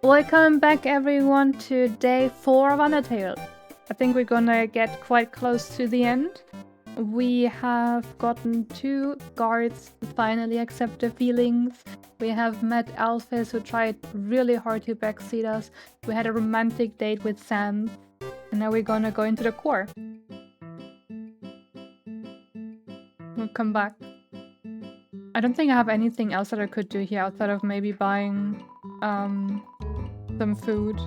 Welcome back everyone to day 4 of Undertale. I think we're gonna get quite close to the end. We have gotten 2 guards who finally accept their feelings. We have met Alphys who tried really hard to backseat us. We had a romantic date with Sam. And now we're gonna go into the core. We'll come back. I don't think I have anything else that I could do here outside of maybe buying some food.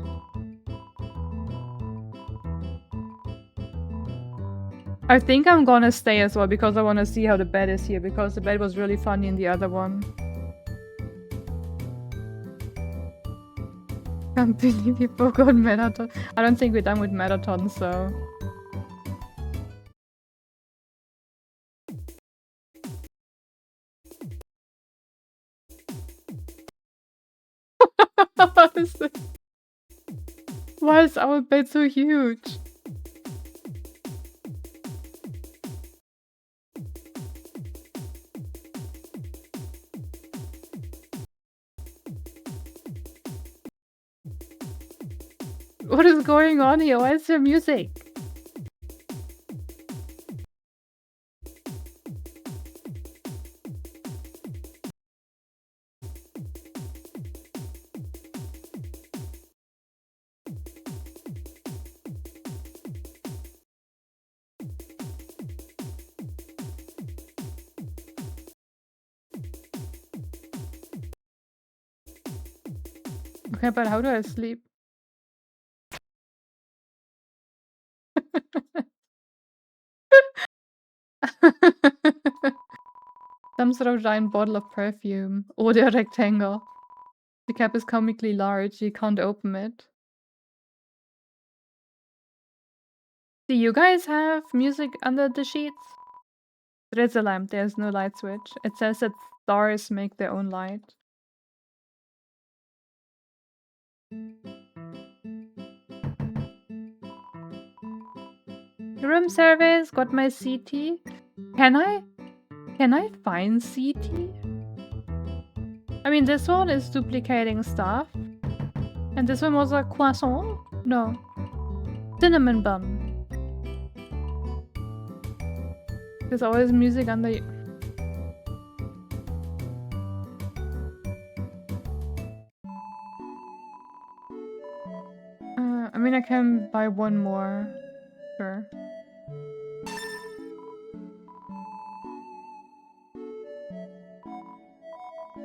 I think I'm gonna stay as well because I want to see how the bed is here, because the bed was really funny in the other one. Can't believe we forgot Metaton. I don't think we're done with Metaton, so... What is this? Why is our bed so huge? What is going on here? Why is there music? Okay, but how do I sleep? Some sort of giant bottle of perfume. Or the rectangle. The cap is comically large, you can't open it. Do you guys have music under the sheets? There is a lamp, there's no light switch. It says that stars make their own light. Room service, got my CT. Can I find CT? I mean, this one is duplicating stuff. And this one was a croissant? No. Cinnamon bun. There's always music under... I mean, I can buy one more. Sure.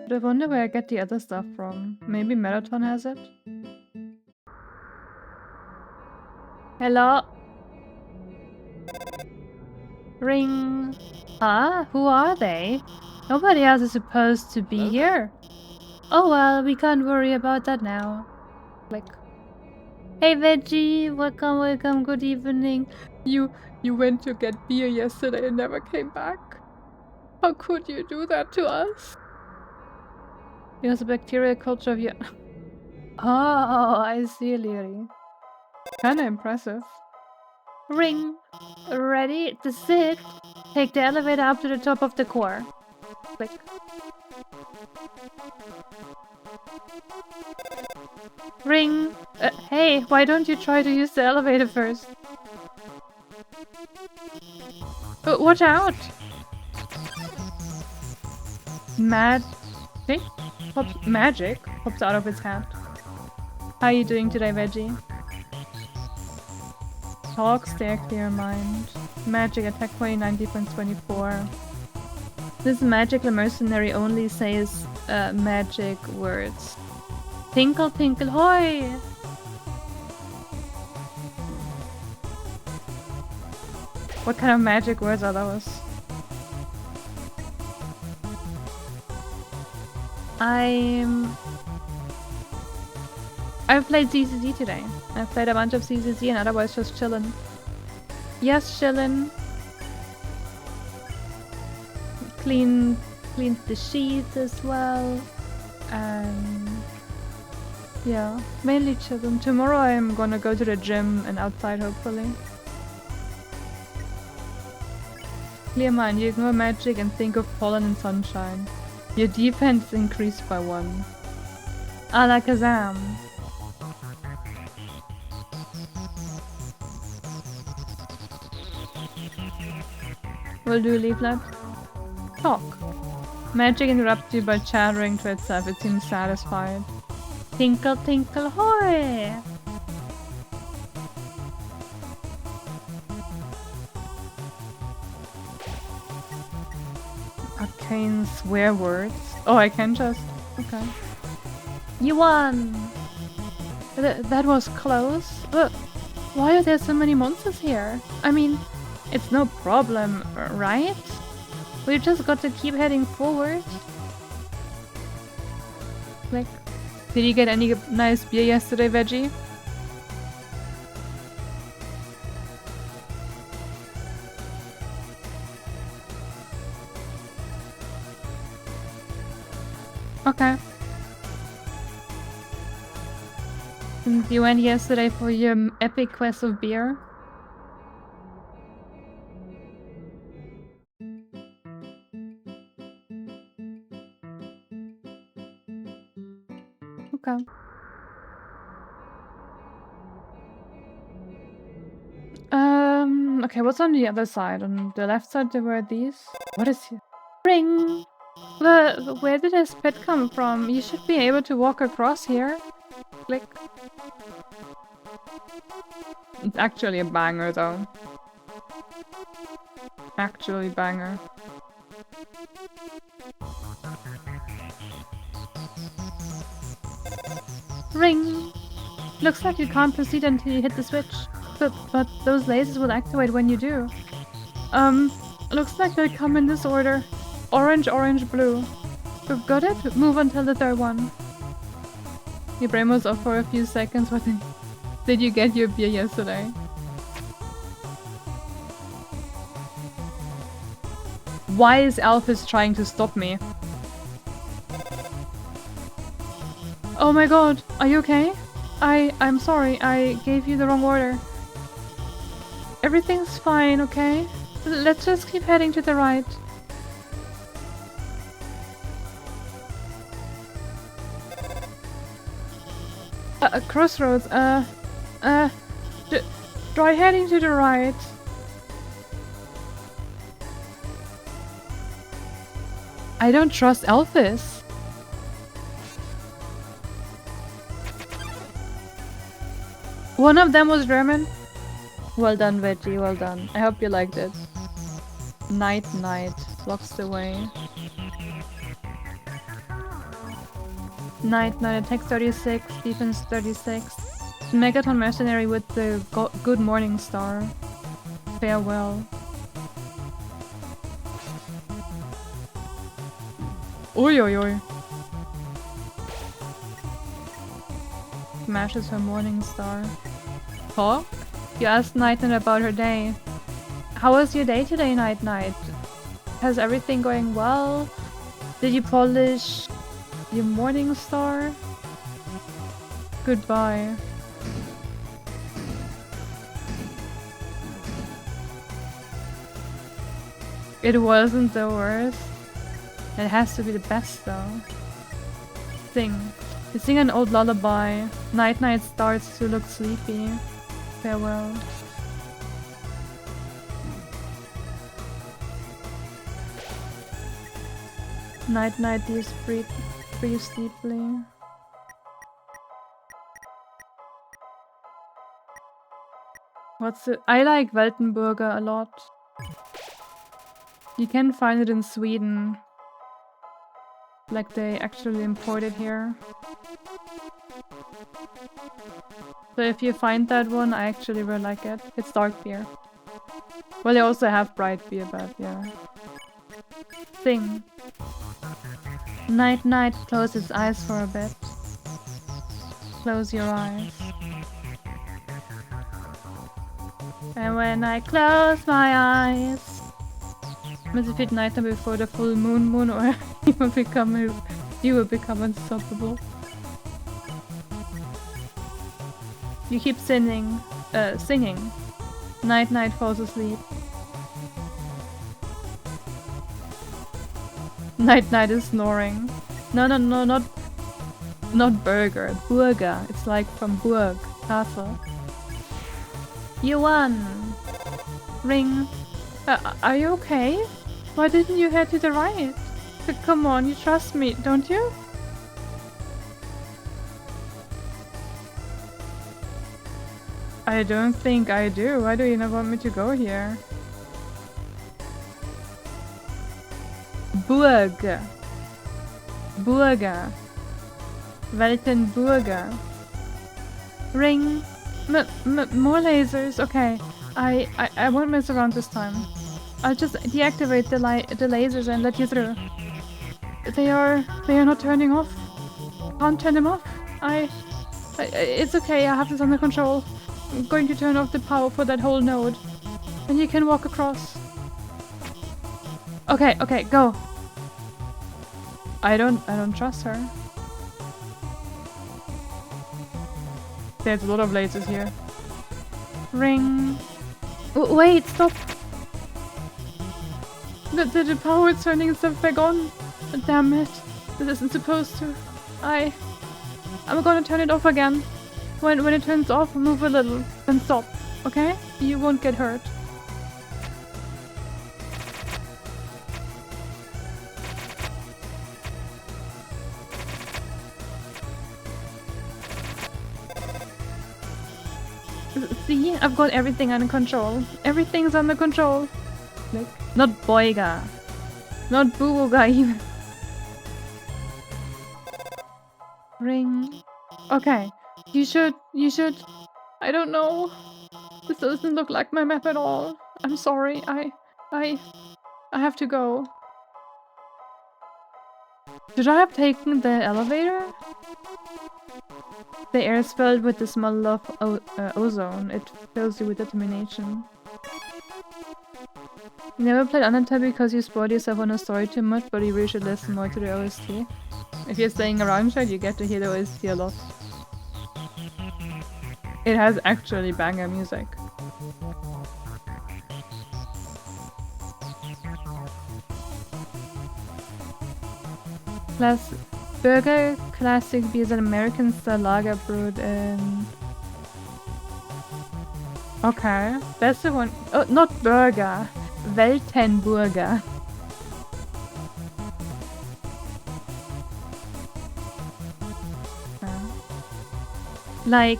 But I wonder where I get the other stuff from. Maybe Marathon has it? Hello? Ring. Huh? Who are they? Nobody else is supposed to be here. Oh well, we can't worry about that now. Click. Hey Veggie, welcome, welcome, good evening. You went to get beer yesterday and never came back. How could you do that to us? Because the bacterial culture of your... Oh, I see, Leary. Kinda impressive. Ring. Ready? To sit. Take the elevator up to the top of the core. Click. Ring. Hey, why don't you try to use the elevator first? Watch out! Magic pops out of his hat. How are you doing today, Veggie? Talk, stare, clear mind. Magic attack 2090.24. This magical mercenary only says magic words. Tinkle, tinkle, hoy! What kind of magic words are those? I've played CCC today. I've played a bunch of CCC and otherwise just chillin'. Yes, chillin'. Cleaned the sheets as well. And yeah, mainly chillin'. Tomorrow I'm gonna go to the gym and outside hopefully. Clear mind, you ignore magic and think of pollen and sunshine. Your defense increased by 1. Alakazam. Will do, Leaflet. Talk. Magic interrupts you by chattering to itself. It seems satisfied. Tinkle, tinkle, hoy! Arcane swear words. Oh, I can just... Okay. You won! That was close. Why are there so many monsters here? I mean, it's no problem, right? We just got to keep heading forward. Click. Did you get any nice beer yesterday, Veggie? Okay. And you went yesterday for your epic quest of beer? Okay. Okay, what's on the other side? On the left side there were these. What is here? Ring! Where did this pet come from? You should be able to walk across here. Click. It's actually a banger though. Actually banger. Ring! Looks like you can't proceed until you hit the switch. But those lasers will activate when you do. Looks like they come in this order. Orange, orange, blue. We've got it? Move until the third one. Your brain was off for a few seconds. What did you get your beer yesterday? Why is Alphys trying to stop me? Oh my god, are you okay? I'm sorry, I gave you the wrong order. Everything's fine, okay? Let's just keep heading to the right. Crossroads, try heading to the right. I don't trust Alphys. One of them was German. Well done, Veggie, well done. I hope you liked it. Night Night blocks the way. Night Night, attack 36, defense 36. Megaton mercenary with the good morning star. Farewell. Oi oi oi. Smashes her morning star. Talk? You asked Night Night about her day. How was your day today, Night Night? Has everything going well? Did you polish your morning star? Goodbye. It wasn't the worst. It has to be the best though. Sing. You sing an old lullaby. Night Night starts to look sleepy. Farewell. Night Night, do you breathe deeply? What's it? I like Weltenburger a lot. You can find it in Sweden. Like they actually import it here. So if you find that one, I actually really like it. It's dark beer. Well, they also have bright beer, but yeah. Sing. Night Night, close its eyes for a bit. Close your eyes. And when I close my eyes, must it night time before the full moon, or you will become unstoppable. You keep singing. Night Night falls asleep. Night Night is snoring. No, not burger. Burger. It's like from Burg, castle. You won. Ring. Are you okay? Why didn't you head to the right? Come on, you trust me, don't you? I don't think I do. Why do you not want me to go here? Burg. Burger. Weltenburger. Ring. More lasers. Okay. I won't mess around this time. I'll just deactivate the lasers and let you through. They are not turning off. Can't turn them off. It's okay. I have this under control. I'm going to turn off the power for that whole node, and you can walk across. Okay, go. I don't trust her. There's a lot of lasers here. Ring. Wait, stop. The power is turning itself back on. Damn it. This isn't supposed to. I'm gonna turn it off again. When it turns off, move a little, then stop, okay? You won't get hurt. See? I've got everything under control. Everything's under control. Like, not Boiga. Not Booga even. Ring. Okay. You should. I don't know. This doesn't look like my map at all. I'm sorry. I have to go. Should I have taken the elevator? The air is filled with the smell of ozone. It fills you with determination. You never played Undertale because you spoiled yourself on a story too much, but you really should listen more to the OST. If you're staying around chat, you get to hear the OST a lot. It has actually banger music. Plus, Burger Classic beer is an American style lager brewed in... Okay, that's the one. Oh, not Burger. Weltenburger. Like...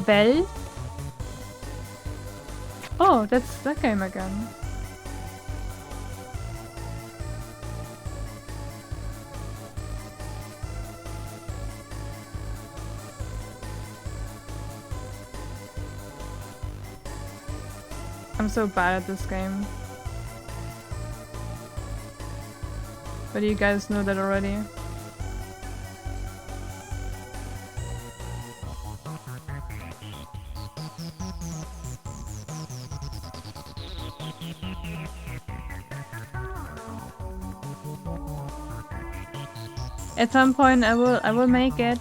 Welt? Oh, that's that game again. I'm so bad at this game. But you guys know that already. At some point I will make it.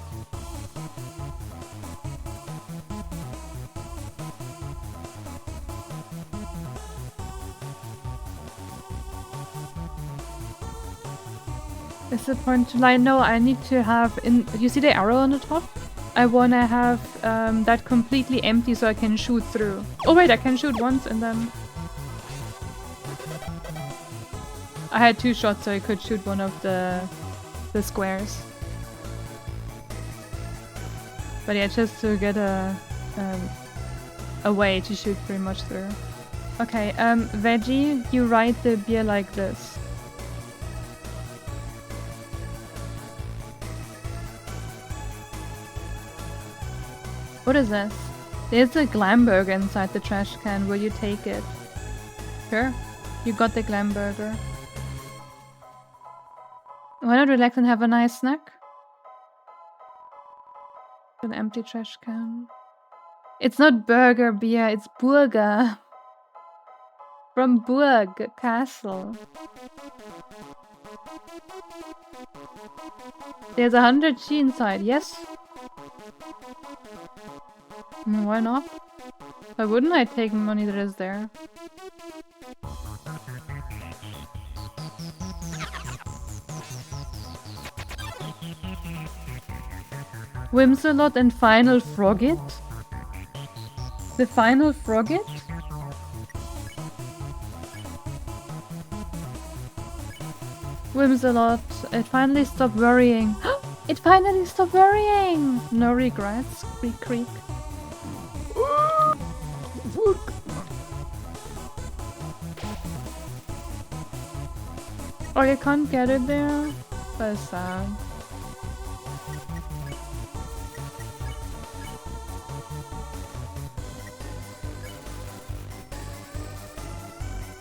Is the point to lie? No, I need to have you see the arrow on the top? I wanna have that completely empty so I can shoot through. Oh wait, I can shoot once and then... I had 2 shots so I could shoot one of the squares. But yeah, just to get a way to shoot pretty much through. Okay, Veggie, you write the beer like this. What is this? There's a Glamburger inside the trash can. Will you take it? Sure. You got the Glamburger. Why not relax and have a nice snack? An empty trash can. It's not burger beer, it's Burger. From Burg Castle. There's 100G inside, yes? Why not? Why wouldn't I take money that is there? Whimsalot and Final Frogget? The final frogget? Whimsalot, it finally stopped worrying. It finally stopped worrying! No regrets, creak creak. Oh, you can't get it there? That's sad.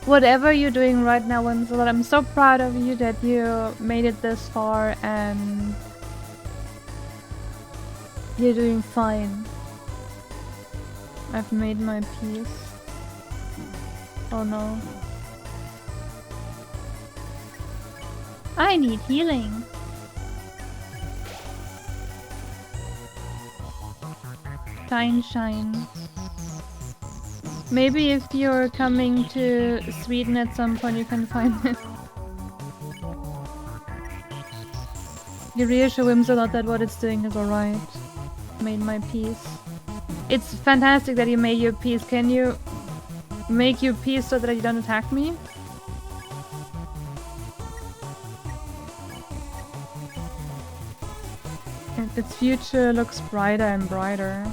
Whatever you're doing right now, Whimsalot, I'm so proud of you that you made it this far and you're doing fine. I've made my peace. Oh no. I need healing. Shine, shine. Maybe if you're coming to Sweden at some point you can find it. You reassure Whimsalot that what it's doing is alright. Made my peace. It's fantastic that you made your peace. Can you make your peace so that you don't attack me? And its future looks brighter and brighter.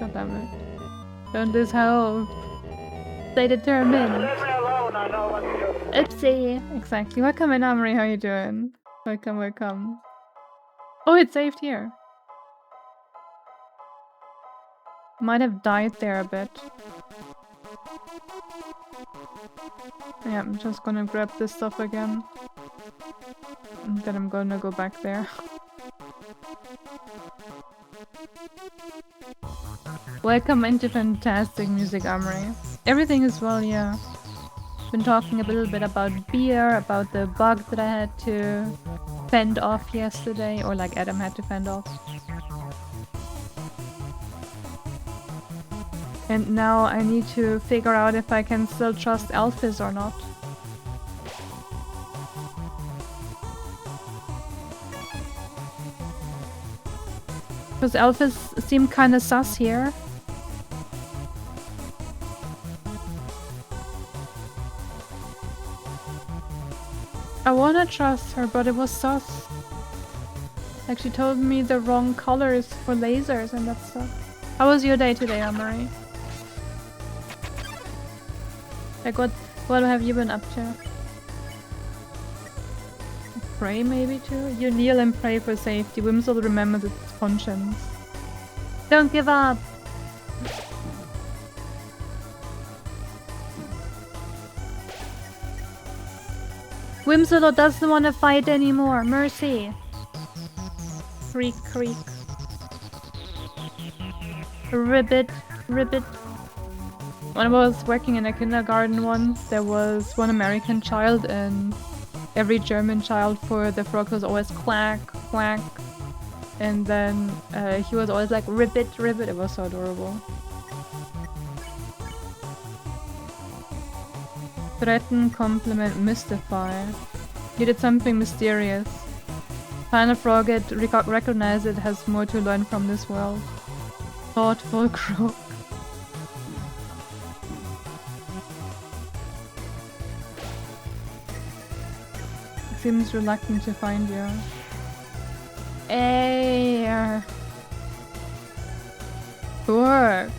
God damn it. Don't lose hope. Stay determined. Leave me alone, I know what to do. Oopsie. Exactly. Welcome in, Amri. How you doing? Welcome, welcome. Oh, it's saved here. Might have died there a bit. Yeah, I'm just gonna grab this stuff again. And then I'm gonna go back there. Welcome into fantastic music, Amri. Everything is well, yeah. Been talking a little bit about beer, about the bug that I had to fend off yesterday, or like Adam had to fend off. And now I need to figure out if I can still trust Elphys or not. Because Elphys seemed kinda sus here. I wanna trust her, but it was sus. Like she told me the wrong colors for lasers and that stuff. How was your day today, Amari? Like what have you been up to? Pray maybe too? You kneel and pray for safety. Whimsal remembers its conscience. Don't give up! Whimsalot doesn't want to fight anymore. Mercy. Creak, creak. Ribbit, ribbit. When I was working in a kindergarten once, there was one American child and every German child for the frog was always quack, quack. And then he was always like ribbit, ribbit. It was so adorable. Threaten, compliment, mystify. You did something mysterious. Final frogget, recognize it has more to learn from this world. Thoughtful croak. Seems reluctant to find you. Hey. Work.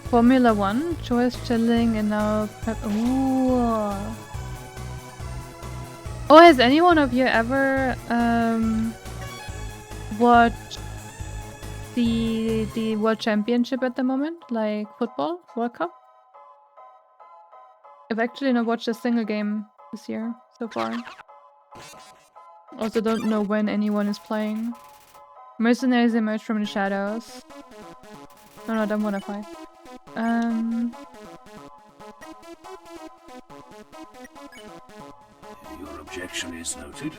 Formula 1, choice chilling and now prep. Ooh. Oh, has any one of you ever watched the World Championship at the moment? Like football? World Cup? I've actually not watched a single game this year so far. Also don't know when anyone is playing. Mercenaries emerge from the shadows. No, I don't wanna fight. Your objection is noted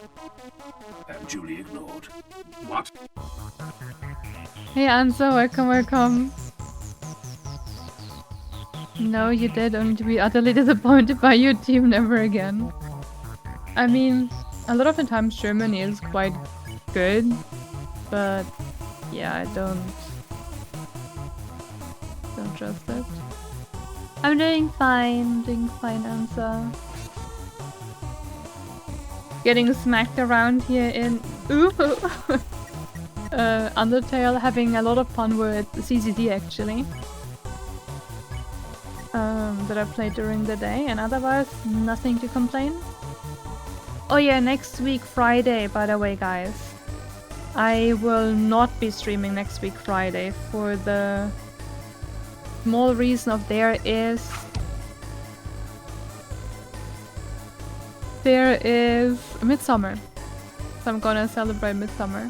and duly ignored. What? Hey Anso, welcome, welcome. No, you did, only to be utterly disappointed by your team never again. I mean, a lot of the times Germany is quite good, but yeah, I don't trust it. I'm doing fine, Ansa. Getting smacked around here in Undertale, having a lot of fun with CCD actually. That I played during the day, and otherwise nothing to complain. Oh yeah, next week Friday, by the way, guys. I will not be streaming next week Friday for the small reason of there is Midsummer. So I'm gonna celebrate Midsummer.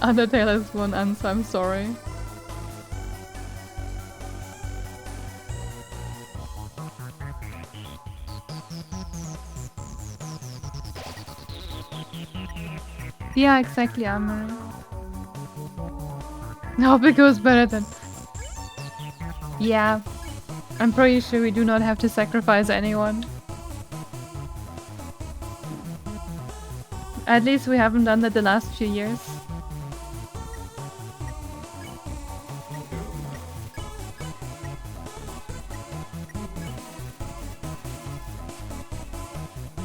Undertale is one answer, I'm sorry. Yeah, exactly, Amber. No, because better than... Yeah. I'm pretty sure we do not have to sacrifice anyone. At least we haven't done that the last few years.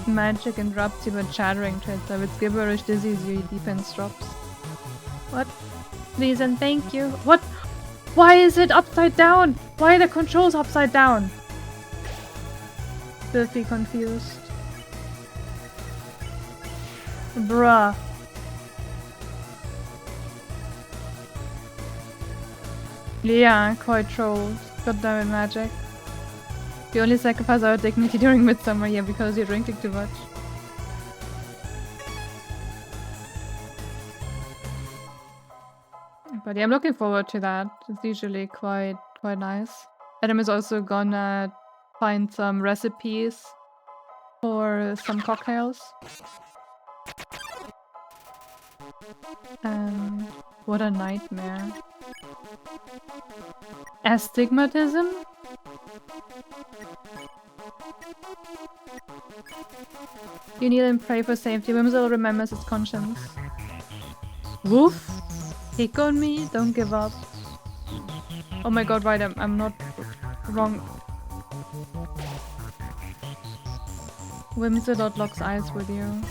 Magic interrupts you with chattering traits, so with gibberish disease your defense drops. What? Please and thank you. What? Why is it upside down? Why are the controls upside down? Filthy confused. Bruh. Yeah, quite trolled. Goddammit, Magic. We only sacrifice our dignity during Midsummer, yeah, because you're drinking too much. But yeah, I'm looking forward to that. It's usually quite nice. Adam is also gonna find some recipes for some cocktails. And what a nightmare. Astigmatism? You kneel and pray for safety. Whimsical remembers its conscience. Woof! Pick on me, don't give up. Oh my god, right, I'm not wrong. Whimsicott locks eyes with you.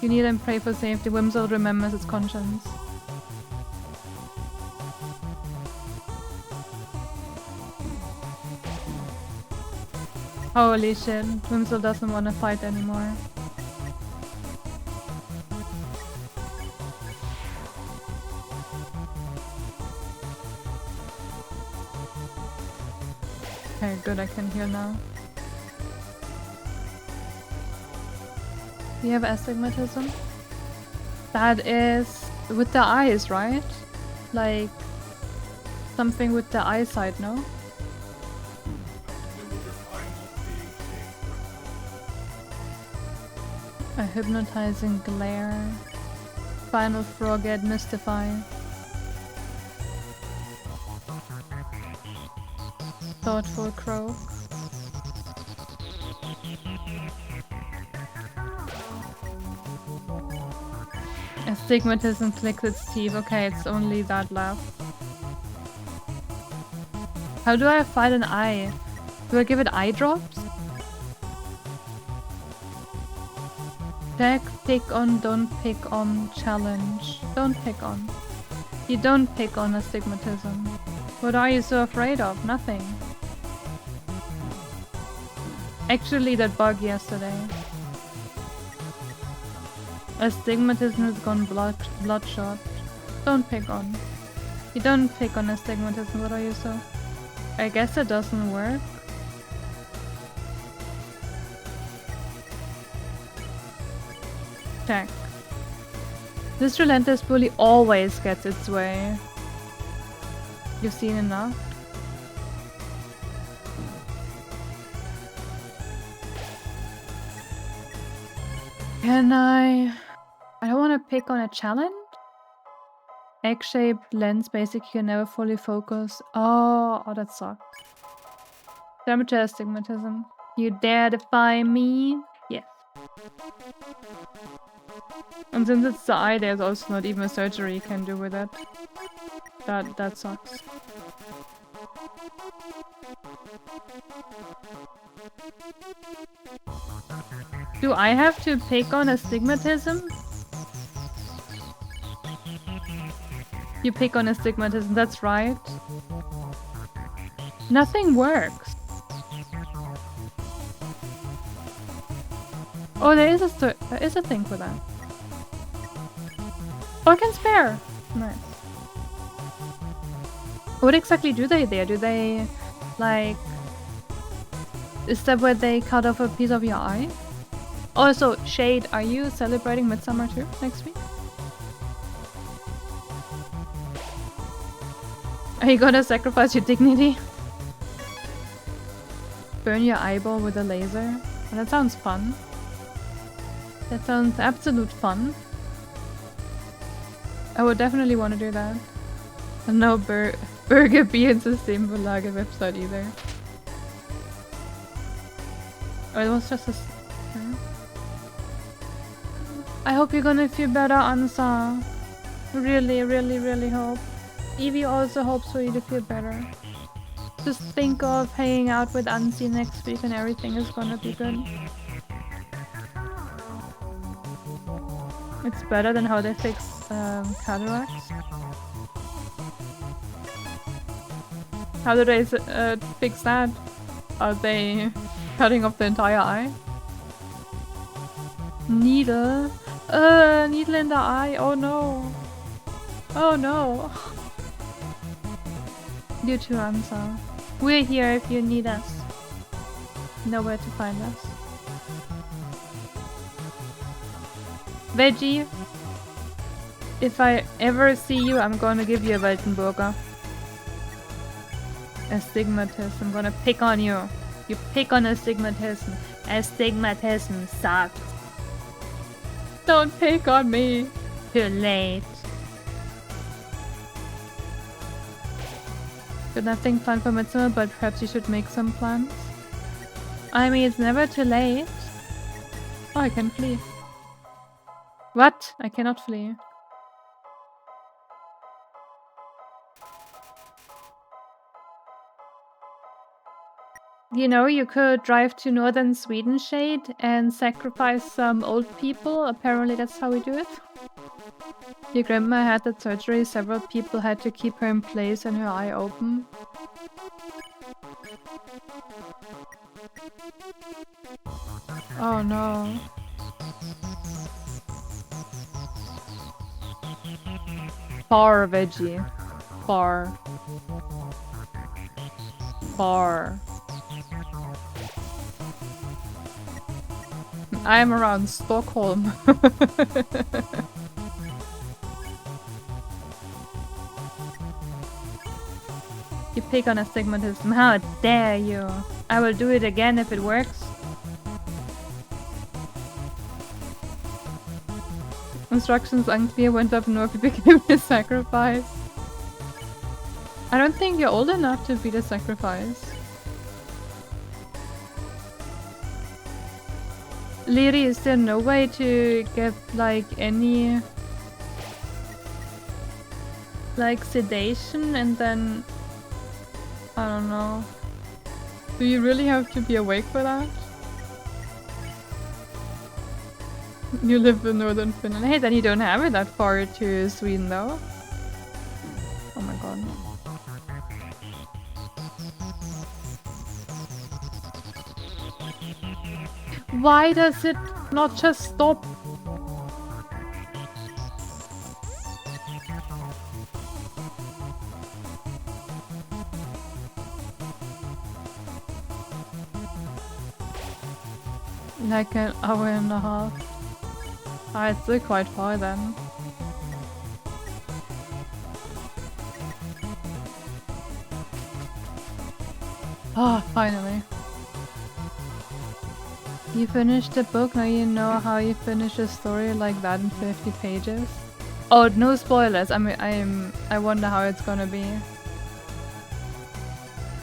You kneel and pray for safety. Whimsical remembers its conscience. Holy shit, Whimsical doesn't want to fight anymore. Okay, good, I can hear now. You have astigmatism? That is with the eyes, right? Like something with the eyesight, no? A hypnotizing glare. Final froghead mystify. Thoughtful croak. Astigmatism clicks its teeth. Okay, it's only that left. How do I fight an eye? Do I give it eye drops? Check, pick on, don't pick on, challenge. Don't pick on. You don't pick on astigmatism. What are you so afraid of? Nothing. Actually, that bug yesterday. Astigmatism has gone bloodshot. Don't pick on. You don't pick on astigmatism. What are you so? I guess it doesn't work. Check. This relentless bully always gets its way. You've seen enough? Can I don't want to pick on a challenge? egg-shaped lens, basically you can never fully focus. Oh, that sucks. Temperature astigmatism. You dare defy me? Yes. And since it's the eye, there's also not even a surgery you can do with it. That sucks. Do I have to pick on astigmatism? You pick on astigmatism, that's right. Nothing works. Oh, there is a thing for that. Oh, I can spare! Nice. What exactly do they there? Do they, like... Is that where they cut off a piece of your eye? Also, Shade, are you celebrating Midsummer too next week? Are you gonna sacrifice your dignity? Burn your eyeball with a laser? Oh, that sounds fun. That sounds absolute fun. I would definitely want to do that. And no Burger Beans Systembolaget website either. Oh, it was just a... I hope you're gonna feel better, Ansa. Really, really, really hope. Evie also hopes for you to feel better. Just think of hanging out with Ansi next week and everything is gonna be good. It's better than how they fix cataracts. How do they fix that? Are they cutting off the entire eye? Needle? Needle in the eye? Oh no! Oh no! You too, Ansa. We're here if you need us. Know where to find us. Veggie, if I ever see you, I'm gonna give you a Weltenburger. Astigmatism, I'm gonna pick on you. You pick on astigmatism. Astigmatism sucks. Don't pick on me. Too late. Got nothing planned for Midsummer, but perhaps you should make some plans. I mean, it's never too late. Oh, I can flee. What? I cannot flee. You know, you could drive to northern Sweden, Shade, and sacrifice some old people. Apparently that's how we do it. Your grandma had that surgery. Several people had to keep her in place and her eye open. Oh no. Far, Veggie. Far. Far. I'm around Stockholm. You pick on astigmatism. How dare you? I will do it again if it works. Instructions unclear, went up north, you became a sacrifice. I don't think you're old enough to be the sacrifice. Liri, is there no way to get like any like sedation and then I don't know. Do you really have to be awake for that? You live in northern Finland. Hey, then you don't have it that far to Sweden though. Oh my god. Why does it not just stop? Like an hour and a half. Ah, it's still quite far then. Ah, finally. You finished the book, now you know how you finish a story like that in 50 pages. Oh, no spoilers. I wonder how it's gonna be.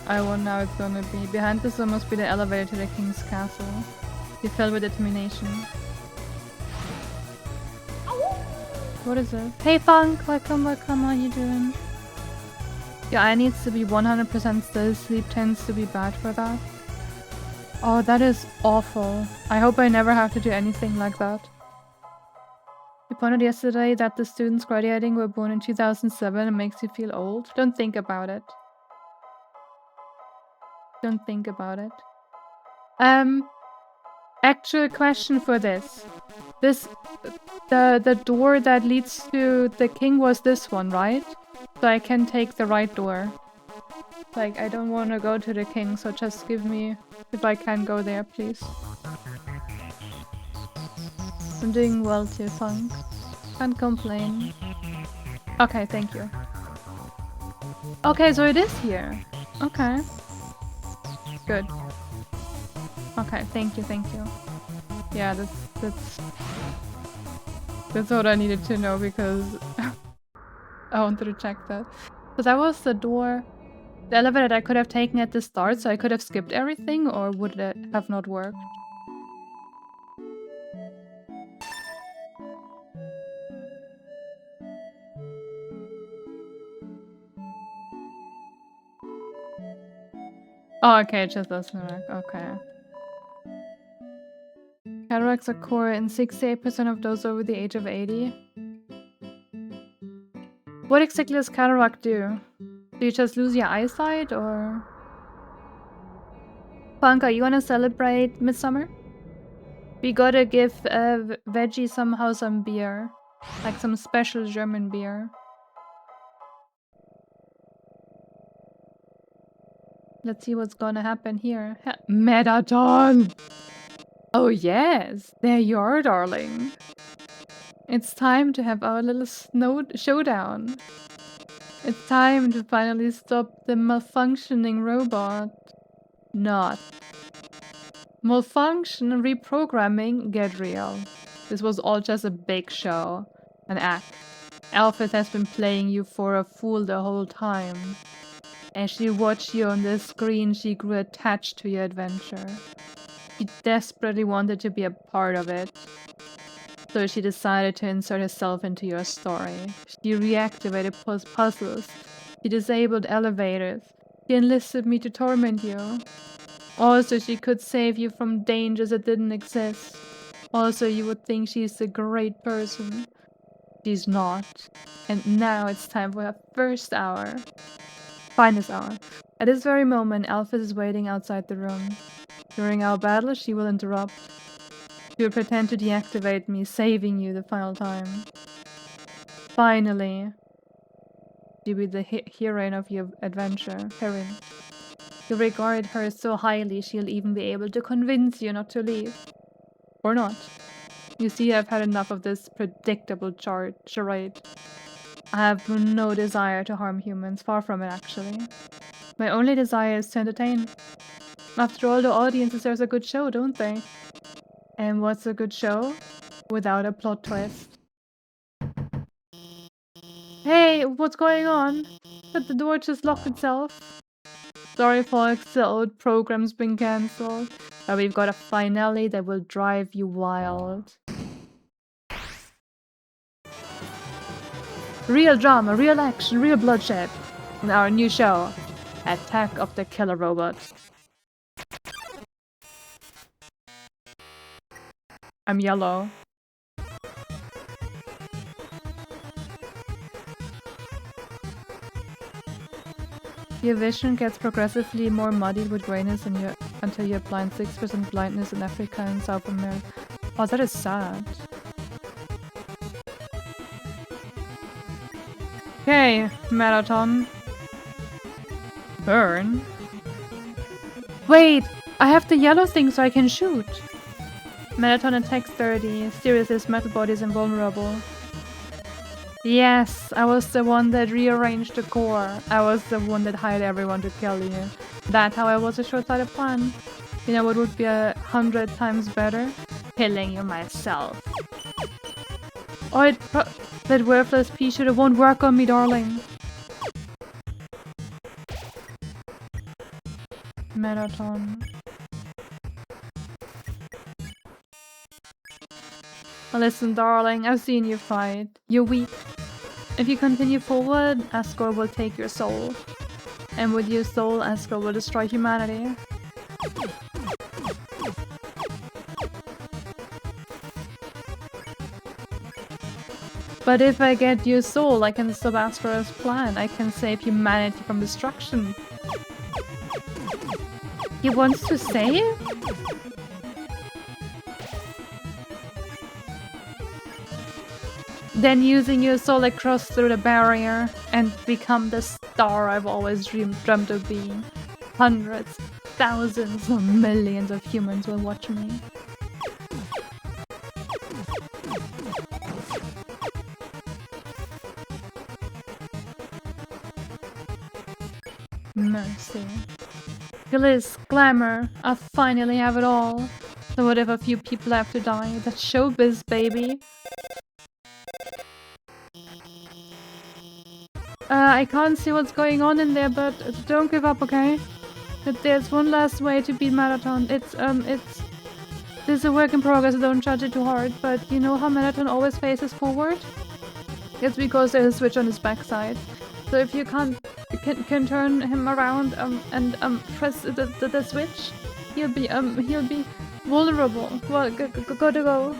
I wonder how it's gonna be. Behind this one must be the elevator to the king's castle. He fell with determination. What is it? Hey Funk, welcome, how you doing? Your eye needs to be 100% still. Sleep tends to be bad for that. Oh, that is awful. I hope I never have to do anything like that. You pointed yesterday that the students graduating were born in 2007 and makes you feel old. Don't think about it. Don't think about it. Actual question for this. The door that leads to the king was this one, right? So I can take the right door. Like, I don't want to go to the king, so just give me if I can go there, please. I'm doing well too, Funk. Can't complain. Okay, thank you. Okay, so it is here. Okay. Good. Okay, thank you. Yeah, that's what I needed to know because I wanted to check that. So that was the door, the elevator that I could have taken at the start, so I could have skipped everything, or would it have not worked? Oh, okay, it just doesn't work. Okay. Cataracts occur in 68% of those over the age of 80. What exactly does cataract do? Do you just lose your eyesight, or...? Funka, you wanna celebrate Midsummer? We gotta give Veggie somehow some beer. Like some special German beer. Let's see what's gonna happen here. Metaton! Oh yes, there you are, darling. It's time to have our little showdown. It's time to finally stop the malfunctioning robot. Not. Malfunction, reprogramming, get real. This was all just a big show. An act. Alphys has been playing you for a fool the whole time. As she watched you on the screen, she grew attached to your adventure. She desperately wanted to be a part of it. So she decided to insert herself into your story. She reactivated puzzles. She disabled elevators. She enlisted me to torment you. Also, she could save you from dangers that didn't exist. Also, you would think she's a great person. She's not. And now it's time for her first hour. Finest hour. At this very moment, Alphys is waiting outside the room. During our battle, she will interrupt. She will pretend to deactivate me, saving you the final time. Finally, she'll be the heroine of your adventure. Heroine. You regard her so highly, she'll even be able to convince you not to leave. Or not. You see, I've had enough of this predictable charade. I have no desire to harm humans, far from it actually. My only desire is to entertain. After all, the audience deserves a good show, don't they? And what's a good show? Without a plot twist. Hey, what's going on? Did the door just lock itself? Sorry folks, the old program's been cancelled. But we've got a finale that will drive you wild. Real drama, real action, real bloodshed. In our new show, Attack of the Killer Robots. I'm yellow. Your vision gets progressively more muddied with grayness until you're blind. 6% blindness in Africa and South America. Oh, that is sad. Okay, Marathon. Burn? Wait! I have the yellow thing so I can shoot! Marathon attacks 30. Seriously, metal body is invulnerable. Yes, I was the one that rearranged the core. I was the one that hired everyone to kill you. That's how I was a short-sighted plan. You know what would be 100 times better? Killing you myself. Oh, That worthless pea shooter won't work on me, darling. Marathon. Listen, darling, I've seen you fight. You're weak. If you continue forward, Asgore will take your soul. And with your soul, Asgore will destroy humanity. But if I get your soul, I can stop Asgore's plan. I can save humanity from destruction. He wants to save? Then using your soul, I cross through the barrier and become the star I've always dreamt of being. Hundreds, thousands or millions of humans will watch me. Mercy. Gliss, glamour, I finally have it all. So what if a few people have to die? That's showbiz, baby. I can't see what's going on in there, but don't give up, okay? But there's one last way to beat Marathon. This is a work in progress, don't judge it too hard, but you know how Marathon always faces forward? It's because there's a switch on his backside. So if you can turn him around and press the switch, he'll be vulnerable. Well, gotta go.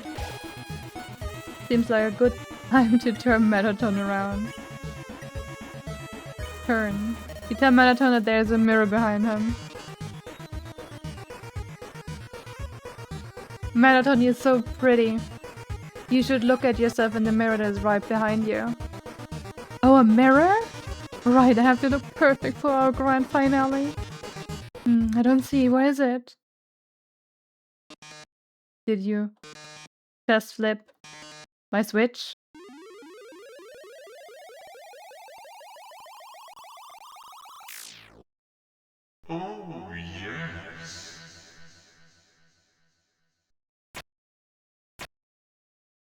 Seems like a good time to turn Marathon around. Turn. You tell Marathon that there's a mirror behind him. Marathon, you're so pretty. You should look at yourself in the mirror that is right behind you. Oh, a mirror? Right, I have to look perfect for our grand finale. I don't see. Where is it? Did you just flip my switch? Oh, yes.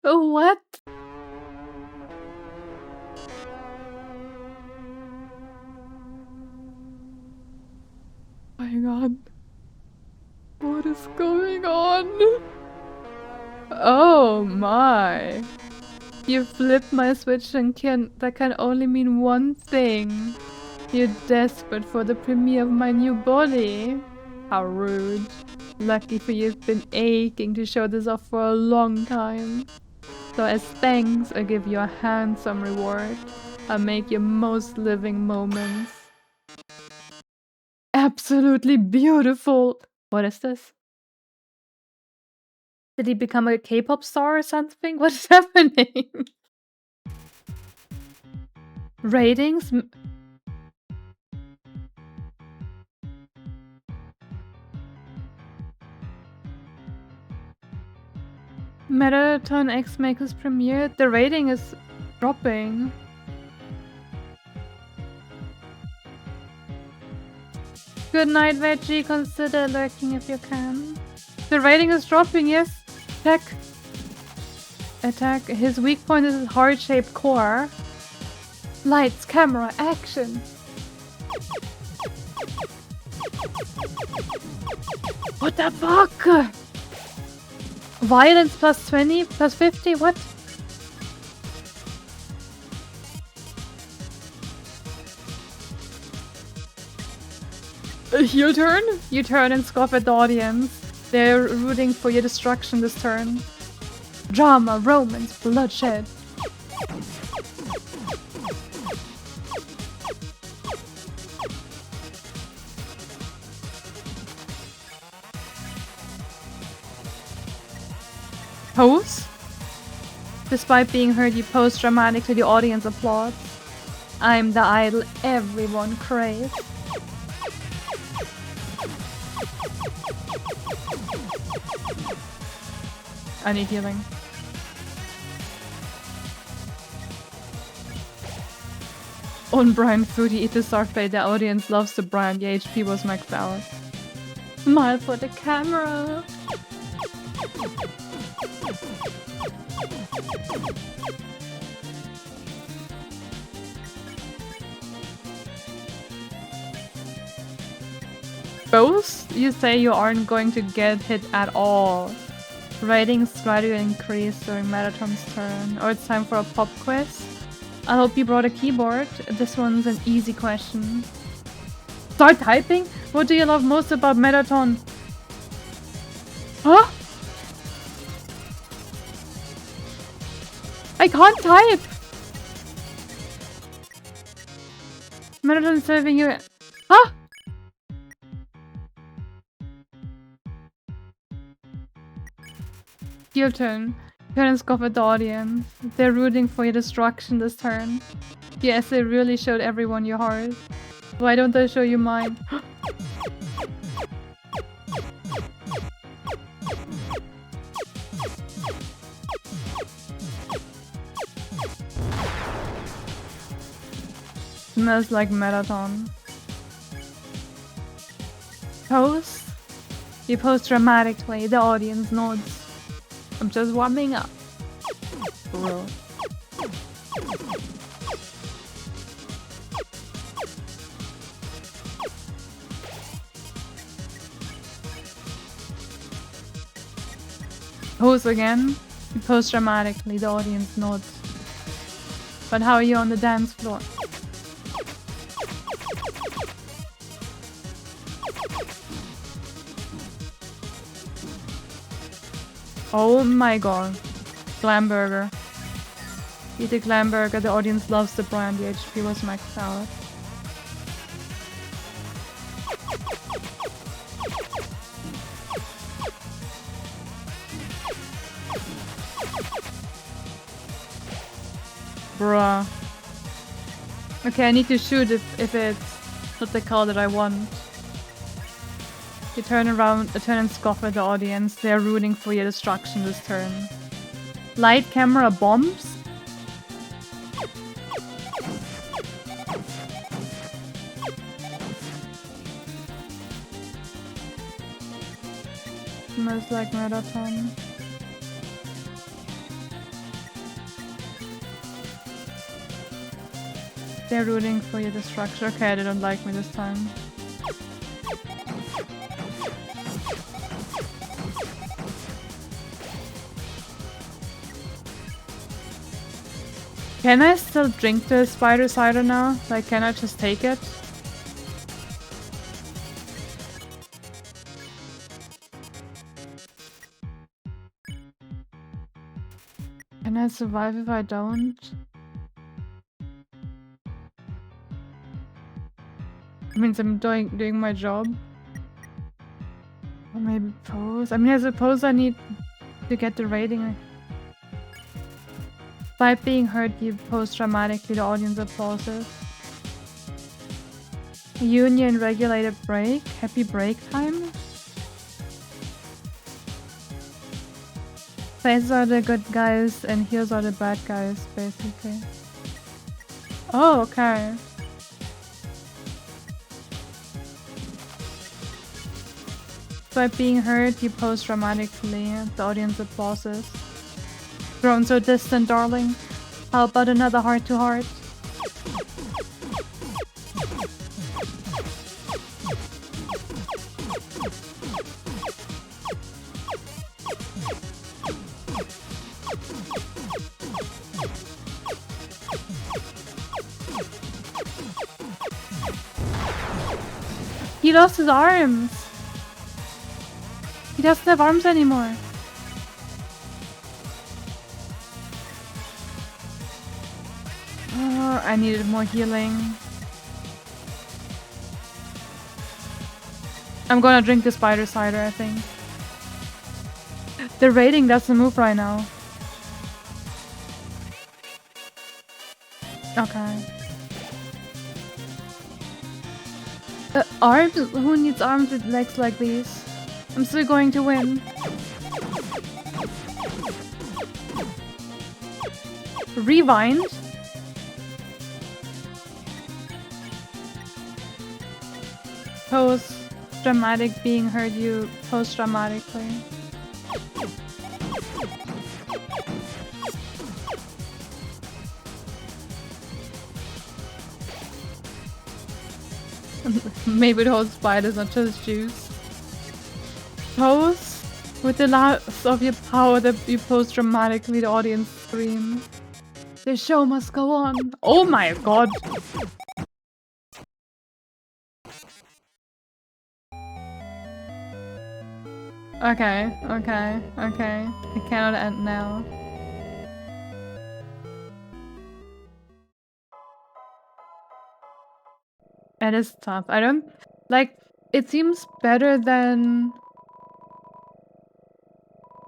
Oh, what? Oh my god. What is going on? Oh my. You flipped my switch and that can only mean one thing. You're desperate for the premiere of my new body. How rude. Lucky for you, you've been aching to show this off for a long time. So as thanks, I give you a handsome reward. I'll make your most living moments absolutely beautiful. What is this? Did he become a K-pop star or something? What is happening? Ratings? Marathon X Makers premiere. The rating is dropping. Good night, Veggie. Consider lurking if you can. The rating is dropping, yes. Attack. His weak point is his heart-shaped core. Lights, camera, action. What the fuck? Violence plus 20, plus 50, what? Your turn? You turn and scoff at the audience. They're rooting for your destruction this turn. Drama, romance, bloodshed. Pose? Despite being heard, you pose dramatically, the audience applauds. I'm the idol everyone craves. I need healing. On Brian Foodie, eat the Sarfay, the audience loves the brand, the HP was maxed out. Smile for the camera! Both? You say you aren't going to get hit at all. Ratings gradually increase during Marathon's turn. Or it's time for a pop quiz. I hope you brought a keyboard. This one's an easy question. Start typing? What do you love most about Marathon? Huh? I can't type! Marathon serving you. Huh? Your turn. Turn and scoff at the audience. They're rooting for your destruction this turn. Yes, they really showed everyone your heart. Why don't they show you mine? Smells like Marathon. Pose? You pose dramatically. The audience nods. I'm just warming up. Bro. Pose again. You pose dramatically. The audience nods. But how are you on the dance floor? Oh my god. Glam burger. Eat a glam burger, the audience loves the brand, the HP was maxed out. Bruh. Okay, I need to shoot if it's not the color that I want. You turn around, turn and scoff at the audience. They're rooting for your destruction this turn. Light camera bombs? Smells like Marathon. They're rooting for your destruction. Okay, they don't like me this time. Can I still drink the spider cider now? Like, can I just take it? Can I survive if I don't? It means I'm doing my job. Or maybe pose. I mean, I suppose I need to get the rating. By being heard, you pose dramatically, the audience applauses. Union regulated break. Happy break time. Faces are the good guys and heels are the bad guys, basically. Oh, okay. By being heard, you pose dramatically, the audience applauses. Grown so distant, darling. How about another heart-to-heart? He lost his arms. He doesn't have arms anymore. Oh, I needed more healing. I'm gonna drink the spider cider, I think. The rating doesn't move right now. Okay. Arms? Who needs arms with legs like these? I'm still going to win. Rewind? Pose dramatic being heard, you pose dramatically. Maybe the whole spider's not just juice. Pose with the last of your power that you pose dramatically, the audience scream. The show must go on. Oh my god. Okay. It cannot end now. It is tough. I don't like it seems better than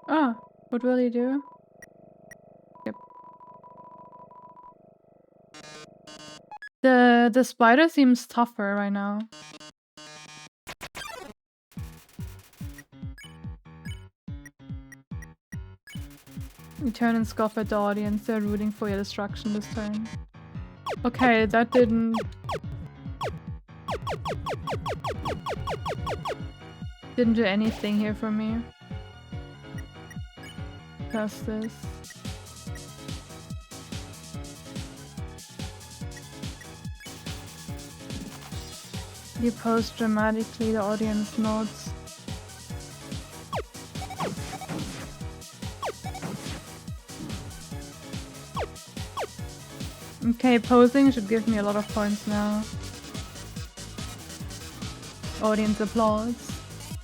oh, what will he do? Yep. The spider seems tougher right now. You turn and scoff at the audience. They're rooting for your destruction this turn. Okay, that didn't do anything here for me. Just this. You pose dramatically, the audience nods. Okay, posing should give me a lot of points now. Audience applause.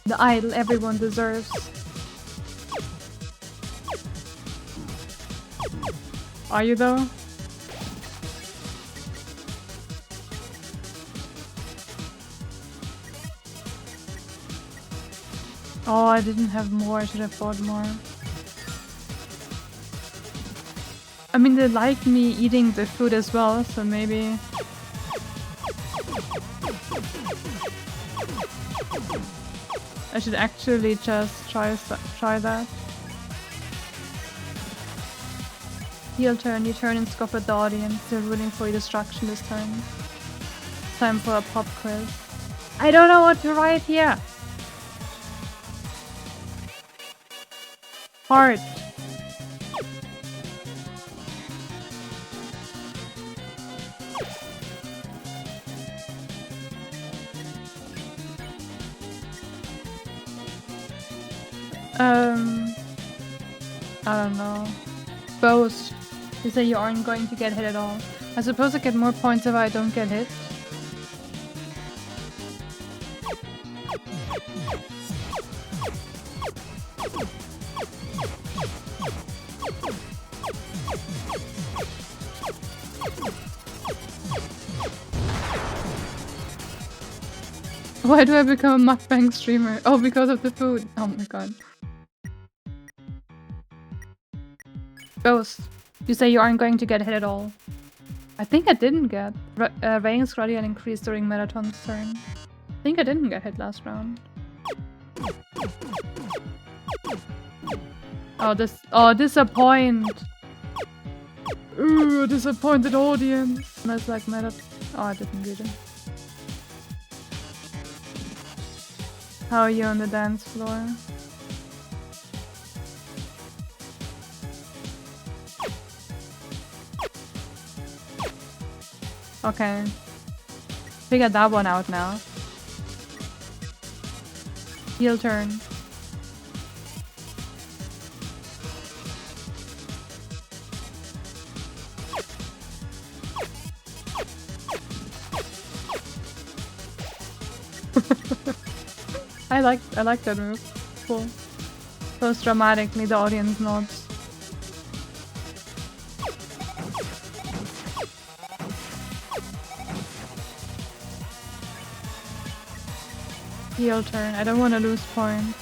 The idol everyone deserves. Are you though? Oh, I didn't have more. I should have bought more. I mean, they like me eating the food as well, so maybe... I should actually just try that. Heel turn, you turn and scoff at the audience. They're rooting for your destruction this time. Time for a pop quiz. I don't know what to write here! Heart. I don't know. Boast. You say you aren't going to get hit at all. I suppose I get more points if I don't get hit. Why do I become a mukbang streamer? Oh, because of the food. Oh my god. Ghost. You say you aren't going to get hit at all. I think I didn't get. Ratings gradually increased during Marathon's turn. I think I didn't get hit last round. Oh, disappoint. Ooh, disappointed audience. That's like Marathon. Oh, I didn't get it. How are you on the dance floor? Okay. Figured that one out now. Heel turn. I like that move. Cool. Goes dramatically, the audience nods. Heel turn. I don't want to lose points.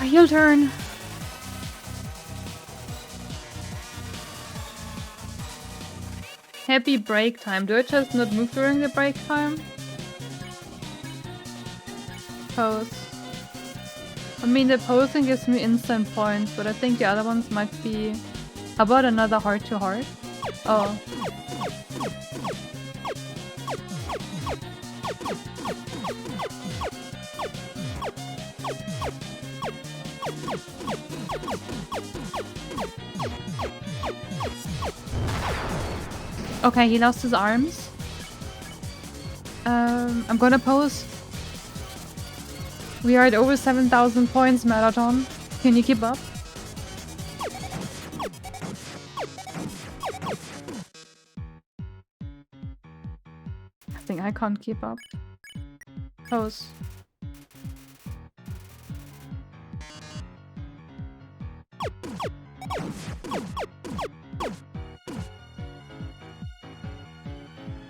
A heel turn. Happy break time. Do I just not move during the break time? Pose. I mean, the posing gives me instant points, but I think the other ones might be... How about another heart to heart? Oh. Okay, he lost his arms. I'm gonna pose. We are at over 7,000 points, Marathon. Can you keep up? I think I can't keep up. Pose.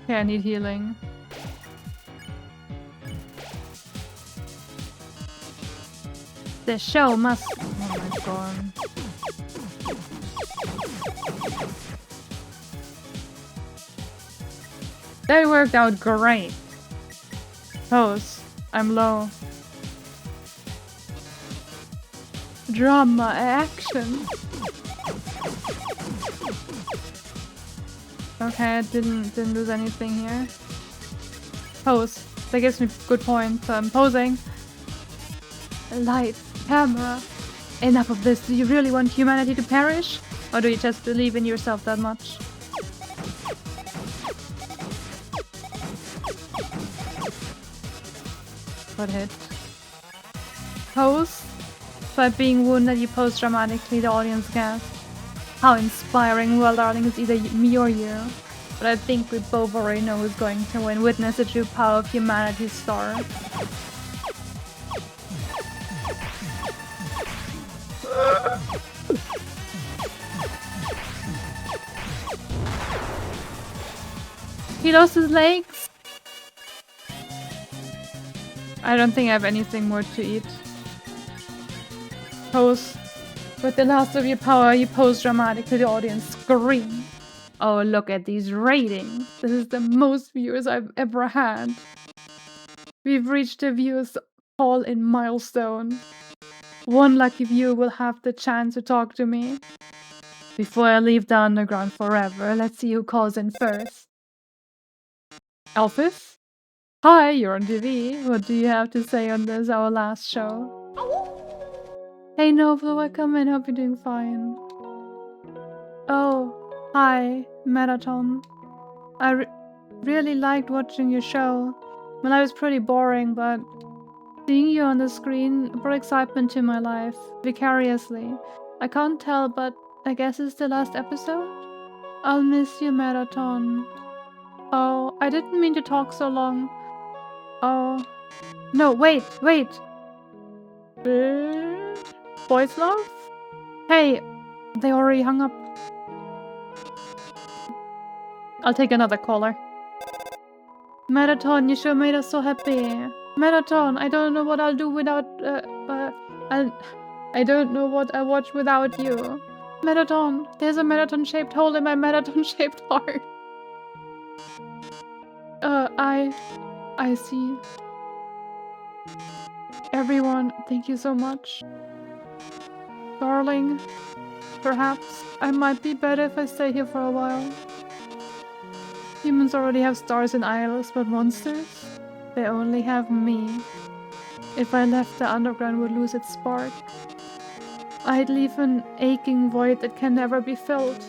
Yeah, I need healing. The show must... Oh my god. That worked out great. Pose. I'm low. Drama action. Okay, I didn't lose anything here. Pose. That gives me good point, so I'm posing. Light, camera. Enough of this. Do you really want humanity to perish? Or do you just believe in yourself that much? Good hit. Pose. By being wounded, you pose dramatically, the audience gasp. How inspiring. Well, darling, it's either me or you. But I think we both already know who's going to win. Witness the true power of humanity's star. He lost his legs. I don't think I have anything more to eat. Pose. With the last of your power, you pose dramatically, the audience scream. Oh, look at these ratings. This is the most viewers I've ever had. We've reached the viewers all in milestone. One lucky viewer will have the chance to talk to me. Before I leave the underground forever, let's see who calls in first. Elphys? Hi, you're on TV. What do you have to say on this, our last show? Hey Novo, welcome in. Hope you're doing fine. Oh, hi, Marathon. I really liked watching your show. My life was pretty boring, but seeing you on the screen brought excitement to my life, vicariously. I can't tell, but I guess it's the last episode? I'll miss you, Marathon. Oh, I didn't mean to talk so long. Oh. No, wait. Boys love? Hey, they already hung up. I'll take another caller. Marathon, you sure made us so happy. Marathon, I don't know what I'll do without, I don't know what I'll watch without you. Marathon, there's a marathon-shaped hole in my marathon-shaped heart. I see. Everyone, thank you so much. Darling, perhaps I might be better if I stay here for a while. Humans already have stars and idols, but monsters? They only have me. If I left, the underground would lose its spark. I'd leave an aching void that can never be filled.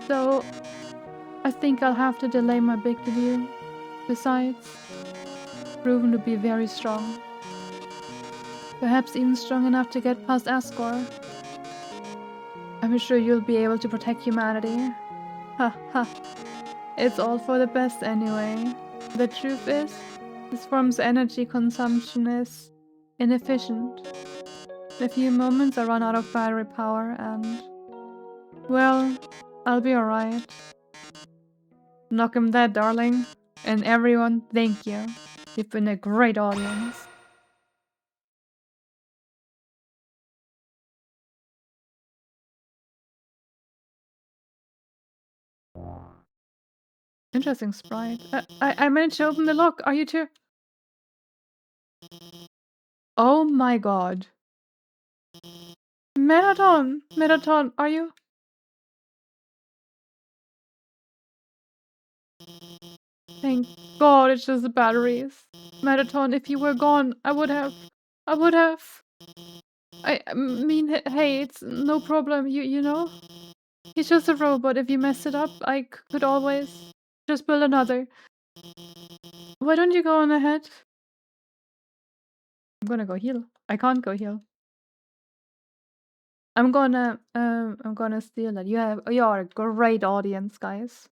So, I think I'll have to delay my big debut. Besides, proven to be very strong. Perhaps even strong enough to get past Asgore. I'm sure you'll be able to protect humanity. Ha ha. It's all for the best anyway. The truth is, this form's energy consumption is inefficient. In a few moments I run out of battery power and... well, I'll be alright. Knock him dead, darling. And everyone, thank you. You've been a great audience. Interesting sprite. I managed to open the lock. Are you too? Oh my god. Marathon! Marathon, are you? Thank God it's just the batteries. Metaton, if you were gone, I would have. I mean, hey, it's no problem, you know? He's just a robot. If you mess it up, I could always just build another. Why don't you go on ahead? I'm gonna go heal. I can't go heal. I'm gonna steal it. You are a great audience, guys.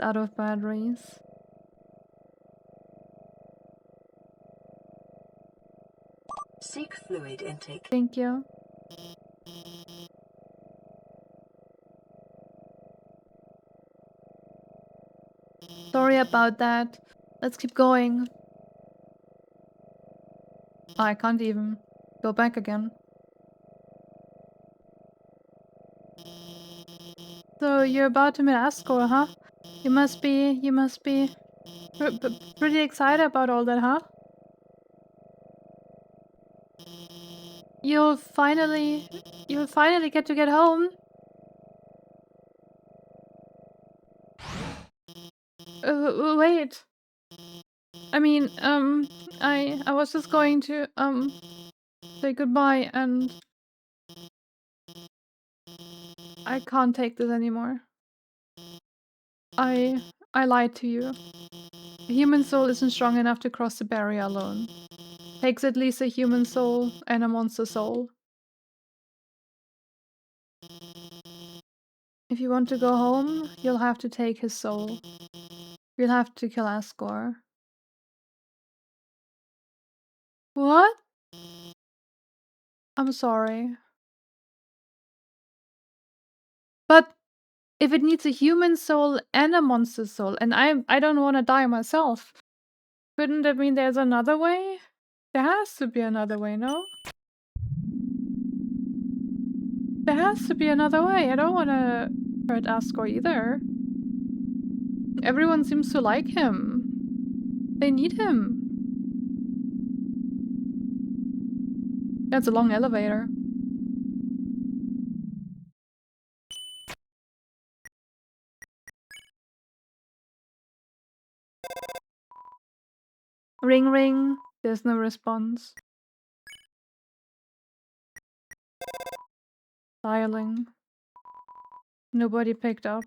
Out of batteries. Seek fluid intake. Thank you. Sorry about that. Let's keep going. Oh, I can't even go back again. So you're about to meet Ascor, huh? You must be pretty excited about all that, huh? You'll finally get to get home. Wait. I mean, I was just going to, say goodbye and I can't take this anymore. I lied to you. A human soul isn't strong enough to cross the barrier alone. Takes at least a human soul and a monster soul. If you want to go home, you'll have to take his soul. You'll have to kill Asgore. What? I'm sorry. But if it needs a human soul and a monster soul, and I don't want to die myself, couldn't that mean there's another way? There has to be another way, no? There has to be another way. I don't want to hurt Asgore either. Everyone seems to like him. They need him. That's a long elevator. Ring ring. There's no response. Dialing. Nobody picked up.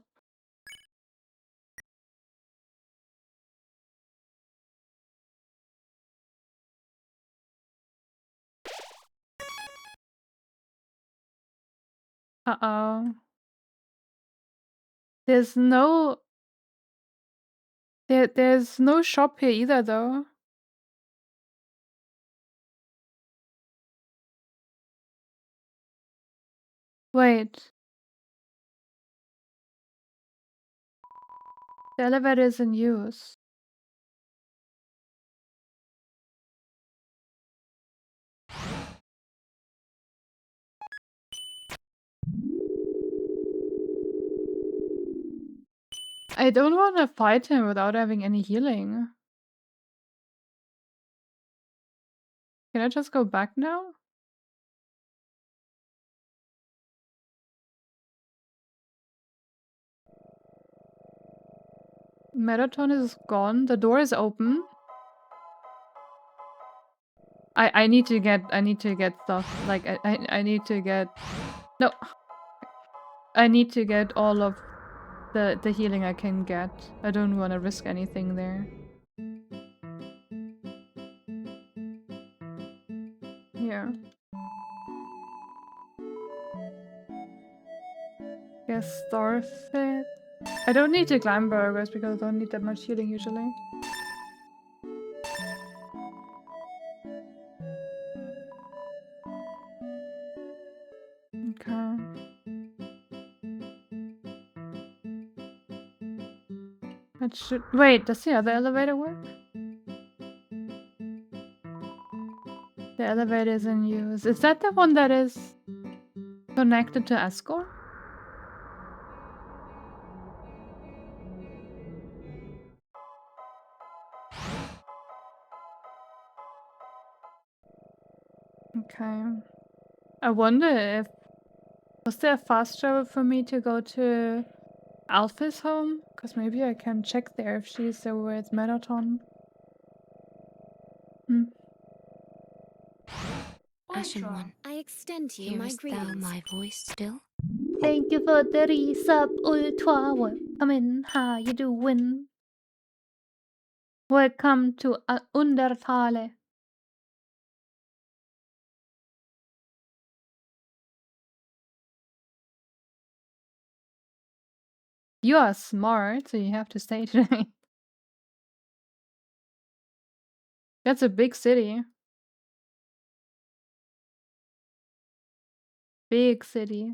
Uh-oh. There's no shop here either, though. Wait. The elevator is in use. I don't want to fight him without having any healing. Can I just go back now? Metaton is gone. The door is open. I need to get stuff. Like I need to get no. I need to get all of the healing I can get. I don't want to risk anything there. Here. Yes, Starfit. I don't need the glam burgers because I don't need that much healing usually. Okay. That should wait, does the other elevator work? The elevator is in use. Is that the one that is connected to Asgore? Okay. I wonder if was there a fast travel for me to go to Alpha's home? Because maybe I can check there if she's there with Marathon. Ashen One, I extend to you my hearest thou greetings. my voice still? Thank you for the resub, Ultra. Welcome, how you doing? Welcome to Undertale. You are smart, so you have to stay today. That's a big city. Big city.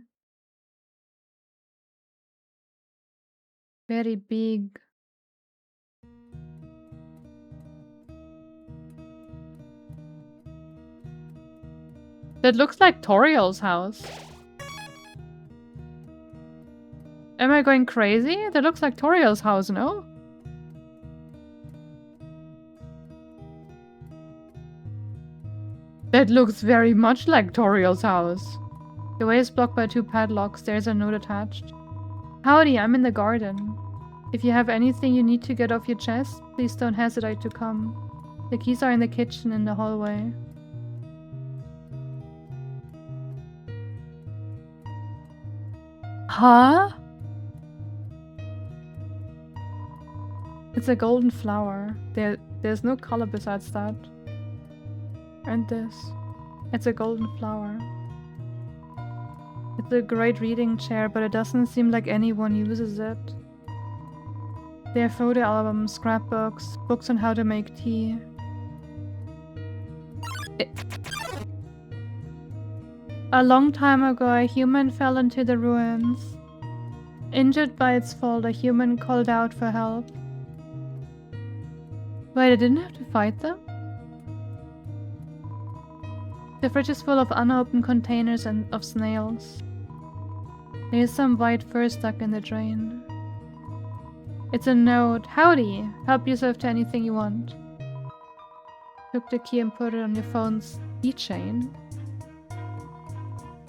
Very big. That looks like Toriel's house. Am I going crazy? That looks like Toriel's house, no? That looks very much like Toriel's house. The way is blocked by 2 padlocks. There's a note attached. Howdy, I'm in the garden. If you have anything you need to get off your chest, please don't hesitate to come. The keys are in the kitchen in the hallway. Huh? It's a golden flower. There's no color besides that. And this. It's a golden flower. It's a great reading chair, but it doesn't seem like anyone uses it. There are photo albums, scrapbooks, books on how to make tea. A long time ago, a human fell into the ruins. Injured by its fall, a human called out for help. Wait, I didn't have to fight them? The fridge is full of unopened containers and of snails. There is some white fur stuck in the drain. It's a note. Howdy! Help yourself to anything you want. Took the key and put it on your phone's keychain.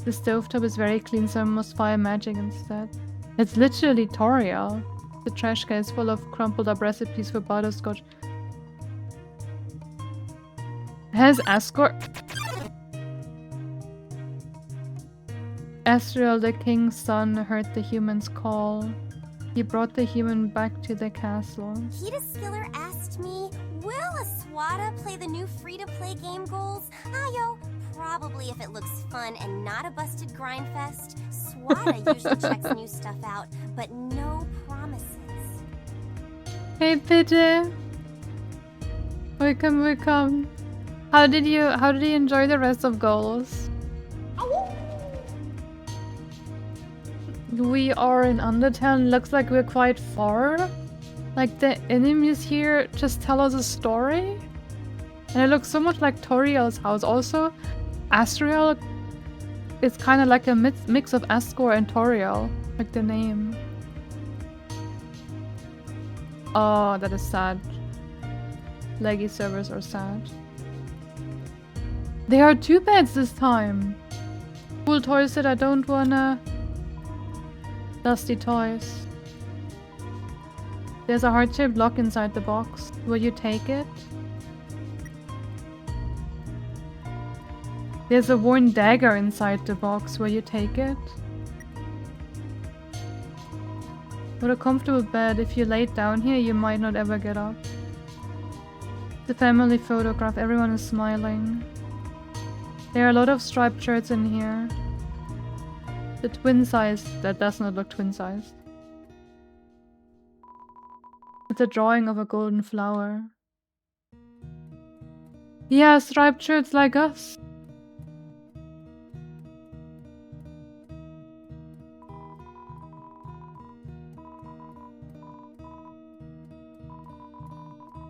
The stovetop is very clean, so I must fire magic instead. It's literally Toriel. The trash can is full of crumpled up recipes for butterscotch. Has Asgore... Asriel, the king's son, heard the human's call. He brought the human back to the castle. Peter Skiller asked me, will a Suada play the new free-to-play game Goals? Yo, probably if it looks fun and not a busted grind fest. Suada usually checks new stuff out, but no promises. Hey, Pidgey! Welcome, welcome. How did you enjoy the rest of Goals? We are in Undertale. Looks like we're quite far. Like the enemies here just tell us a story. And it looks so much like Toriel's house. Also, Asriel is kind of like a mix of Asgore and Toriel. Like the name. Oh, that is sad. Leggy servers are sad. There are 2 beds this time. Cool toys said I don't wanna... Dusty toys. There's a heart-shaped lock inside the box. Will you take it? There's a worn dagger inside the box. Will you take it? What a comfortable bed. If you laid down here, you might not ever get up. The family photograph. Everyone is smiling. There are a lot of striped shirts in here. The twin size. That does not look twin sized. It's a drawing of a golden flower. Yeah, striped shirts like us.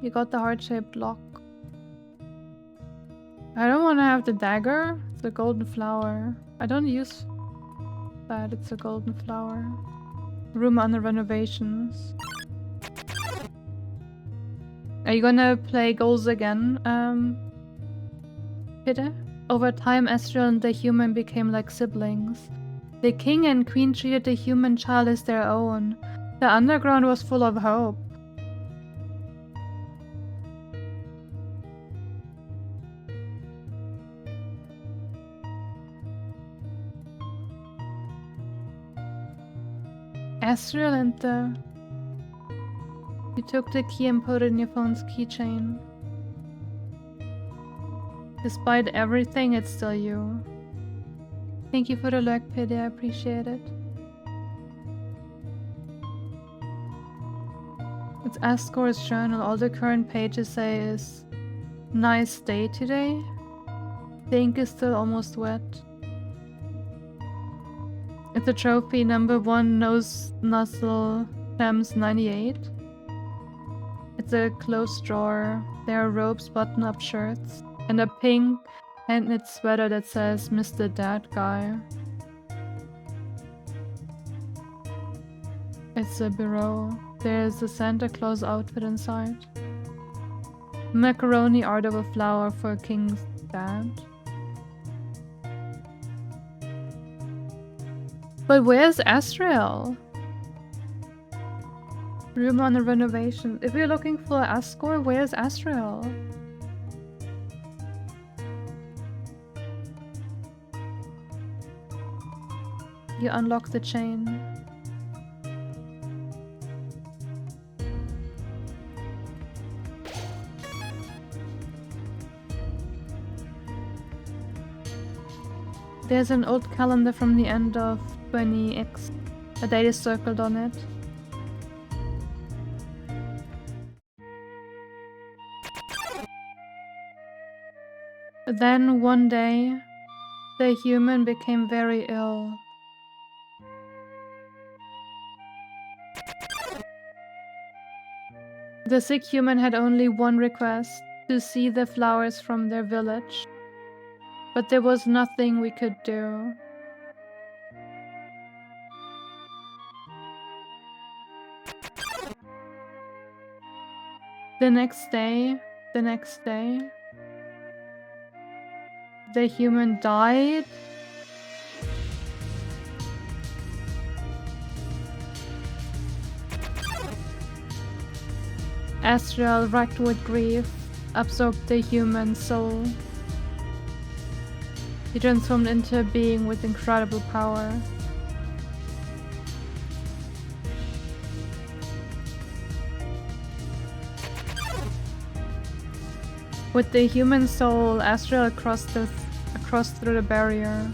You got the heart-shaped lock. I don't want to have the dagger. It's a golden flower. I don't use that. It's a golden flower. Room under renovations. Are you gonna play Goals again, Peter? Over time, Asriel and the human became like siblings. The king and queen treated the human child as their own. The underground was full of hope. Asriel and the... You took the key and put it in your phone's keychain. Despite everything, it's still you. Thank you for the lurk, Pity, I appreciate it. It's Ascore's journal. All the current pages say is nice day today. The ink is still almost wet. It's a trophy number 1 nose nuzzle Gems 98. It's a closed drawer. There are robes, button-up shirts, and a pink hand-knit sweater that says Mr. Dad Guy. It's a bureau. There's a Santa Claus outfit inside. Macaroni art of a flower for a king's dad. But where's Asriel? Room on the renovation. If you're looking for Ascore, where's Asriel? You unlock the chain. There's an old calendar from the end of 20X. A date is circled on it. Then one day, the human became very ill. The sick human had only one request, to see the flowers from their village. But there was nothing we could do. The next day, the human died. Asriel, racked with grief, absorbed the human soul. He transformed into a being with incredible power. With the human soul, Asriel crossed through the barrier.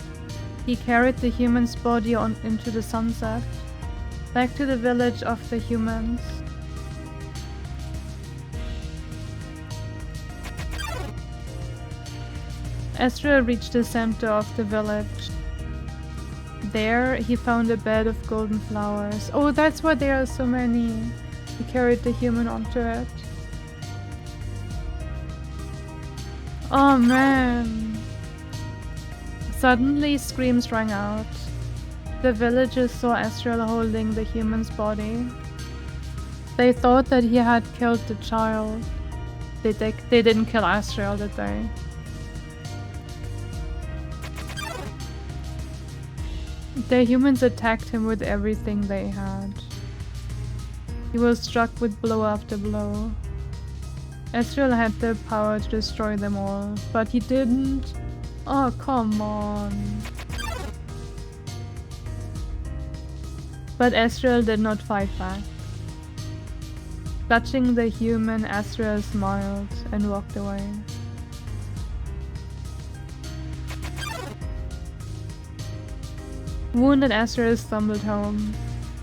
He carried the human's body into the sunset, back to the village of the humans. Asriel reached the center of the village. There, he found a bed of golden flowers. Oh, that's why there are so many. He carried the human onto it. Oh man. Suddenly, screams rang out. The villagers saw Asriel holding the human's body. They thought that he had killed the child. They didn't kill Asriel, did they? The humans attacked him with everything they had. He was struck with blow after blow. Asriel had the power to destroy them all, but he didn't. Oh, come on. But Asriel did not fight back. Clutching the human, Asriel smiled and walked away. Wounded, Asriel stumbled home.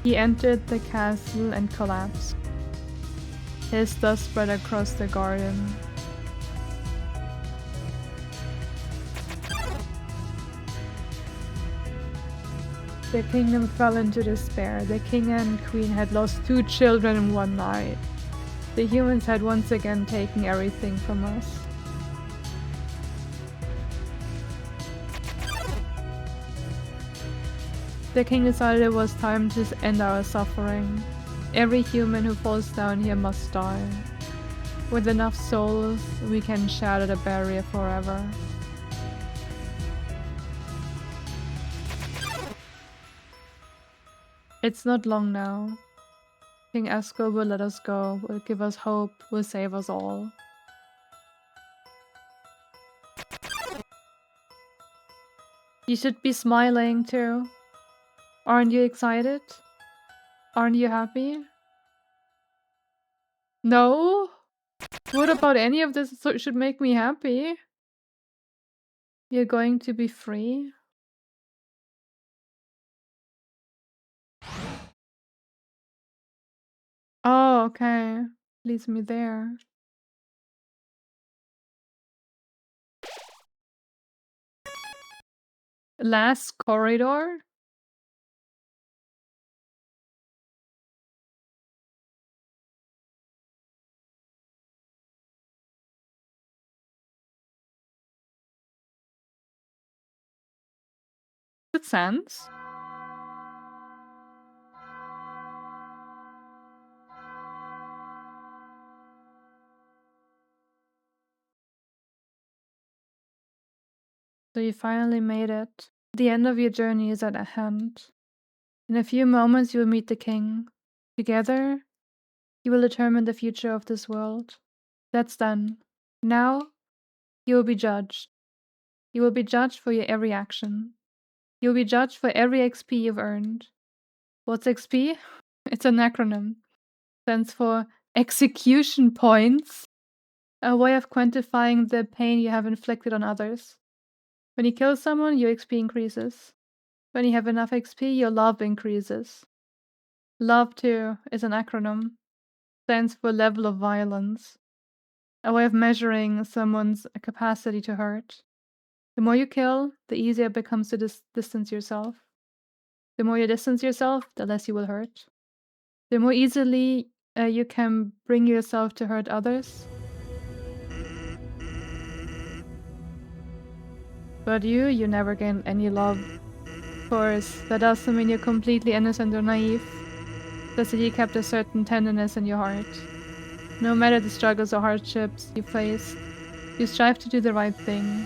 He entered the castle and collapsed. His dust spread across the garden. The kingdom fell into despair. The king and queen had lost 2 children in one night. The humans had once again taken everything from us. The king decided it was time to end our suffering. Every human who falls down here must die. With enough souls, we can shatter the barrier forever. It's not long now. King Esco will let us go, will give us hope, will save us all. You should be smiling too. Aren't you excited? Aren't you happy? No? What about any of this should make me happy? You're going to be free? Oh, okay. Leads me there. Last corridor? Good sense. So you finally made it. The end of your journey is at hand. In a few moments you will meet the king. Together, you will determine the future of this world. That's done. Now, you will be judged. You will be judged for your every action. You will be judged for every XP you've earned. What's XP? It's an acronym. Stands for execution points. A way of quantifying the pain you have inflicted on others. When you kill someone, your XP increases. When you have enough XP, your love increases. Love, too, is an acronym. Stands for level of violence. A way of measuring someone's capacity to hurt. The more you kill, the easier it becomes to distance yourself. The more you distance yourself, the less you will hurt. The more easily you can bring yourself to hurt others. But you never gain any love. Of course, that doesn't mean you're completely innocent or naive. Just that you kept a certain tenderness in your heart. No matter the struggles or hardships you faced, you strive to do the right thing.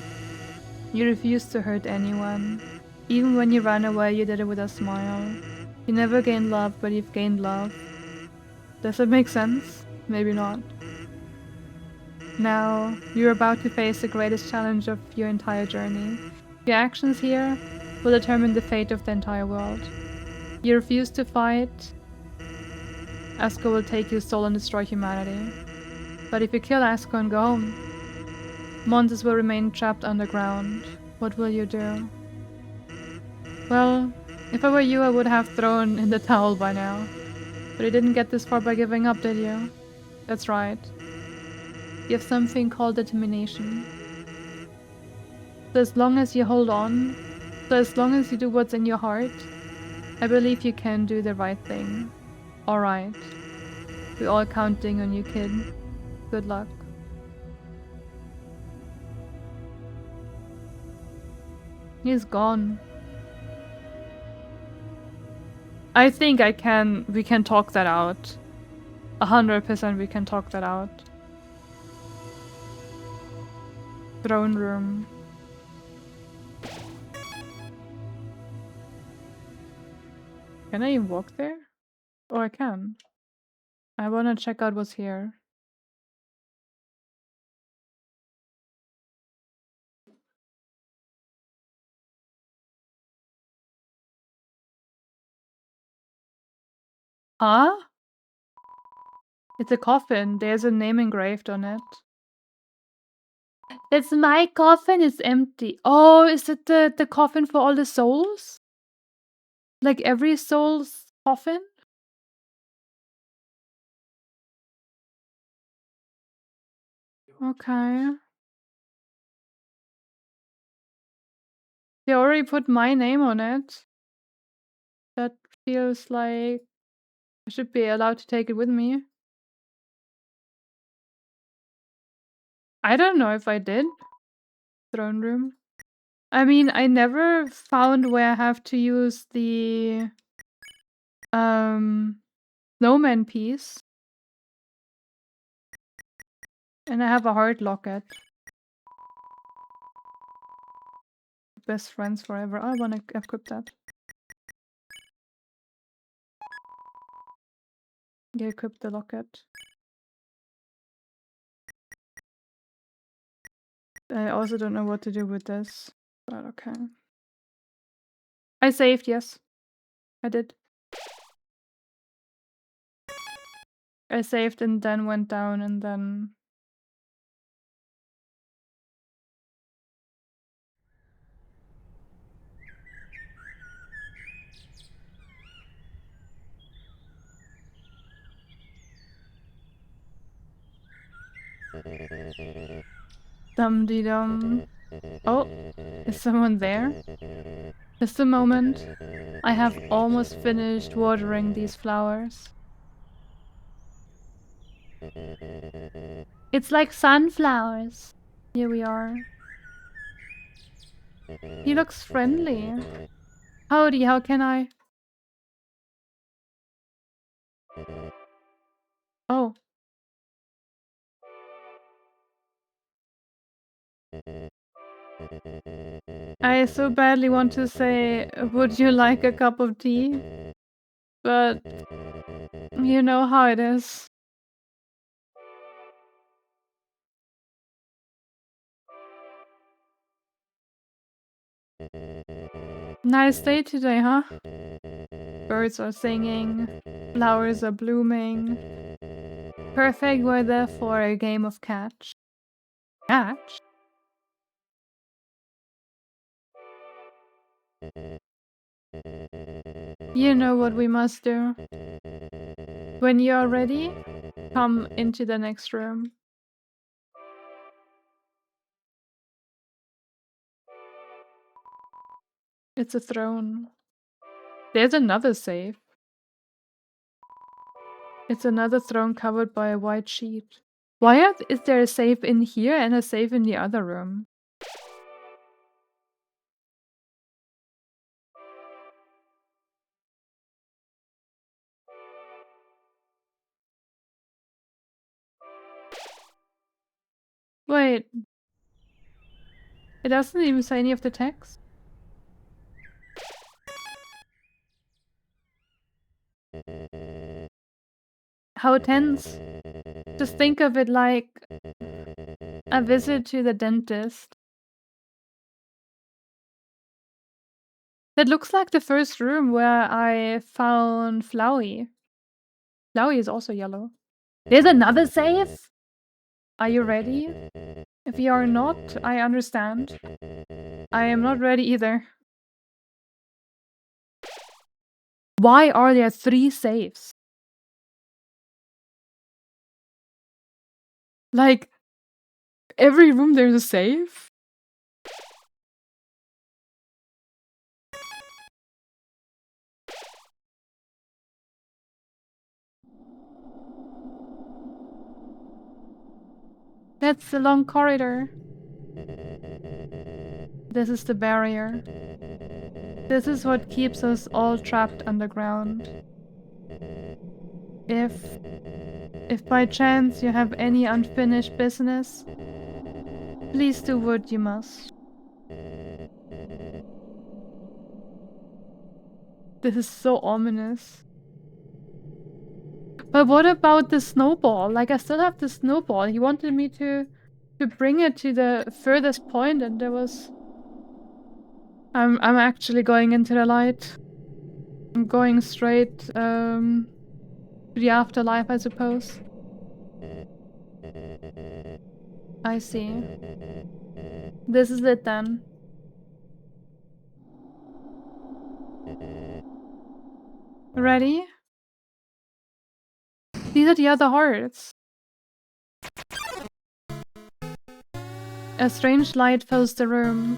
You refuse to hurt anyone. Even when you ran away, you did it with a smile. You never gained love, but you've gained love. Does it make sense? Maybe not. Now, you're about to face the greatest challenge of your entire journey. Your actions here will determine the fate of the entire world. You refuse to fight, Esco will take your soul and destroy humanity. But if you kill Esco and go home, monsters will remain trapped underground. What will you do? Well, if I were you, I would have thrown in the towel by now. But you didn't get this far by giving up, did you? That's right. You have something called determination. So as long as you hold on, so as long as you do what's in your heart, I believe you can do the right thing. Alright. We're all counting on you, kid. Good luck. He's gone. I think we can talk that out. 100% we can talk that out. Throne room. Can I even walk there? Oh, I can. I wanna check out what's here. Huh? It's a coffin. There's a name engraved on it. That's my coffin. It's empty. Oh, is it the coffin for all the souls? Like every soul's coffin? Okay. They already put my name on it. That feels like I should be allowed to take it with me. I don't know if I did. Throne room. I mean, I never found where I have to use the snowman piece. And I have a heart locket. Best friends forever. I want to equip that. You equip the locket. I also don't know what to do with this, but okay. I saved, yes. I did. I saved and then went down and then... Dum-de-dum. Oh, is someone there? Just a moment. I have almost finished watering these flowers. It's like sunflowers. Here we are. He looks friendly. Howdy, how can I? Oh. I so badly want to say, would you like a cup of tea? But you know how it is. Nice day today, huh? Birds are singing, flowers are blooming. Perfect weather for a game of catch. Catch? You know what we must do. When you are ready, come into the next room. It's a throne. There's another safe. It's another throne covered by a white sheet. Why is there a safe in here and a safe in the other room? Wait. It doesn't even say any of the text? How tense. Just think of it like a visit to the dentist. That looks like the first room where I found Flowey. Flowey is also yellow. There's another safe? Are you ready? If you are not, I understand. I am not ready either. Why are there 3 safes? Like, every room there's a safe? That's the long corridor. This is the barrier. This is what keeps us all trapped underground. If by chance you have any unfinished business, please do what you must. This is so ominous. But what about the snowball? Like, I still have the snowball. He wanted me to bring it to the furthest point, and there was... I'm actually going into the light. I'm going straight to the afterlife, I suppose. I see. This is it then. Ready? These are the other hearts. A strange light fills the room.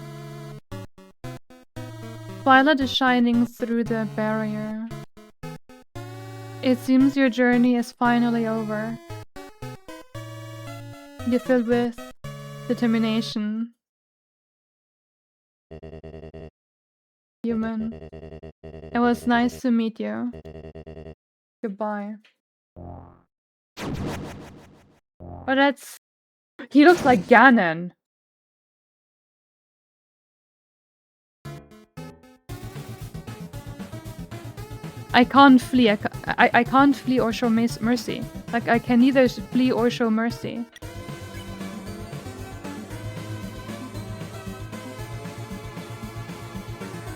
Twilight is shining through the barrier. It seems your journey is finally over. You're filled with determination. Human. It was nice to meet you. Goodbye. But that's... He looks like Ganon. I can't flee. I can't flee or show mercy. Like, I can neither flee or show mercy.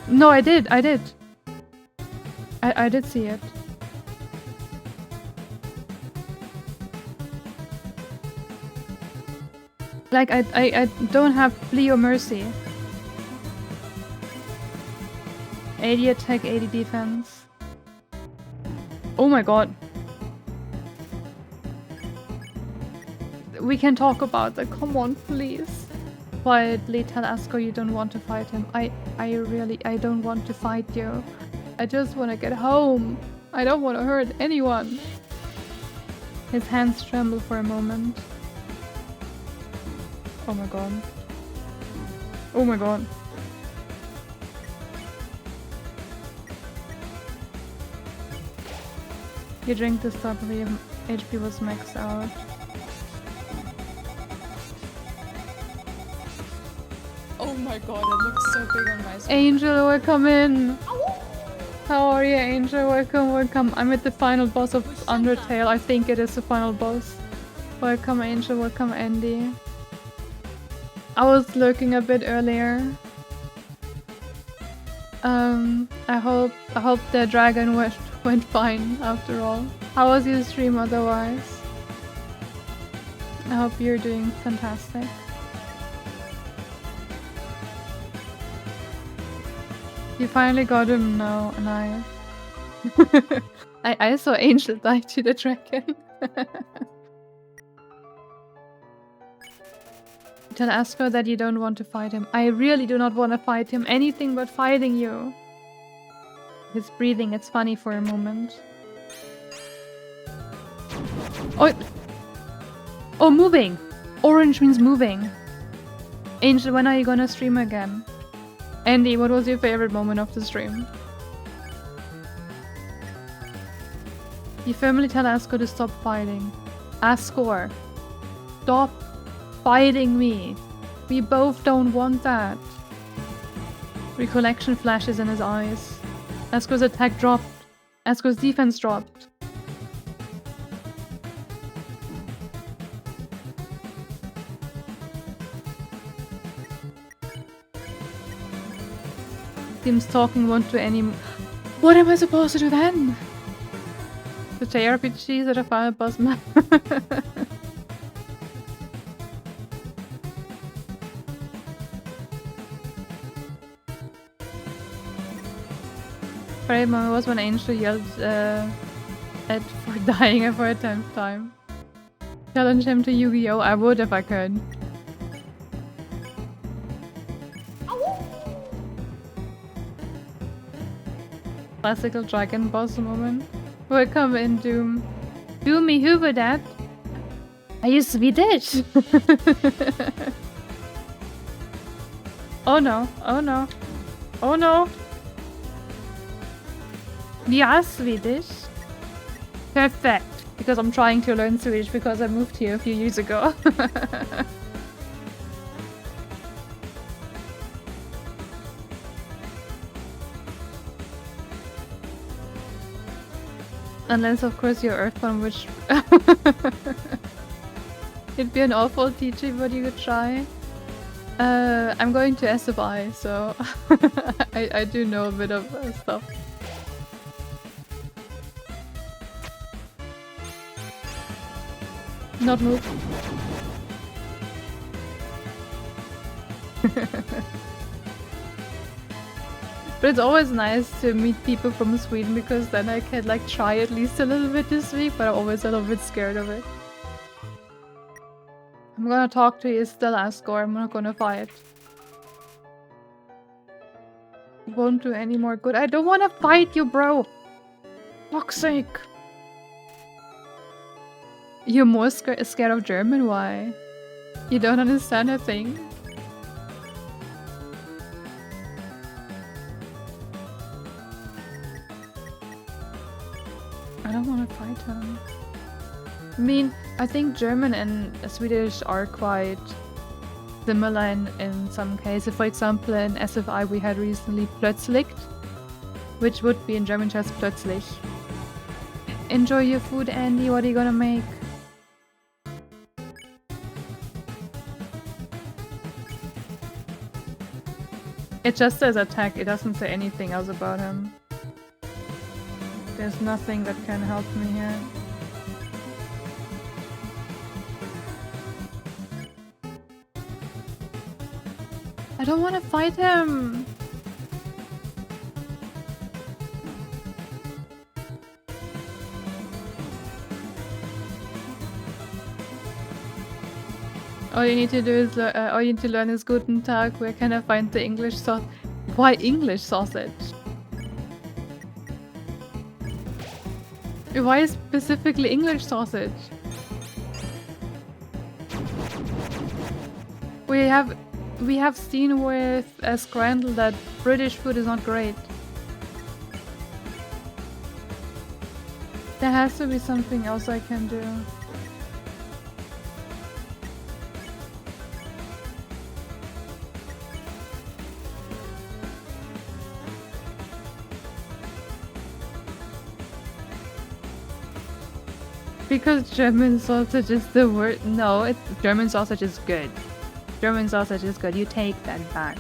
No, I did. I did see it. Like, I don't have flee or mercy. 80 attack, 80 defense. Oh my god. We can talk about that. Come on, please. Quietly tell Asko you don't want to fight him. I don't want to fight you. I just want to get home. I don't want to hurt anyone. His hands tremble for a moment. Oh my god. Oh my god. You drink this stuff, HP was maxed out. Oh my god, it looks so big on my screen. Angel, welcome in! How are you, Angel? Welcome, welcome. I'm at the final boss of Undertale. I think it is the final boss. Welcome, Angel. Welcome, Andy. I was lurking a bit earlier. I hope the dragon went fine after all. How was your stream otherwise? I hope you're doing fantastic. You finally got him? No, nice. I saw Angel die to the dragon. Tell Asko that you don't want to fight him. I really do not want to fight him. Anything but fighting you. His breathing, it's funny for a moment. Oh! Oh, moving! Orange means moving. Angel, when are you gonna stream again? Andy, what was your favorite moment of the stream? You firmly tell Asko to stop fighting. Asko, stop fighting me. We both don't want that. Recollection flashes in his eyes. Asko's attack dropped. Asko's defense dropped. Seems talking won't do any. What am I supposed to do then? The JRPGs at a final boss map. Favorite moment was when Angel yelled at for dying for a 10th time. Challenge him to Yu-Gi-Oh! I would if I could. Classical dragon boss moment. Welcome in, Doom. Doomy, who were that? Are you Swedish? Oh no, oh no, oh no. We are Swedish. Perfect. Because I'm trying to learn Swedish because I moved here a few years ago. Unless, of course, you're Earthbound, which... It'd be an awful teaching, but you could try. I'm going to SFI, so... I do know a bit of stuff. Not move. But it's always nice to meet people from Sweden because then I can like try at least a little bit this week, but I'm always a little bit scared of it. I'm gonna talk to you still, Asko. I'm not gonna fight. Won't do any more good. I don't wanna fight you, bro! Fuck's sake! You're more scared of German? Why? You don't understand a thing? I don't want to fight him. I mean, I think German and Swedish are quite similar in some cases. For example, in SFI we had recently plötzlich, which would be in German just plötzlich. Enjoy your food, Andy. What are you gonna make? It just says attack. It doesn't say anything else about him. There's nothing that can help me here. I don't want to fight him! All you need to do is all you need to learn is Guten Tag. Where can I find the English sauce? Why English sausage? Why specifically English sausage? We have seen with Scrandle that British food is not great. There has to be something else I can do. Because German sausage is the word. No, German sausage is good. German sausage is good. You take that back.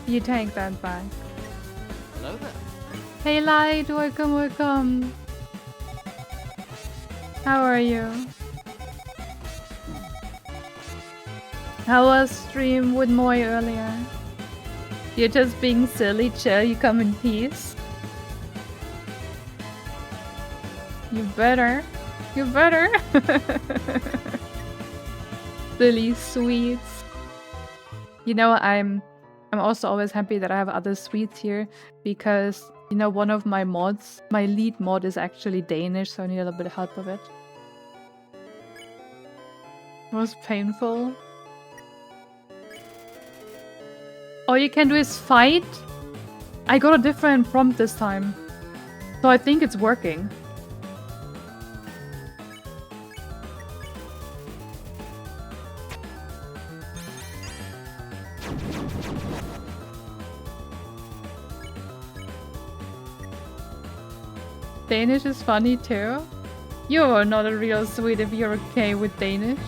You take that back. Hello there. Hey Light, welcome, welcome. How are you? How was stream with Moy earlier? You're just being silly, chill, you come in peace. You better. You better. Silly sweets. You know, I'm also always happy that I have other sweets here because, you know, one of my mods, my lead mod is actually Danish, so I need a little bit of help of it. It was painful. All you can do is fight? I got a different prompt this time, so I think it's working. Danish is funny too. You're not a real sweet if you're okay with Danish.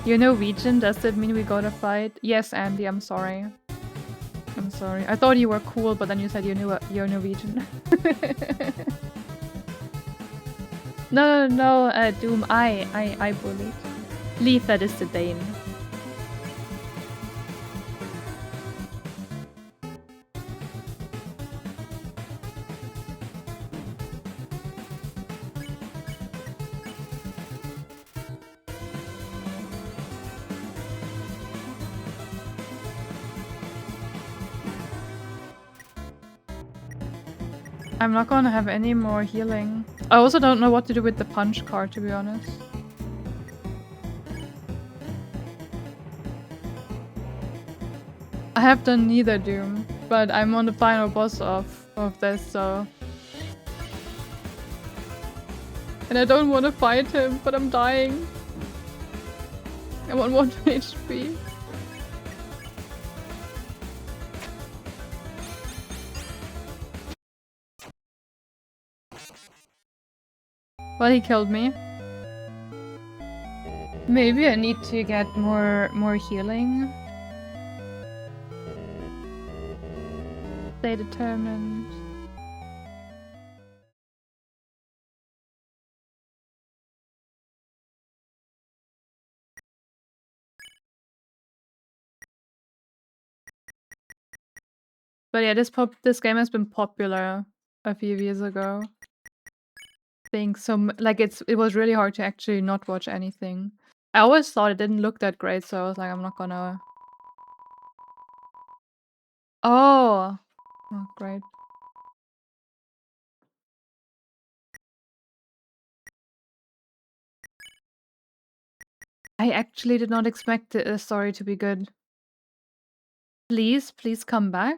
You're Norwegian, does that mean we gotta fight? Yes, Andy, I'm sorry. I'm sorry. I thought you were cool, but then you said you're Norwegian. No, Doom, I bullied. Leave that is the Dane. I'm not gonna have any more healing. I also don't know what to do with the punch card, to be honest. I have done neither Doom, but I'm on the final boss of this, so... And I don't want to fight him, but I'm dying. I'm on 1 HP. Well, he killed me. Maybe I need to get more healing. Stay determined. But yeah, this game has been popular a few years ago. I think so. Like it was really hard to actually not watch anything. I always thought it didn't look that great, so I was like, I'm not gonna. Oh, great. I actually did not expect the story to be good. Please come back.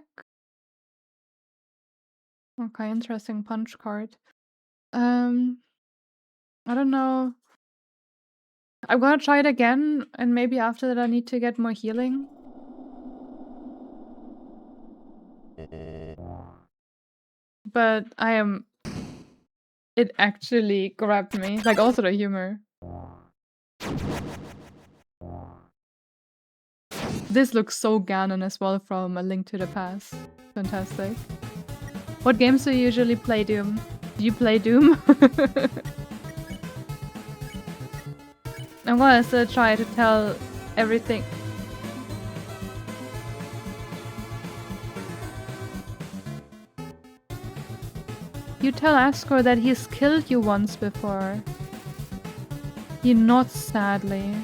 Okay, interesting punch card. I don't know. I'm gonna try it again, and maybe after that I need to get more healing. but I am... It actually grabbed me. Like, also the humor. This looks so Ganon as well from A Link to the Past. Fantastic. What games do you usually play, Doom? Do you play Doom? I'm gonna still try to tell everything. You tell Ascor that he's killed you once before. He nods sadly.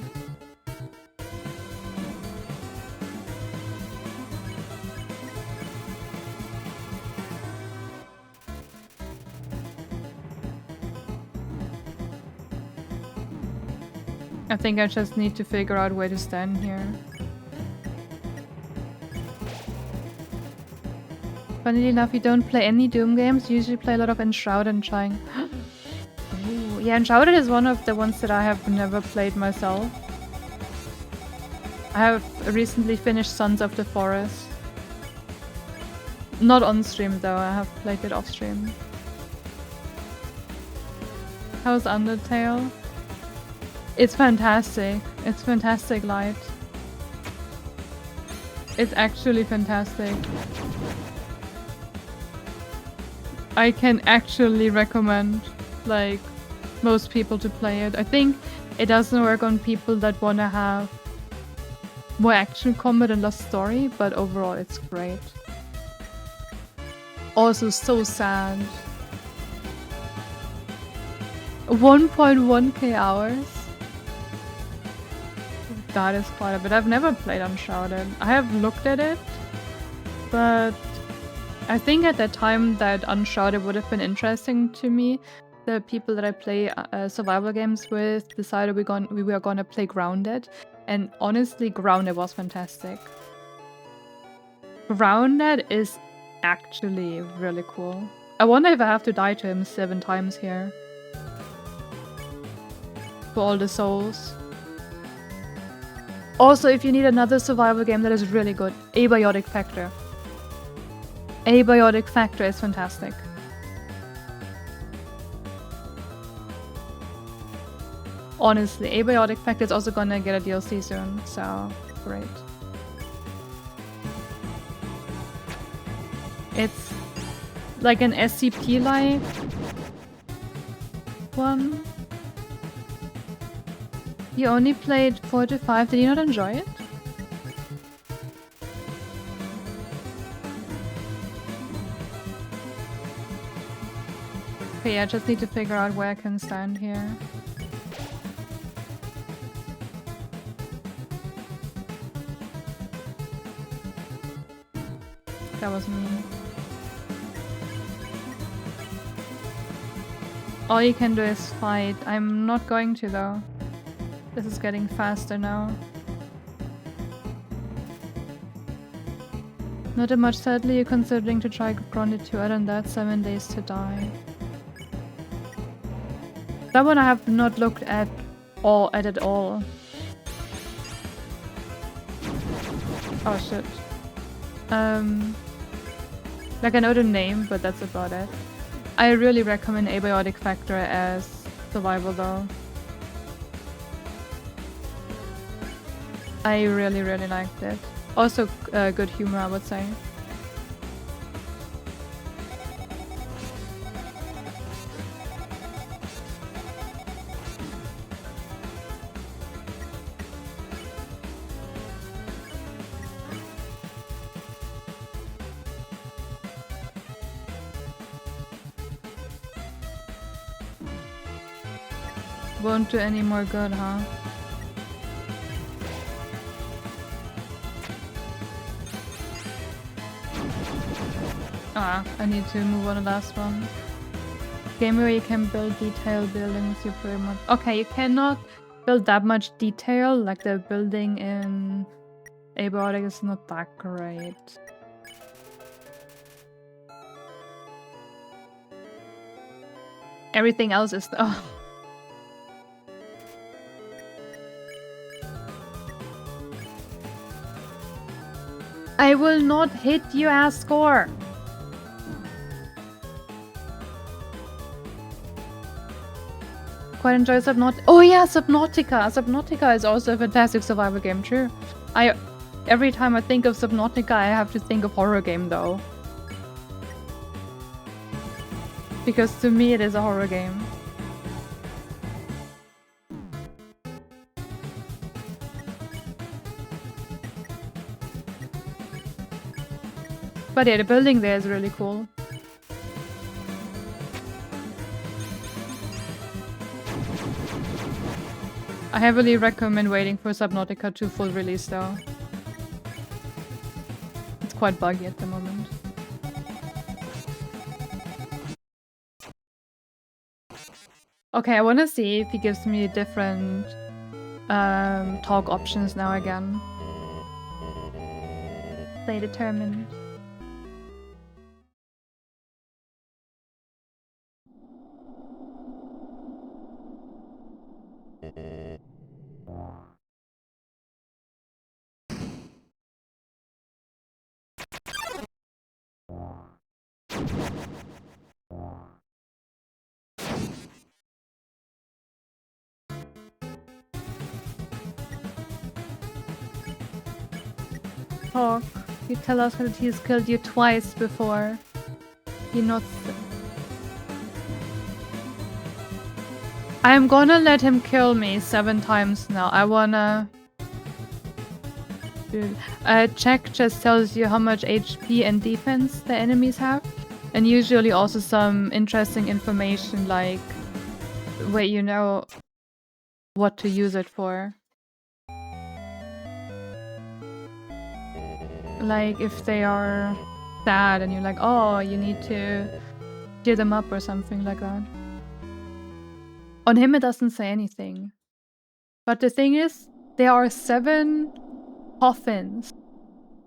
I think I just need to figure out where to stand here. Funnily enough, you don't play any Doom games, you usually play a lot of Enshrouded and Shine. Ooh, yeah, Enshrouded is one of the ones that I have never played myself. I have recently finished Sons of the Forest. Not on stream though, I have played it off stream. How's Undertale? It's fantastic. It's fantastic light. It's actually fantastic. I can actually recommend, like, most people to play it. I think it doesn't work on people that wanna have more action combat and less story, but overall it's great. Also so sad. 1.1k hours? That is quite a bit. I've never played Uncharted. I have looked at it, but I think at that time that Uncharted would have been interesting to me. The people that I play survival games with decided we were gonna play Grounded, and honestly, Grounded was fantastic. Grounded is actually really cool. I wonder if I have to die to him 7 times here. For all the souls. Also, if you need another survival game that is really good, Abiotic Factor. Abiotic Factor is fantastic. Honestly, Abiotic Factor is also gonna get a DLC soon, so great. It's like an SCP-like one. You only played 4 to 5, did you not enjoy it? Okay, yeah, I just need to figure out where I can stand here. That was me. All you can do is fight. I'm not going to though. This is getting faster now. Not that much, sadly. You're considering to try Grounded 2. Other than that, 7 days to die. That one I have not looked at all. Oh shit. Like I know the name, but that's about it. I really recommend Abiotic Factor as survival though. I really liked it. Also good humor, I would say. Won't do any more good, huh? Ah, I need to move on the last one. Game where you can build detailed buildings, you pretty much... Okay, you cannot build that much detail, like the building in Abiotic is not that great. Everything else is... Oh. I will not hit you, Ascor! quite enjoy Subnautica. Oh yeah, Subnautica! Subnautica is also a fantastic survival game, true. Every time I think of Subnautica, I have to think of horror game though. Because to me it is a horror game. But yeah, the building there is really cool. I heavily recommend waiting for Subnautica 2 full release though. It's quite buggy at the moment. Okay, I wanna see if he gives me different talk options now again. Stay determined. Talk. You tell us that he's killed you twice before. You're not. I'm gonna let him kill me 7 times now. I wanna. Dude. Check just tells you how much HP and defense the enemies have. And usually also some interesting information like where you know what to use it for. Like if they are sad and you're like, oh, you need to cheer them up or something like that. On him it doesn't say anything. But the thing is, there are 7 coffins.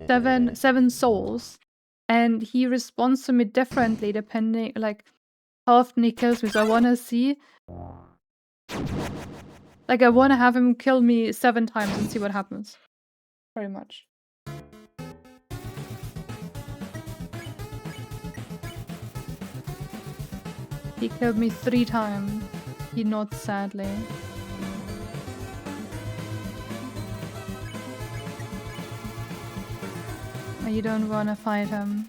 7 souls. And he responds to me differently depending like how often he kills me. So I wanna see. Like I wanna have him kill me 7 times and see what happens. Very much. He killed me 3 times. He nods sadly. You don't wanna fight him.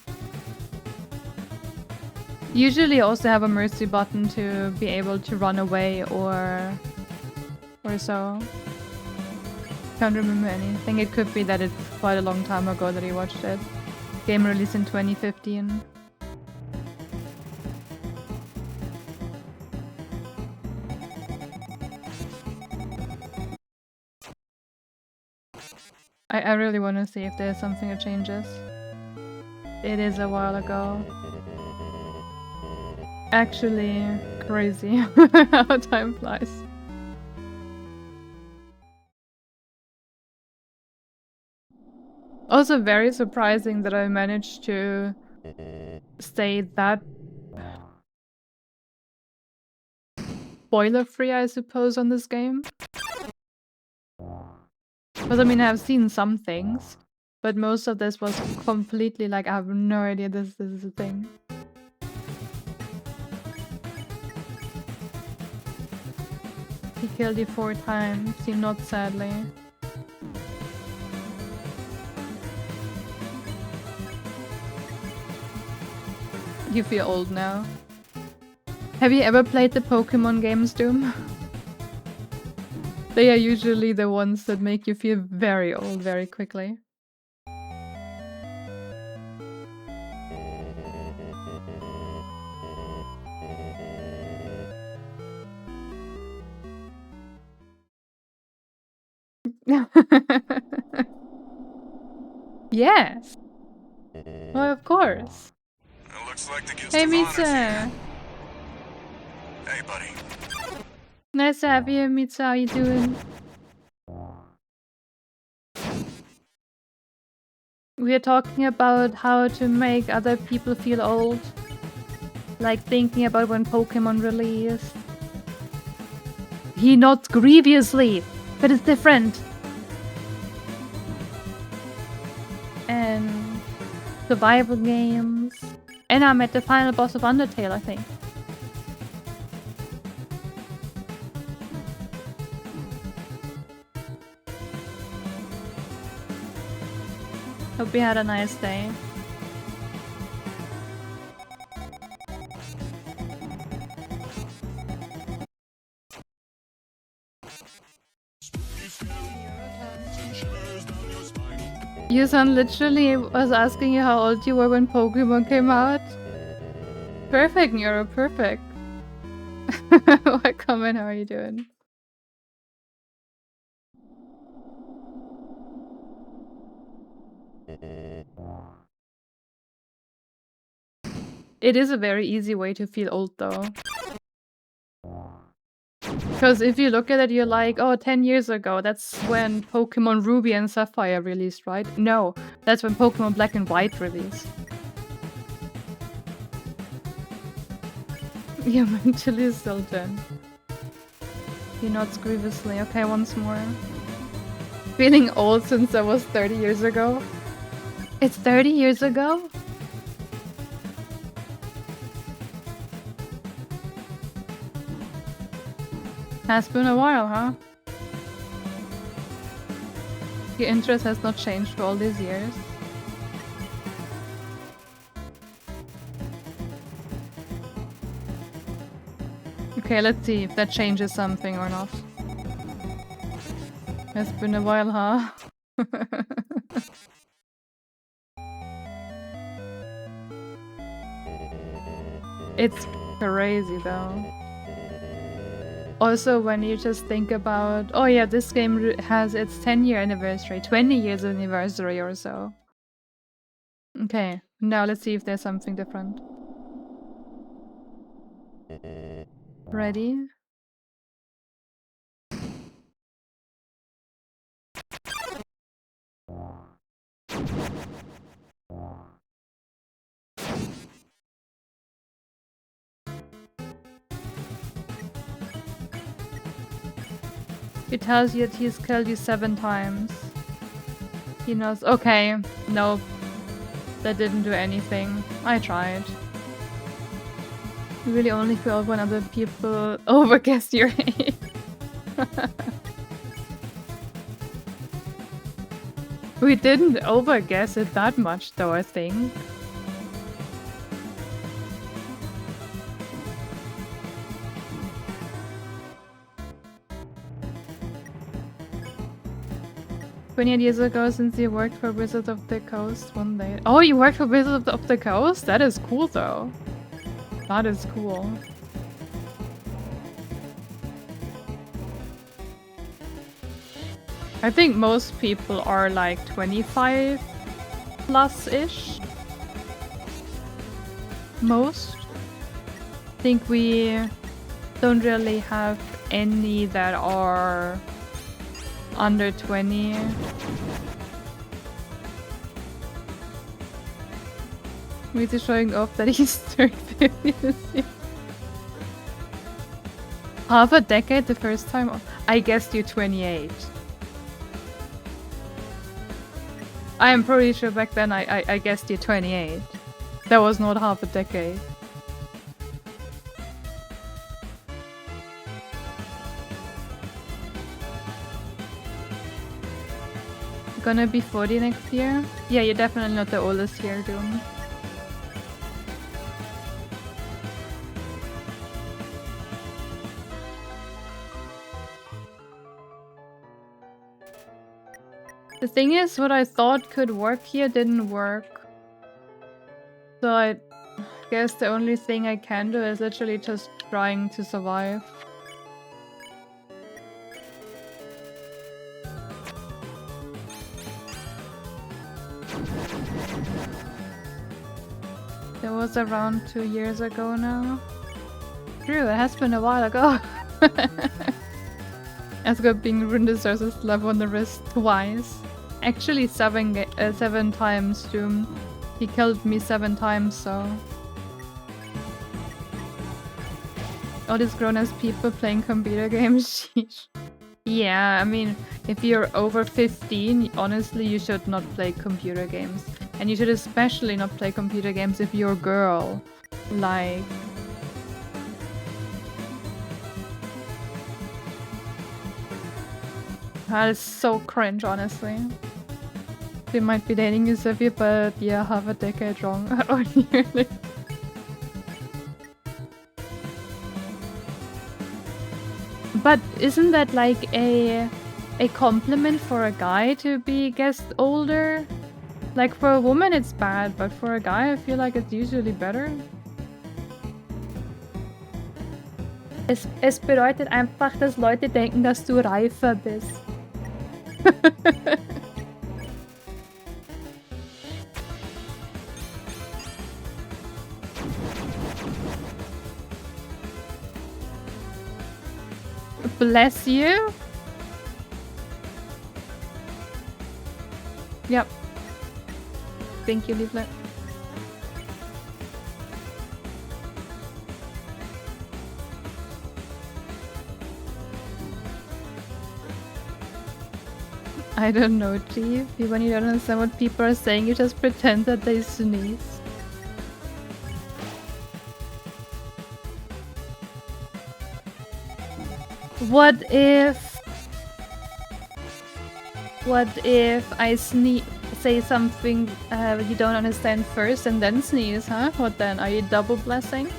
Usually also have a mercy button to be able to run away or so. Can't remember anything. It could be that it's quite a long time ago that he watched it. Game released in 2015. I really want to see if there's something that changes. It is a while ago. Actually, crazy how time flies. Also very surprising that I managed to stay that spoiler free, I suppose, on this game. Because I mean, I've seen some things, but most of this was completely like, I have no idea this is a thing. He killed you 4 times, he nods sadly. You feel old now. Have you ever played the Pokemon games, Doom? They are usually the ones that make you feel very old very quickly. Yes. Well, of course. It looks like the guest Hey, of honor's Mitsa. here. Hey, buddy. Nice to have you, Mitsa. How you doing? We are talking about how to make other people feel old. Like thinking about when Pokemon released. He nods grievously, but it's different. And survival games. And I'm at the final boss of Undertale, I think. Hope you had a nice day. Yusan literally was asking you how old you were when Pokemon came out. Perfect, Neuro, perfect. Welcome in, how are you doing? It is a very easy way to feel old though. Because if you look at it, you're like, oh, 10 years ago, that's when Pokemon Ruby and Sapphire released, right? No, that's when Pokemon Black and White released. You're mentally still 10. He nods grievously. Okay, once more. Feeling old since that was 30 years ago? It's 30 years ago? Has been a while, huh? Your interest has not changed for all these years. Okay, let's see if that changes something or not. Has been a while, huh? It's crazy though. Also, when you just think about, oh yeah, this game has its 10-year anniversary, 20 years anniversary or so. Okay, now let's see if there's something different. Ready? It tells you that he's killed you 7 times. He knows. Okay, nope. That didn't do anything. I tried. You really only feel when other people overguess your age. We didn't overguess it that much though, I think. Years ago since you worked for Wizard of the Coast one day. Oh, you worked for Wizard of the Coast? That is cool though. That is cool. I think most people are like 25 plus-ish. Most. I think we don't really have any that are under 20. We're showing off that he's 30 this year. Half a decade the first time? I guessed you 28. I am pretty sure back then I guessed you 28. That was not half a decade. Gonna be 40 next year? Yeah, you're definitely not the oldest here, Doom. The thing is, what I thought could work here didn't work. So I guess the only thing I can do is literally just trying to survive. That was around 2 years ago now. True, it has been a while ago. Asgard being ruined deserves a slap on the wrist twice. Actually 7 times, Doom. He killed me 7 times, so... All these grown-ass people playing computer games, sheesh. Yeah, I mean, if you're over 15, honestly, you should not play computer games. And you should especially not play computer games if you're a girl. Like... That is so cringe, honestly. They might be dating you, Sophia, but yeah, half a decade wrong. Or nearly. But isn't that like a compliment for a guy to be guessed older? Like for a woman it's bad, but for a guy I feel like it's usually better. Es bedeutet einfach, dass Leute denken, dass du reifer bist. Bless you. Yep. Thank you, Leaflet. I don't know, Chief. When you don't understand what people are saying, you just pretend that they sneeze. What if I say something you don't understand first and then sneeze, huh? What then? Are you double blessing?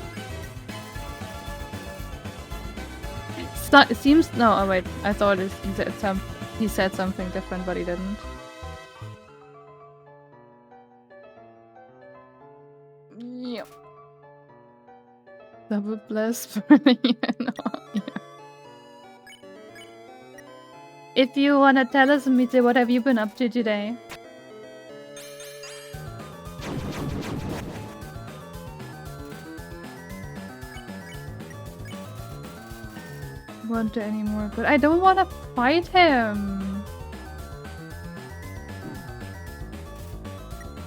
It seems no. Oh wait, I thought he said something different, but he didn't. Yep. Double bless for yeah. If you wanna tell us, Mite, what have you been up to today? Want to anymore, but I don't want to fight him.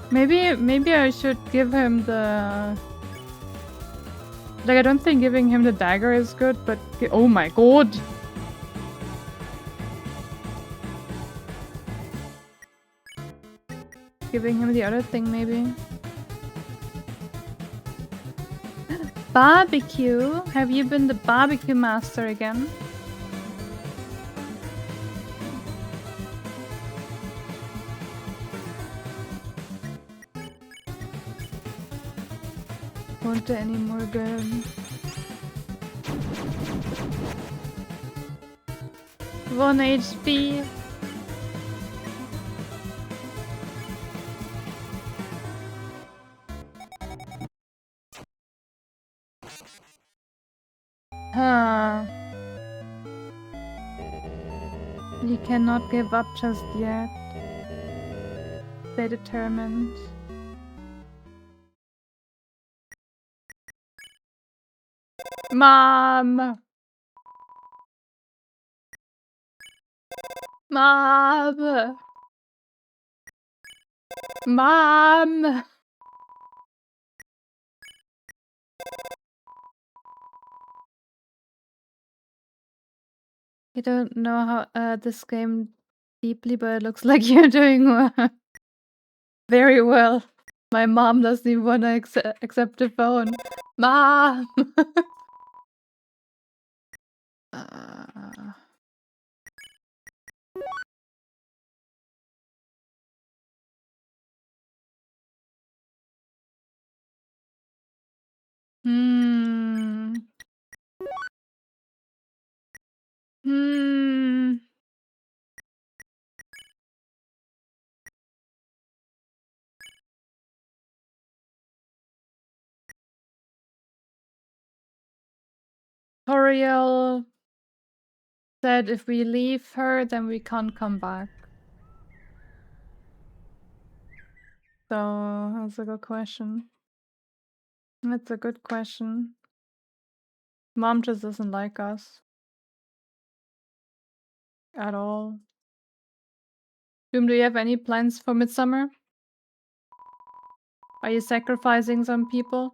Maybe I should give him the. Like, I don't think giving him the dagger is good, but oh my god. Giving him the other thing, maybe. Barbecue? Have you been the barbecue master again? Want any more good? One HP. Huh. You cannot give up just yet. Stay determined. Mom! Mom! Mom! I don't know how this game deeply, but it looks like you're doing very well. My mom doesn't even want to accept the phone. Mom! Hmm. Hmm. Toriel said if we leave her, then we can't come back. So, that's a good question. That's a good question. Mom just doesn't like us. At all. Doom, do you have any plans for Midsummer? Are you sacrificing some people?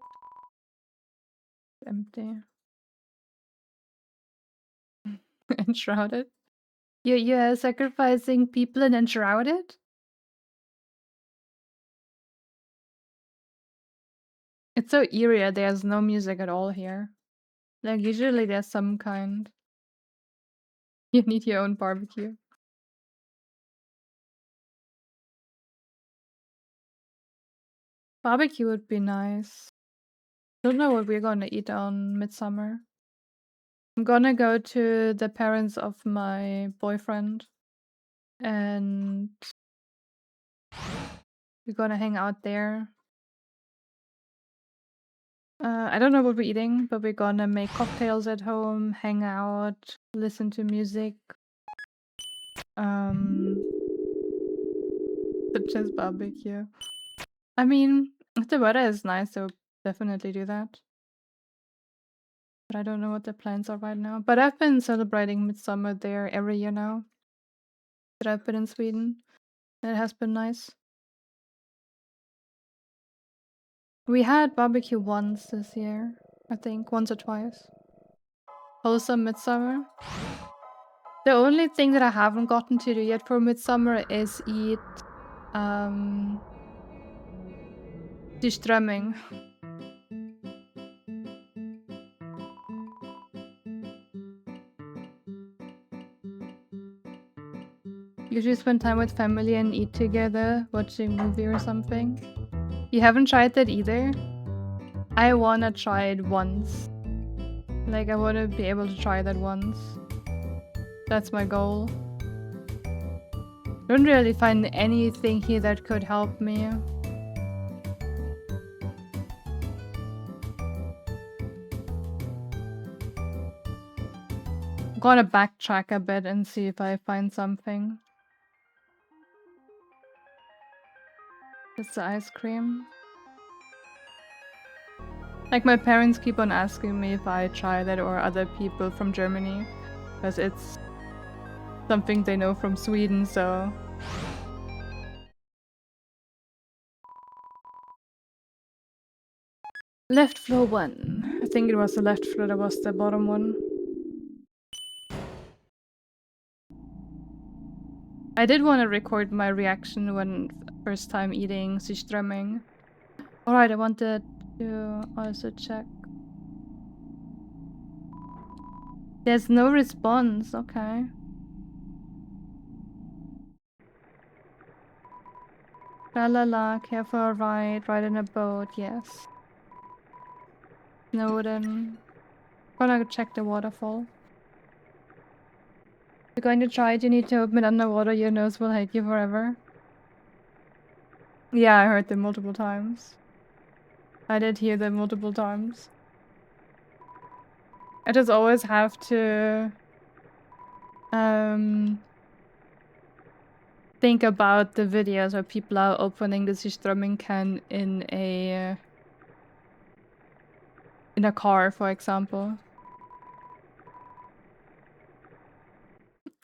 Empty. Enshrouded? You're sacrificing people in Enshrouded? It's so eerie, there's no music at all here. Like, usually there's some kind. You need your own barbecue. Barbecue would be nice. Don't know what we're gonna eat on Midsummer. I'm gonna go to the parents of my boyfriend, and we're gonna hang out there. I don't know what we're eating, but we're gonna make cocktails at home, hang out, listen to music. Such as barbecue. I mean, if the weather is nice, so definitely do that. But I don't know what the plans are right now. But I've been celebrating Midsummer there every year now that I've been in Sweden. And it has been nice. We had barbecue once this year, I think, once or twice. Wholesome Midsummer. The only thing that I haven't gotten to do yet for Midsummer is eat Surströmming. Usually spend time with family and eat together, watching a movie or something. You haven't tried that either? I wanna try it once. Like, I wanna be able to try that once. That's my goal. Don't really find anything here that could help me. I'm gonna backtrack a bit and see if I find something. It's the ice cream. Like, my parents keep on asking me if I try that, or other people from Germany, because it's something they know from Sweden, so... Left floor 1. I think it was the left floor that was the bottom one. I did want to record my reaction when first time eating Surströmming. Alright, I wanted to also check. There's no response, okay. La la la, care for a ride in a boat, yes. Snowden. Gonna check the waterfall. You're going to try it, you need to open it underwater, your nose will hate you forever. Yeah, I heard them multiple times. I did hear them multiple times. I just always have to think about the videos where people are opening the Surströmming can in a car, for example.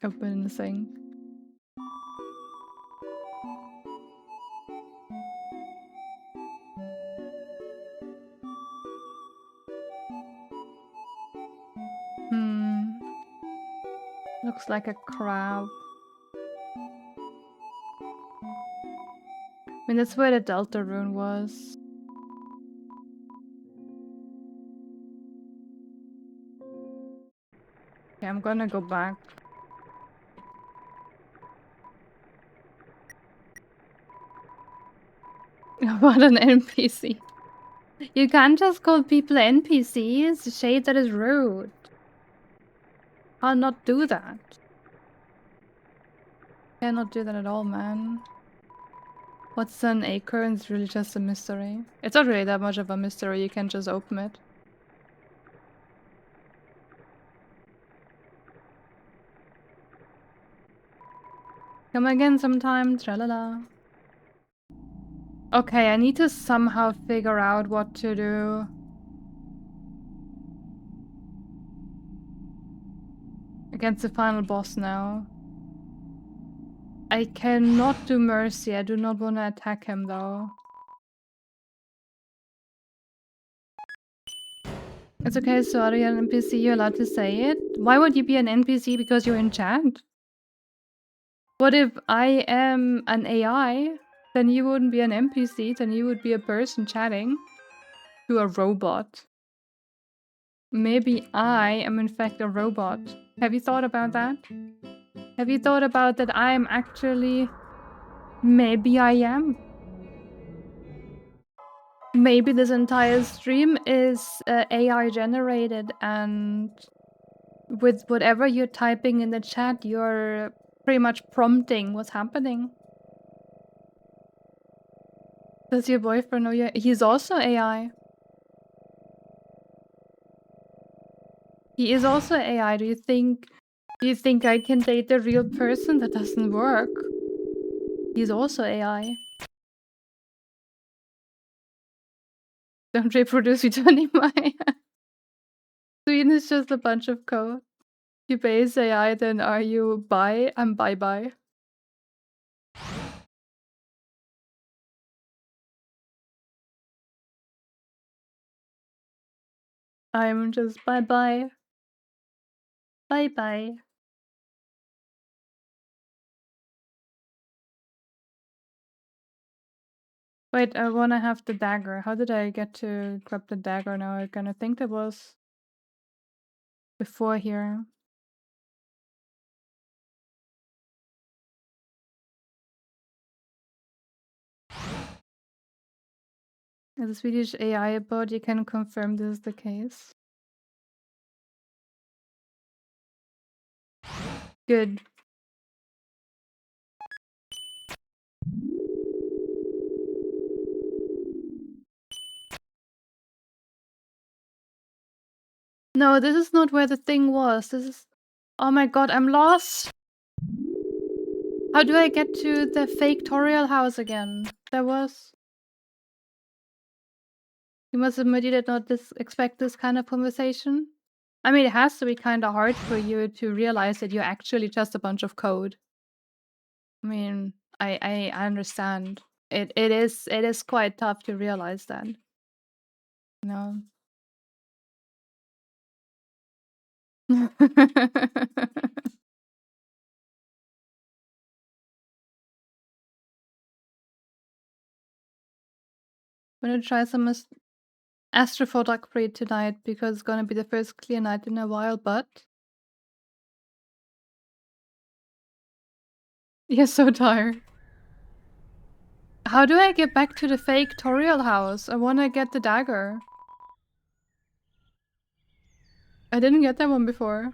Open the thing. Looks like a crab. I mean, that's where the Delta rune was. Okay, I'm gonna go back. What an NPC. You can't just call people NPCs. Shade, that is rude. I'll not do that. Cannot do that at all, man. What's an acorn? It's really just a mystery. It's not really that much of a mystery, you can just open it. Come again sometime, tralala. Okay, I need to somehow figure out what to do. Against the final boss now. I cannot do Mercy, I do not want to attack him though. It's okay, so are you an NPC? You're allowed to say it? Why would you be an NPC because you're in chat? What if I am an AI? Then you wouldn't be an NPC, then you would be a person chatting to a robot. Maybe I am in fact a robot. Have you thought about that? Have you thought about that I am actually... Maybe I am? maybe this entire stream is AI generated, and with whatever you're typing in the chat, you're pretty much prompting what's happening. Does your boyfriend know you? He's also AI. He is also AI. Do you think I can date a real person? That doesn't work. He's also AI. Don't reproduce with anymore. Sweden is just a bunch of code. You base AI, then are you bi? I'm bye-bye. I'm just bye-bye. Bye-bye. Wait, I wanna have the dagger. How did I get to grab the dagger now? I kinda think that was before here. As a Swedish AI bot, you can confirm this is the case. Good. No, this is not where the thing was. This is... Oh my god, I'm lost! How do I get to the fake tutorial house again? There was... You must admit you did not expect this kind of conversation? I mean, it has to be kinda hard for you to realize that you're actually just a bunch of code. I mean, I understand. It is quite tough to realize that. No. I'm gonna try some Astrophoto upgrade tonight because it's gonna be the first clear night in a while, but... You're so tired. How do I get back to the fake tutorial house? I wanna get the dagger. I didn't get that one before.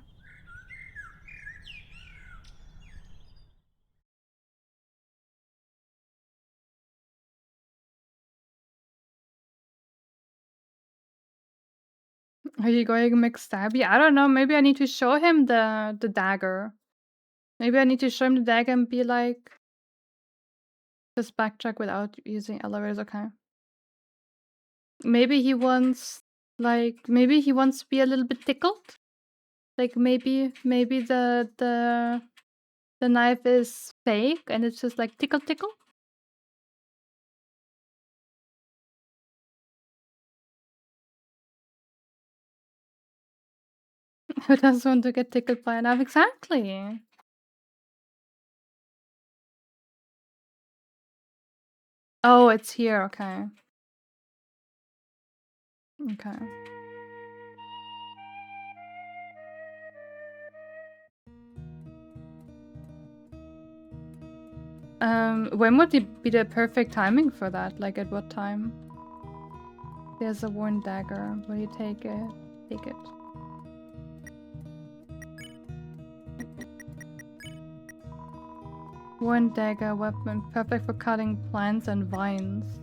Are you going McStabby? I don't know, maybe I need to show him the dagger. Maybe I need to show him the dagger and be like... Just backtrack without using elevators, okay. Maybe he wants... Like, maybe he wants to be a little bit tickled? Like, maybe the knife is fake and it's just like tickle tickle? Who doesn't want to get tickled by a knife? Exactly! Oh, it's here, okay. Okay. When would be the perfect timing for that? Like, at what time? There's a worn dagger. Will you take it? Take it. Worn dagger weapon. Perfect for cutting plants and vines.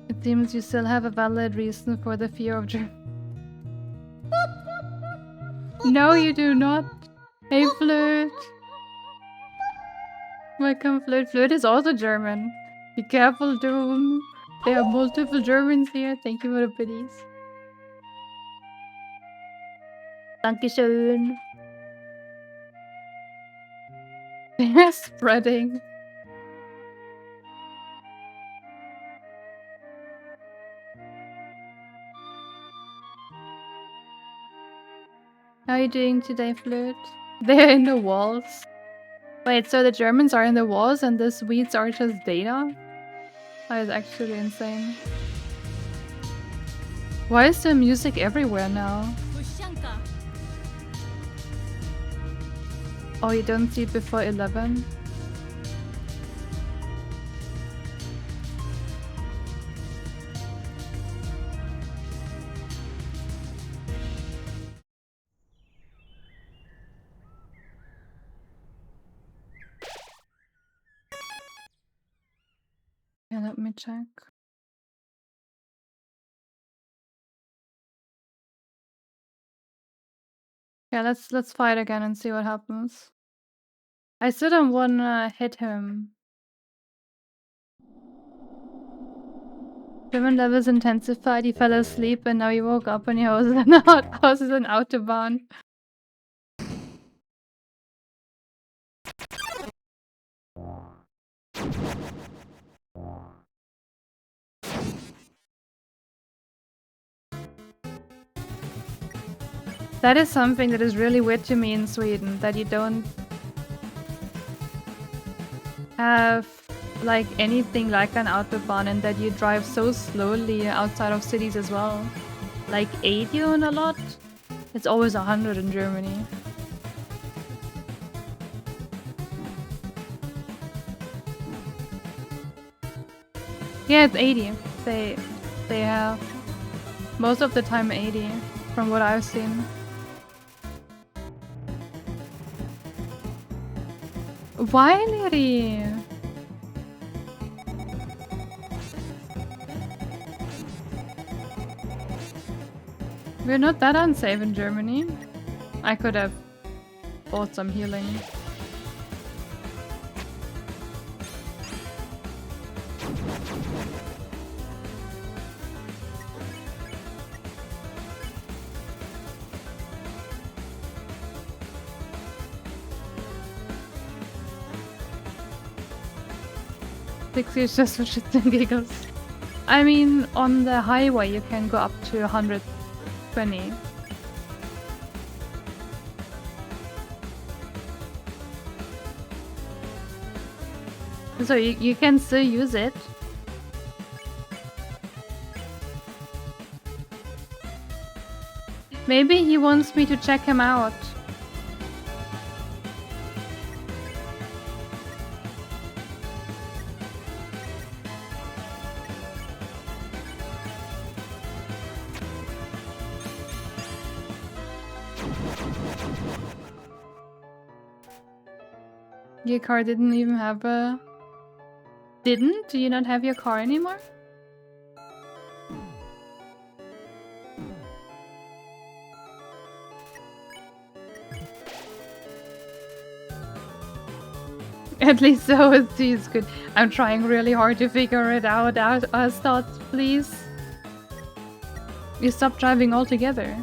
It seems you still have a valid reason for the fear of German. No, you do not. Hey, Flute. Welcome, Flute. Flute is also German. Be careful, Doom. There are multiple Germans here. Thank you for the biddies. Dankeschön. They're spreading. How are you doing today, Flute? They're in the walls. Wait, so the Germans are in the walls and the Swedes are just data? That is actually insane. Why is there music everywhere now? Oh, you don't see it before 11? Yeah, let me check. Yeah, let's fight again and see what happens. I still don't wanna hit him. German levels intensified, he fell asleep and now he woke up and he houses an Autobahn. That is something that is really weird to me in Sweden, that you don't have like anything like an Autobahn and that you drive so slowly outside of cities as well. Like 80 on a lot. It's always 100 in Germany. Yeah, it's 80. They have most of the time 80 from what I've seen. Why, Liri? We're not that unsafe in Germany. I could have bought some healing. Is just for shits and giggles. I mean, on the highway you can go up to 120. So you can still use it. Maybe he wants me to check him out. Your car didn't even have a... Didn't? Do you not have your car anymore? At least so is good. I'm trying really hard to figure it out. Start, please. You stop driving altogether.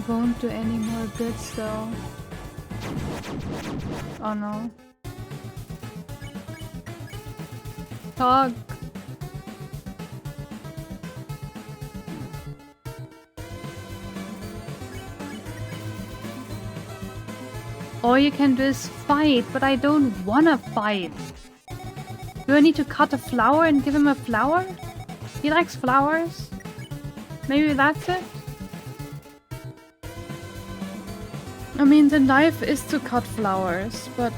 Won't do any more goods though. Oh no. Talk. All you can do is fight, but I don't wanna fight. Do I need to cut a flower and give him a flower? He likes flowers. Maybe that's it? I mean, the knife is to cut flowers, but...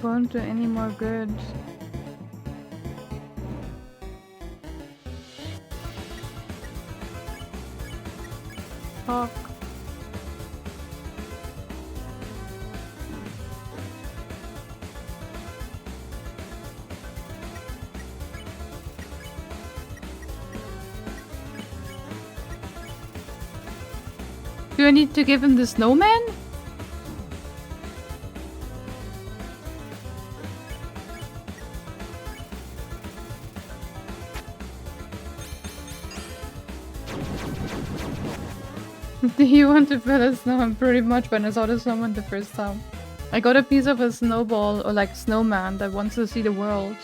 won't do any more good. Fuck. Do I need to give him the snowman? Do you want to build a snowman? Pretty much when I saw the snowman the first time. I got a piece of a snowball or like snowman that wants to see the world.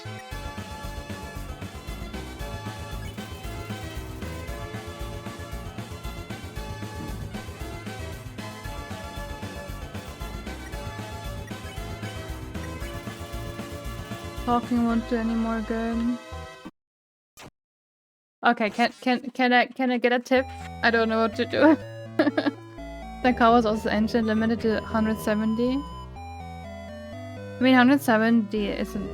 Talking won't do any more good. Okay, can I get a tip? I don't know what to do. The car was also engine limited to 170. I mean, 170 isn't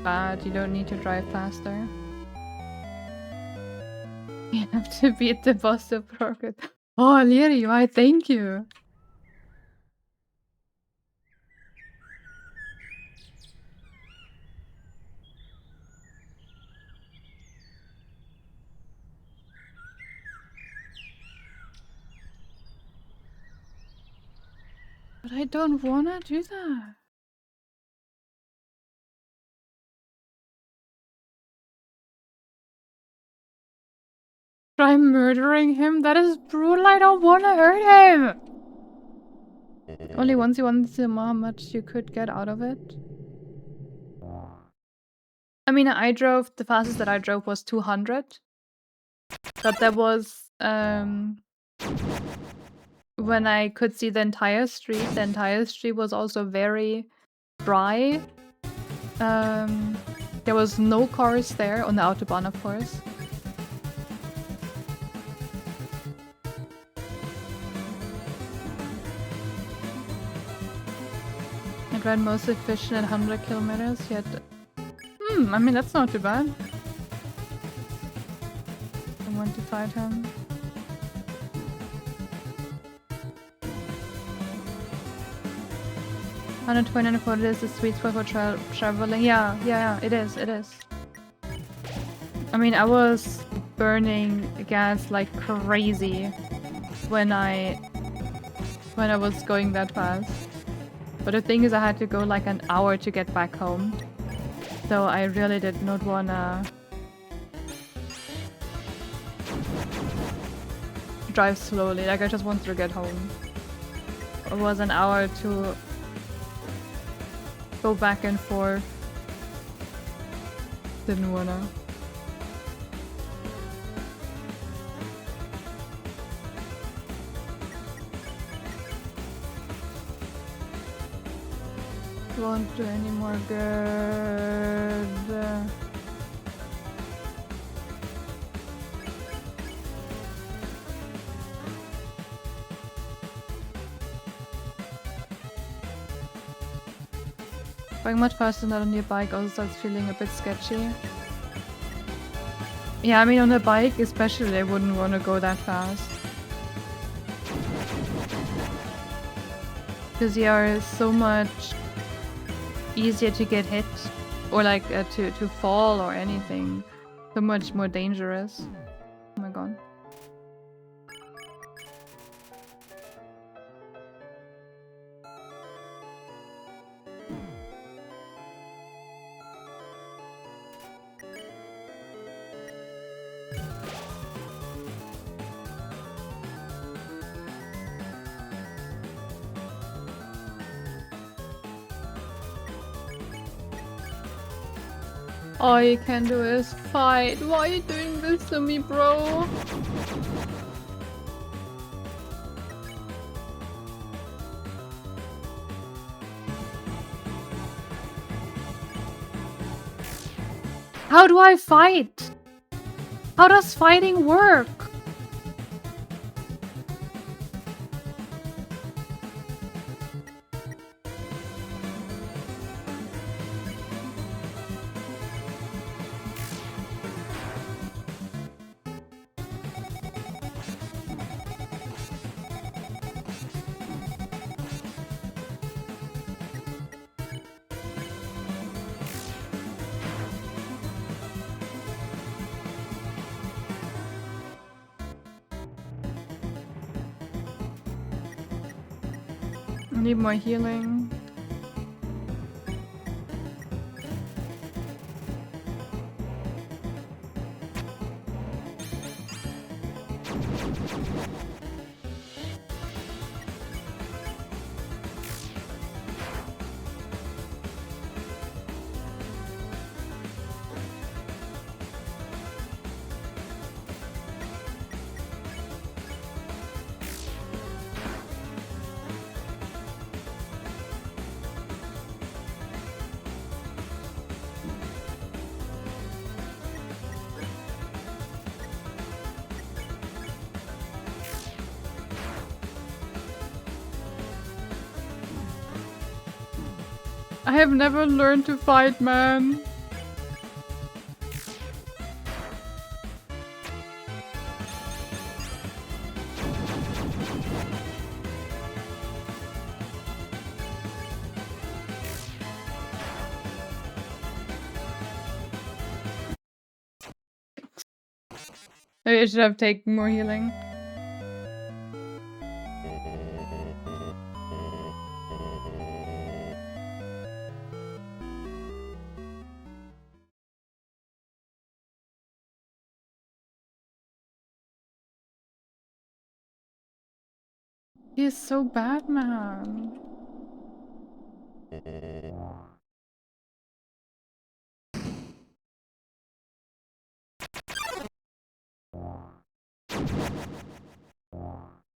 bad. You don't need to drive faster. You have to beat the boss of progress. Oh, Lyri, why? Thank you. But I don't wanna do that. Try murdering him? That is brutal. I don't wanna hurt him. Only once you want to see how much you could get out of it. I mean, the fastest that I drove was 200. But that was when I could see the entire street. The entire street was also very dry. There was no cars there, on the Autobahn of course. I ran most efficient at 100 kilometers, yet... I mean that's not too bad. I want to fight him. Under 240 is the sweet spot for traveling. Yeah, it is. I mean, I was burning gas like crazy when I was going that fast. But the thing is, I had to go like an hour to get back home. So I really did not wanna drive slowly. Like I just wanted to get home. It was an hour to go back and forth. Didn't wanna. Won't do any more good. Going much faster than on your bike also starts feeling a bit sketchy. Yeah, I mean on a bike especially I wouldn't want to go that fast. Because you are so much easier to get hit or like to fall or anything. So much more dangerous. Oh my god. All you can do is fight. Why are you doing this to me, bro? How do I fight? How does fighting work? I need more healing. I have never learned to fight, man. Maybe I should have taken more healing. He is so bad, man.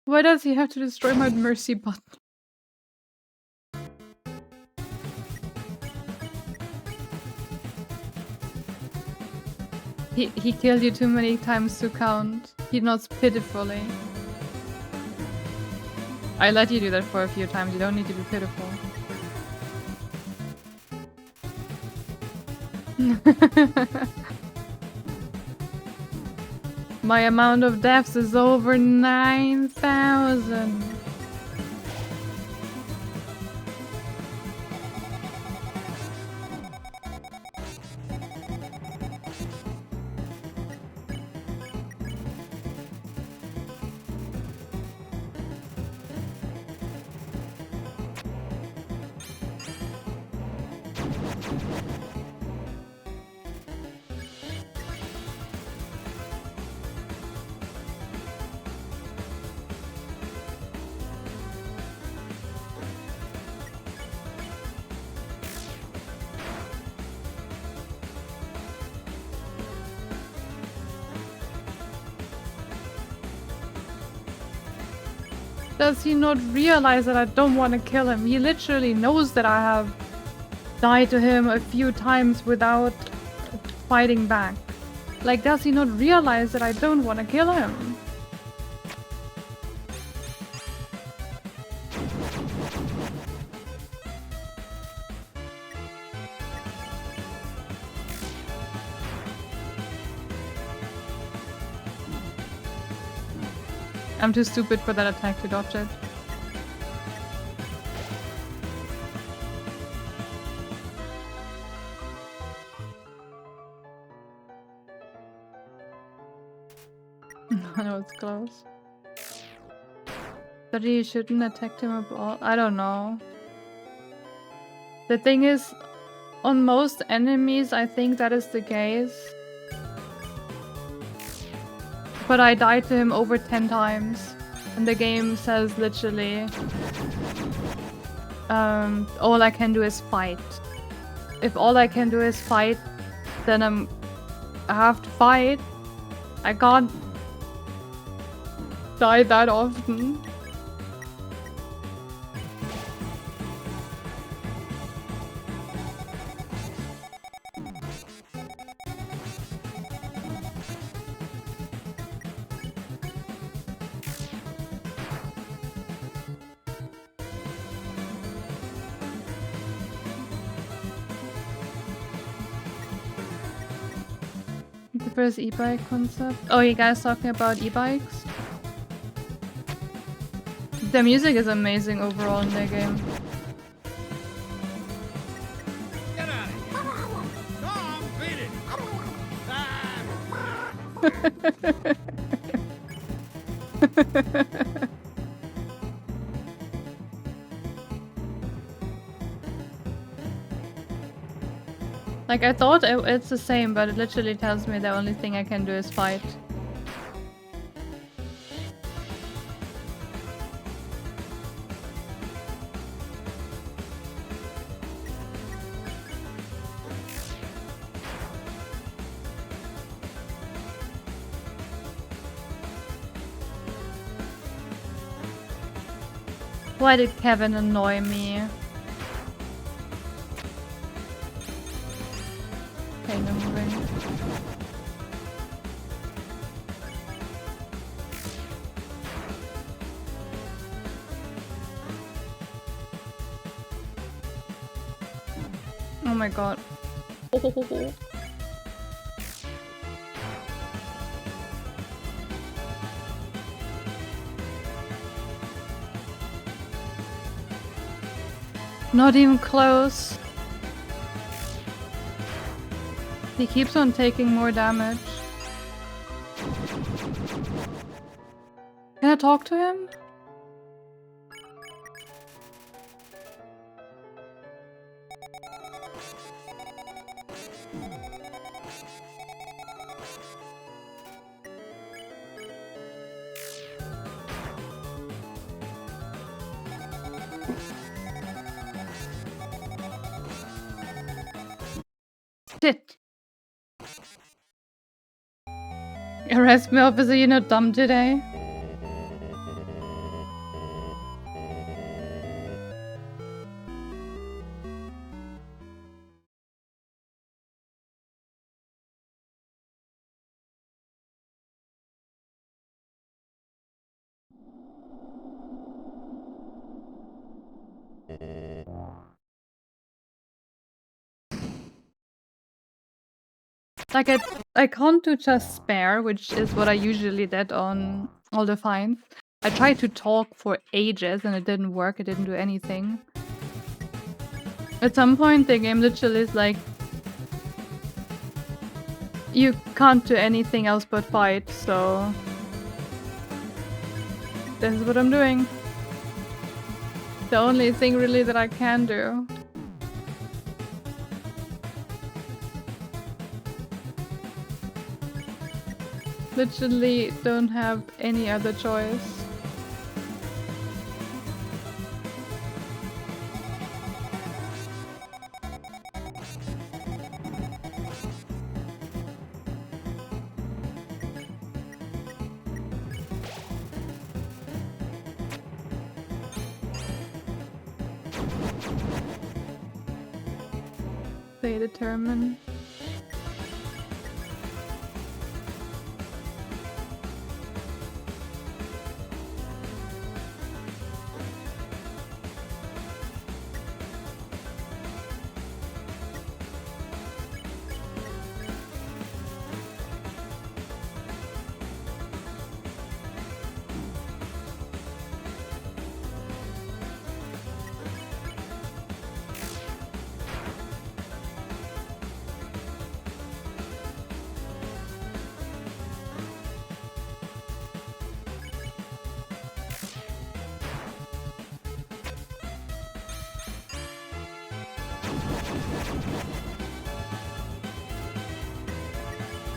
Why does he have to destroy my mercy button? He killed you too many times to count. He nods pitifully. I let you do that for a few times. You don't need to be pitiful. My amount of deaths is over 9,000. Does he not realize that I don't want to kill him? He literally knows that I have died to him a few times without fighting back. Like, does he not realize that I don't want to kill him? I'm too stupid for that attack to dodge it. I know it's close. But you shouldn't attack him at all. I don't know. The thing is, on most enemies, I think that is the case. But I died to him over 10 times. And the game says literally, all I can do is fight. If all I can do is fight, then I have to fight. I can't die that often. The first e-bike concept. Oh, you guys talking about e-bikes? The music is amazing overall in the game. Get out of here. Tom, beat it. Like, I thought it's the same, but it literally tells me the only thing I can do is fight. Why did Kevin annoy me? Okay, no moving. Oh my god. Oh. Not even close. He keeps on taking more damage. Can I talk to him? Shit. Arrest me, officer, you're not dumb today. Like I can't do just spare, which is what I usually did on all the finds. I tried to talk for ages and it didn't work, it didn't do anything. At some point the game literally is like, you can't do anything else but fight, so this is what I'm doing. The only thing really that I can do. Literally don't have any other choice. Stay determined.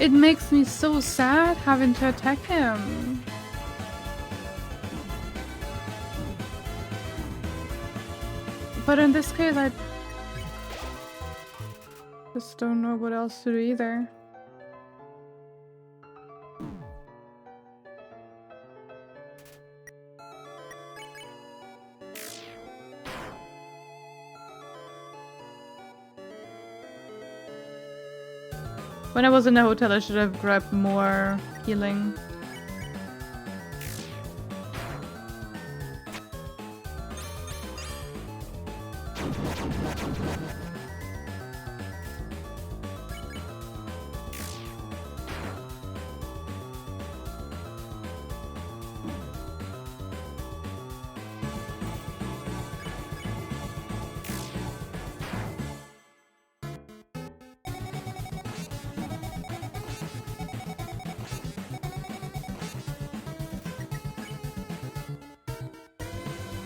It makes me so sad having to attack him. But in this case, I just don't know what else to do either. When I was in the hotel, I should have grabbed more healing.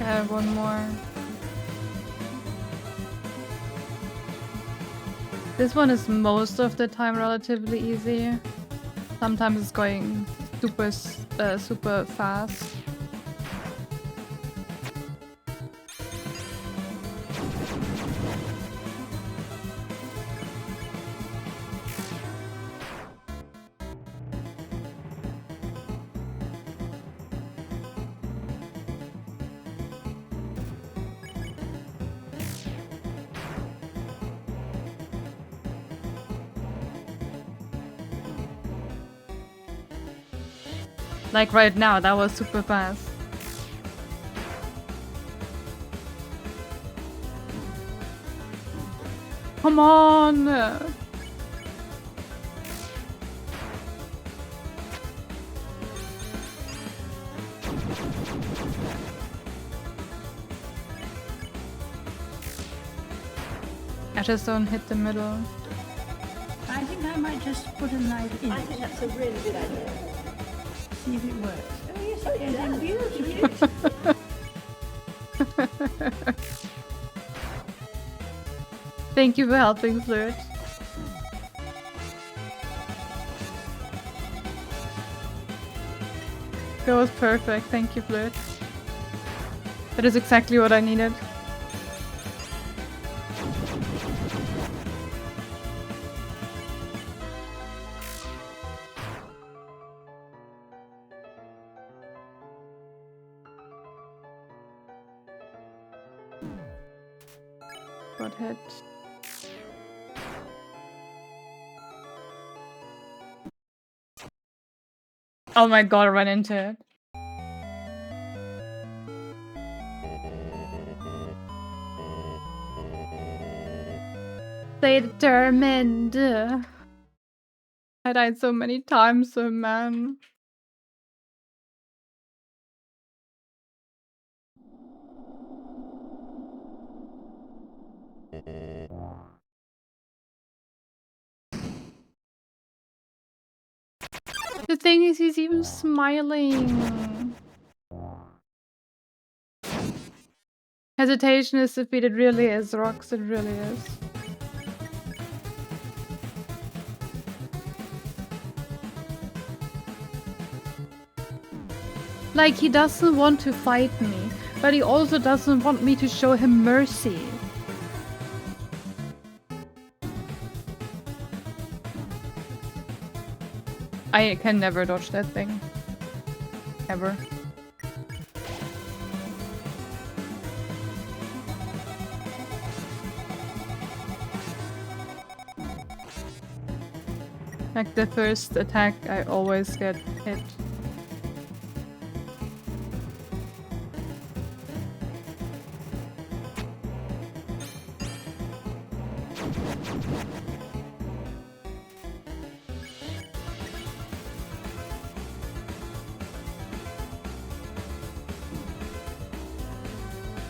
I have one more. This one is most of the time relatively easy. Sometimes it's going super fast. Like right now, that was super fast. Come on! I just don't hit the middle. I think I might just put a knife in. I think that's a really good idea. See if it works. Oh yes, it does. Beautiful. Thank you for helping, Flirt. That was perfect. Thank you, Flirt. That is exactly what I needed. Got hit. Oh my god, I ran into it. Stay determined. I died so many times, so man. The thing is, he's even smiling. Hesitation is defeated, really is. Rocks, it really is. Like, he doesn't want to fight me, but he also doesn't want me to show him mercy. I can never dodge that thing. Ever. Like the first attack, I always get hit.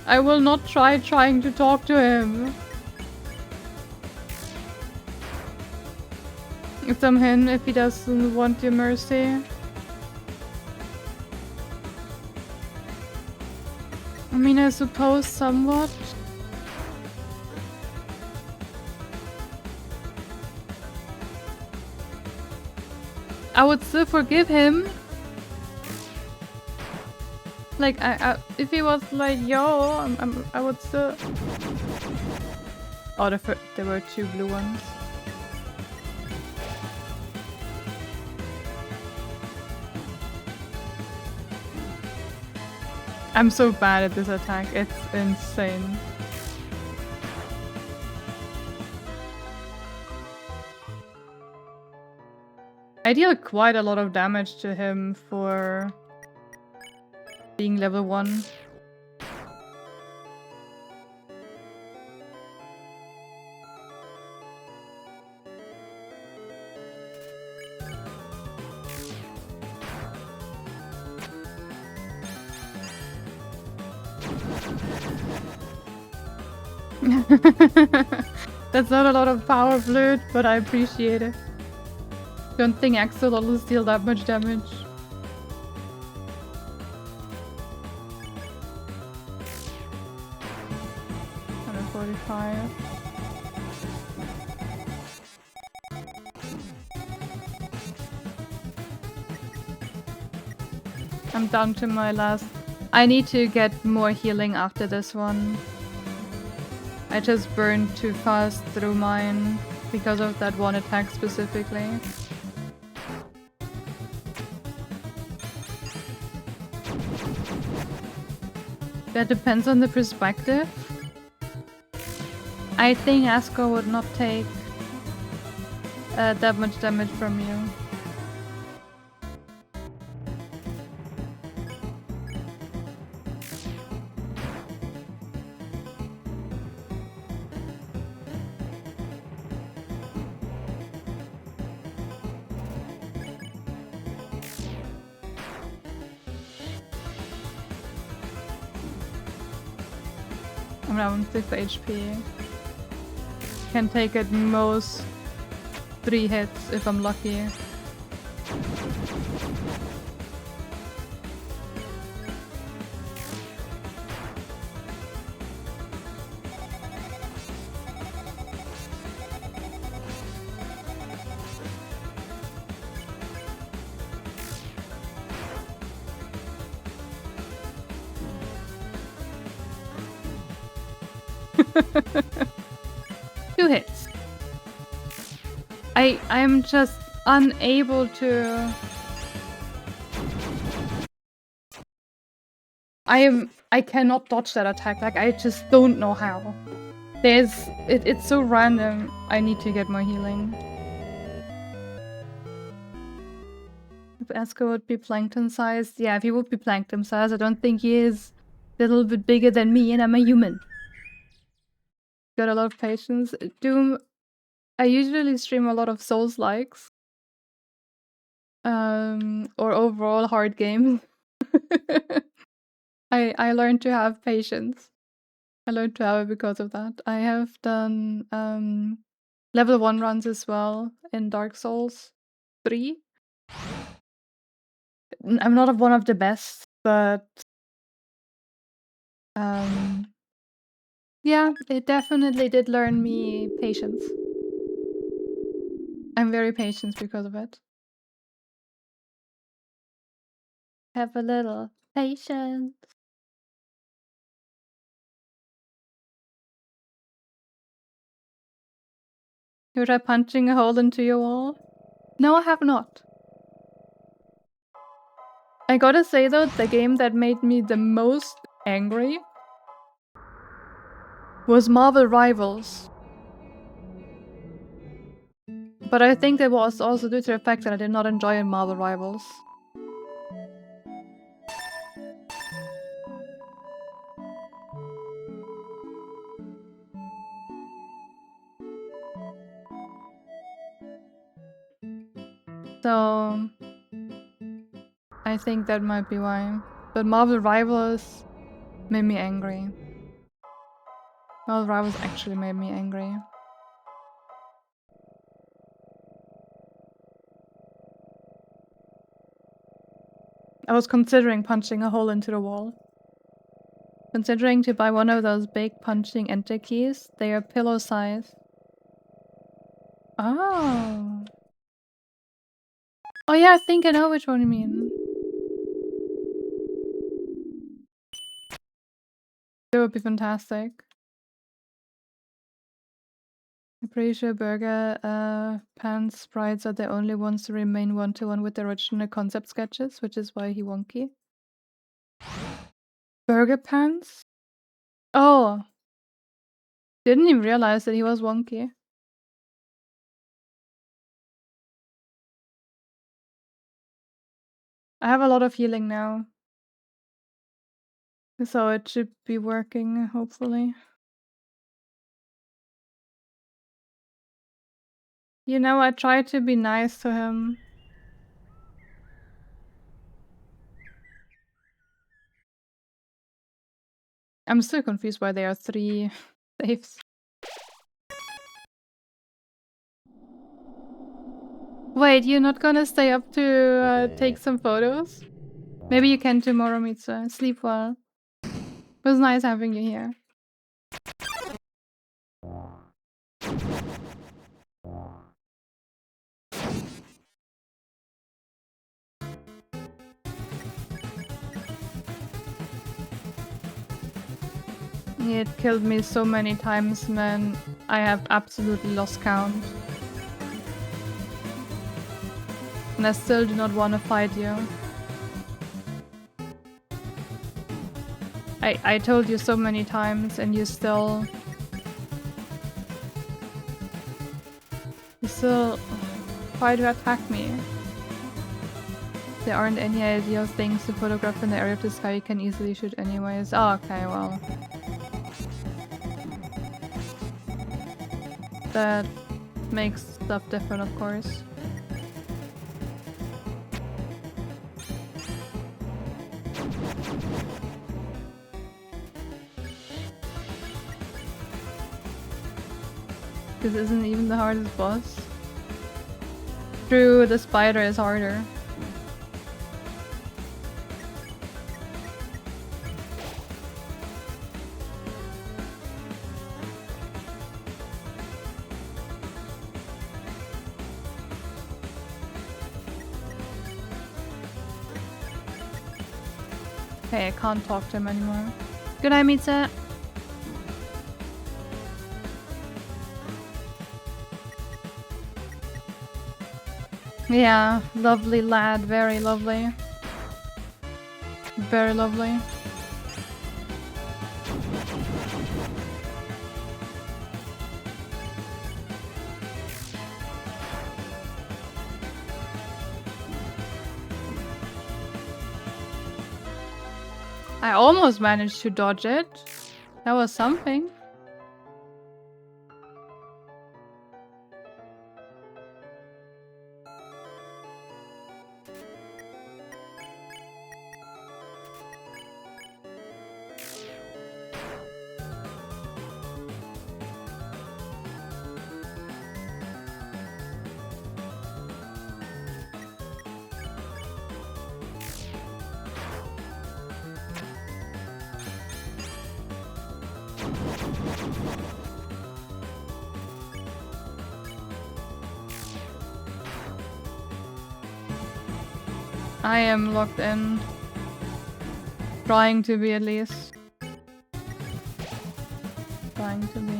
I will not trying to talk to him. It's on him if he doesn't want your mercy. I mean, I suppose somewhat. I would still forgive him. Like, if he was like, yo, I would still... Oh, there were two blue ones. I'm so bad at this attack, it's insane. I deal quite a lot of damage to him for being level 1. That's not a lot of power, Flirt, but I appreciate it. Don't think Axolotl will deal that much damage. $145. I'm down to my last. I need to get more healing after this one. I just burned too fast through mine because of that one attack specifically. That depends on the perspective. I think Asko would not take that much damage from you. I'm down 6 HP. Can take at most 3 hits if I'm lucky. Two hits. I'm just unable to. I cannot dodge that attack. Like I just don't know how. It's so random. I need to get more healing. If Esko would be plankton sized, yeah, if he would be plankton sized, I don't think he is. A little bit bigger than me, and I'm a human. Got a lot of patience. Doom. I usually stream a lot of Souls likes. Or overall hard games. I learned to have patience. I learned to have it because of that. I have done level 1 runs as well in Dark Souls 3. I'm not one of the best, but yeah, it definitely did learn me patience. I'm very patient because of it. Have a little patience. You try punching a hole into your wall? No, I have not. I gotta say though, the game that made me the most angry was Marvel Rivals. But I think that was also due to the fact that I did not enjoy Marvel Rivals. So I think that might be why. But Marvel Rivals made me angry. Marvel Rivals actually made me angry. I was considering punching a hole into the wall. Considering to buy one of those big punching enter keys. They are pillow size. Oh. Oh yeah, I think I know which one you mean. That would be fantastic. I'm pretty sure Burger Pants sprites are the only ones to remain one-to-one with the original concept sketches, which is why he wonky. Burger Pants? Oh. Didn't even realize that he was wonky. I have a lot of healing now. So it should be working, hopefully. You know, I tried to be nice to him. I'm still confused why there are 3 saves. Wait, you're not gonna stay up to take some photos? Maybe you can tomorrow, Mitsu. Sleep well. It was nice having you here. It killed me so many times, man. I have absolutely lost count. And I still do not want to fight you. I told you so many times and you still try to attack me. There aren't any ideal things to photograph in the area of the sky you can easily shoot anyways. Oh, okay, well. That makes stuff different, of course. This isn't even the hardest boss. True, the spider is harder. Okay, I can't talk to him anymore. Good night, Mitsa. Yeah, lovely lad, very lovely. Very lovely. I almost managed to dodge it. That was something. I am locked in. Trying to be at least. Trying to be.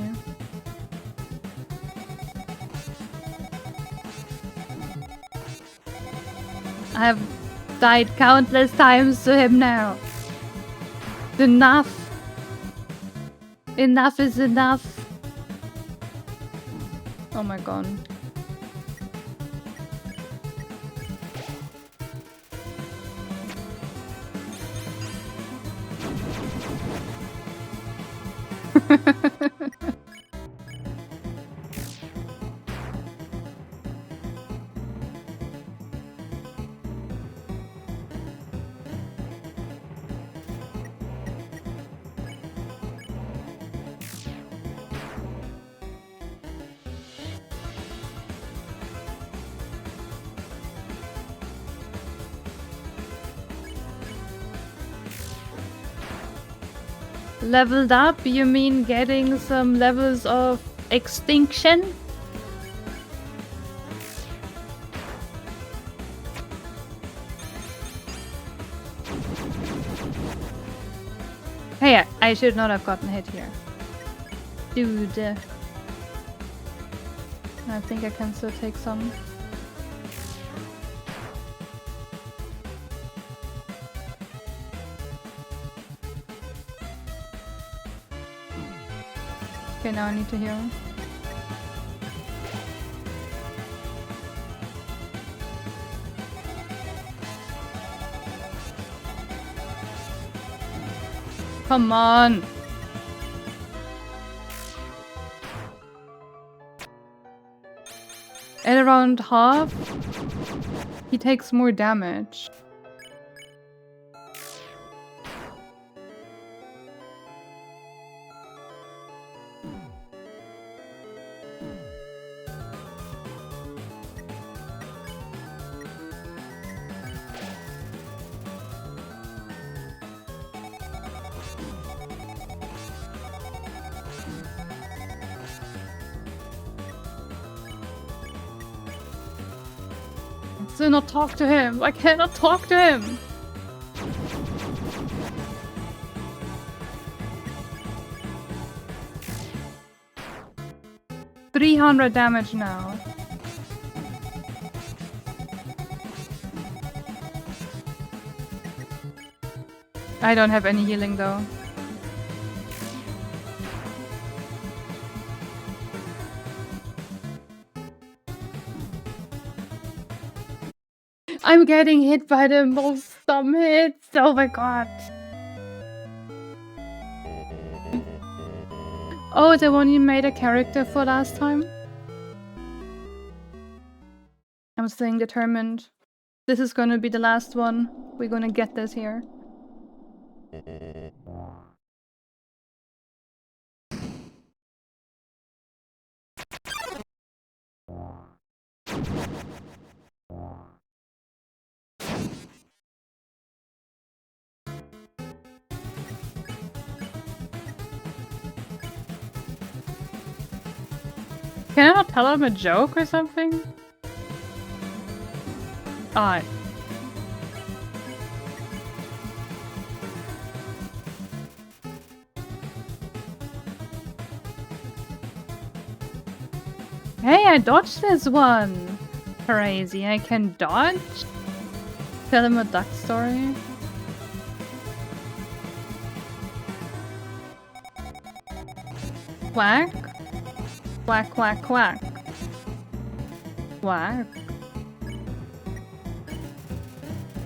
I have died countless times to him now. Enough. Enough is enough. Oh my god. Leveled up? You mean getting some levels of extinction? Hey, I should not have gotten hit here. Dude. I think I can still take some. Okay, now I need to heal. Come on! At around half, he takes more damage. Do not talk to him. I cannot talk to him. $300 damage now. I don't have any healing though. I'm getting hit by the most dumb hits. Oh my god. Oh, the one you made a character for last time? I'm staying determined. This is gonna be the last one. We're gonna get this here. Can I not tell him a joke or something? Alright. Hey, I dodged this one! Crazy, I can dodge? Tell him a duck story. Quack? Quack, quack, quack. Quack.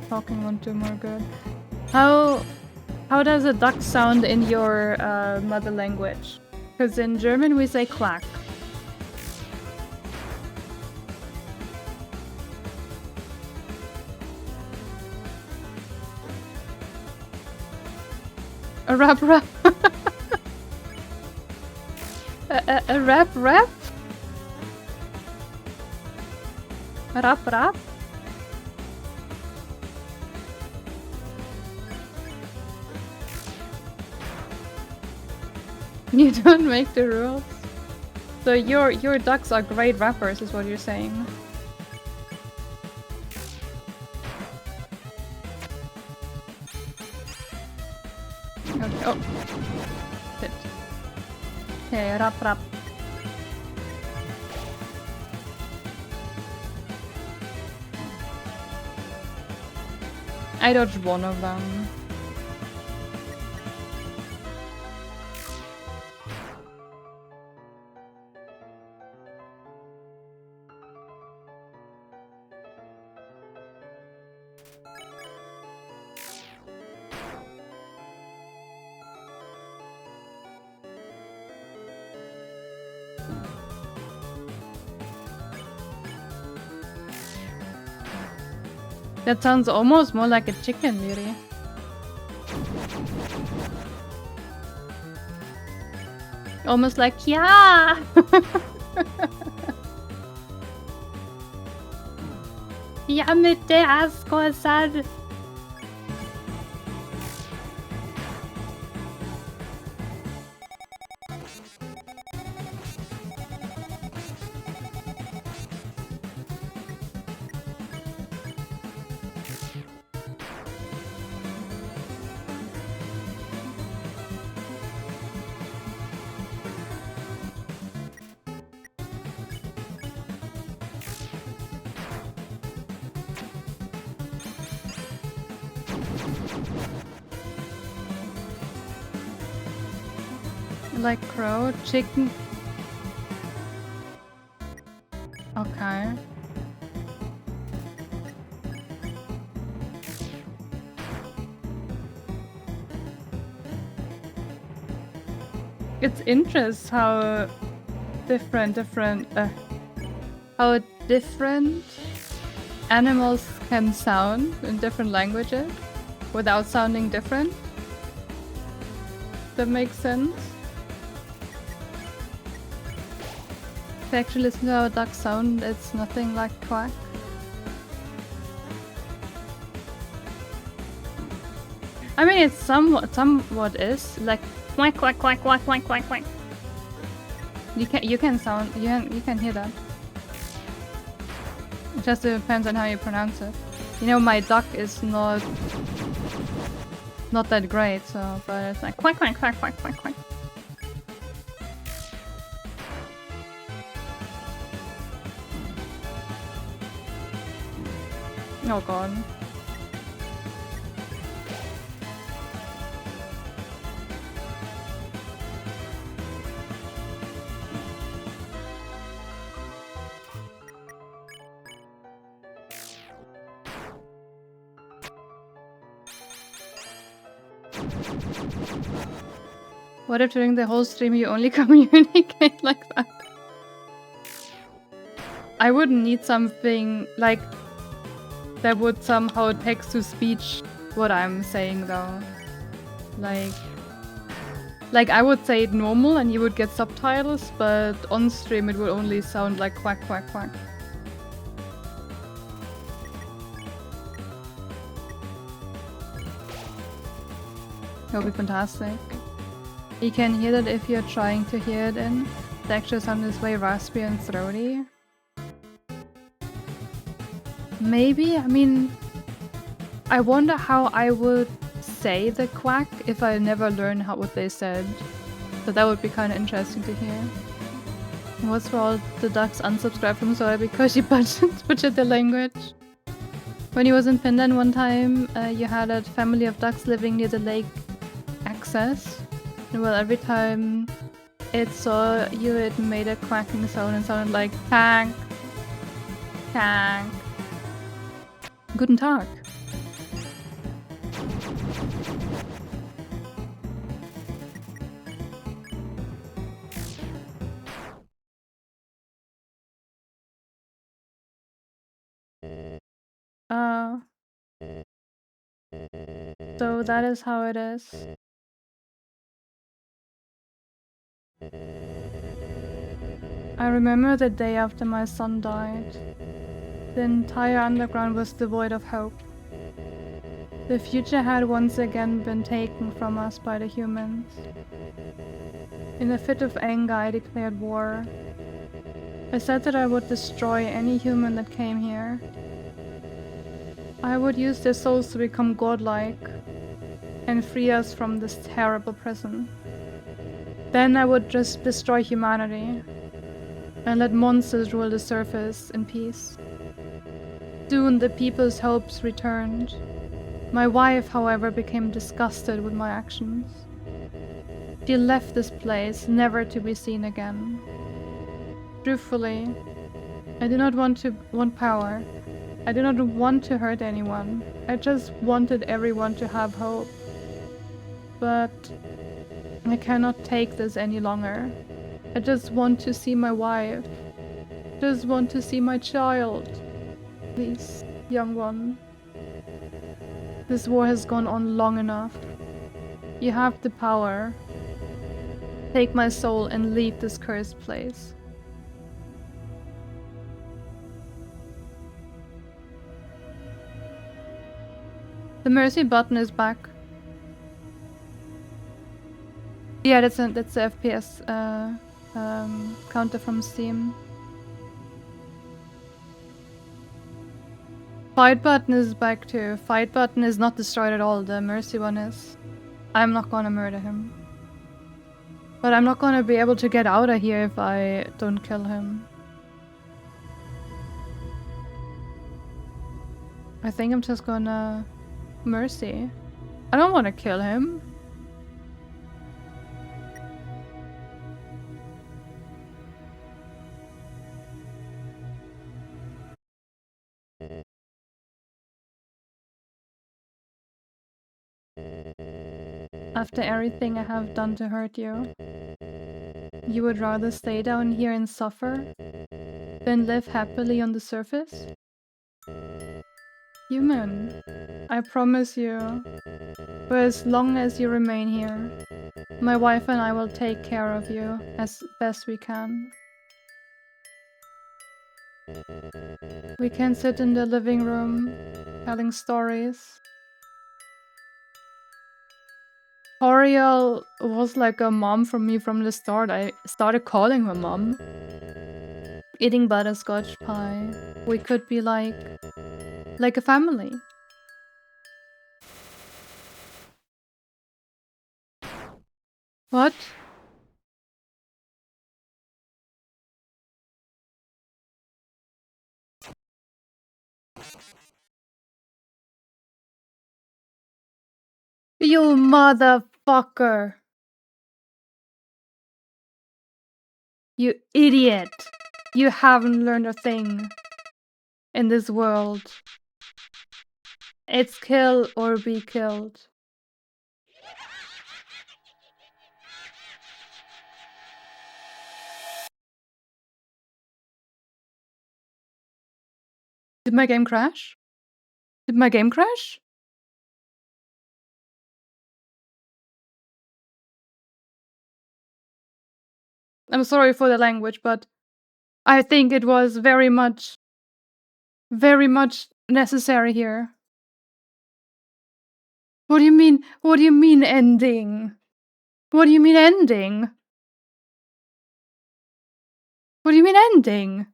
Talking won't do more good. How does a duck sound in your mother language? Because in German we say quack. A rap rap. a rap rap. A rap rap. You don't make the rules. So your ducks are great rappers, is what you're saying. Okay. Oh. Shit. Okay, rap rap. I dodged one of them. That sounds almost more like a chicken, Yuri. Almost like, yeah! Ja, mit der Askosad. Like crow, chicken. Okay. It's interesting how different animals can sound in different languages without sounding different. That makes sense. If you actually listen to how ducks sound, it's nothing like quack. I mean, it's somewhat is like quack quack quack quack quack quack quack. You can hear that. It just depends on how you pronounce it. You know, my duck is not that great, so but it's like quack quack quack quack quack quack. Oh god. What if during the whole stream you only communicate like that? I wouldn't need something like that would somehow text to speech what I'm saying though. Like I would say it normal and you would get subtitles, but on stream it would only sound like quack quack quack. That would be fantastic. You can hear that if you're trying to hear it in. The actual sound is way raspy and throaty. Maybe? I mean, I wonder how I would say the quack if I never learned what they said. So that would be kind of interesting to hear. What's for all the ducks unsubscribed from Suada because she butchered the language? When he was in Finland one time, you had a family of ducks living near the lake access. And well, every time it saw you, it made a quacking sound and sounded like tank, tank. Guten Tag. So that is how it is. I remember the day after my son died. The entire underground was devoid of hope. The future had once again been taken from us by the humans. In a fit of anger, I declared war. I said that I would destroy any human that came here. I would use their souls to become godlike and free us from this terrible prison. Then I would just destroy humanity and let monsters rule the surface in peace. Soon the people's hopes returned. My wife, however, became disgusted with my actions. She left this place, never to be seen again. Truthfully, I do not want power. I do not want to hurt anyone. I just wanted everyone to have hope. But I cannot take this any longer. I just want to see my wife. Just want to see my child. Please, young one. This war has gone on long enough. You have the power. Take my soul and leave this cursed place. The mercy button is back. Yeah, that's the FPS counter from Steam. Fight button is back too. Fight button is not destroyed at all. The mercy one is. I'm not gonna murder him. But I'm not gonna be able to get out of here if I don't kill him. I think I'm just gonna mercy. I don't want to kill him. After everything I have done to hurt you, you would rather stay down here and suffer than live happily on the surface? Human, I promise you, for as long as you remain here, my wife and I will take care of you as best we can. We can sit in the living room, telling stories. Toriel was like a mom for me from the start. I started calling her mom. Eating butterscotch pie. We could be like a family. What? You motherfucker! You idiot! You haven't learned a thing in this world. It's kill or be killed. Did my game crash? Did my game crash? I'm sorry for the language, but I think it was very much necessary here. What do you mean? What do you mean ending? What do you mean ending? What do you mean ending?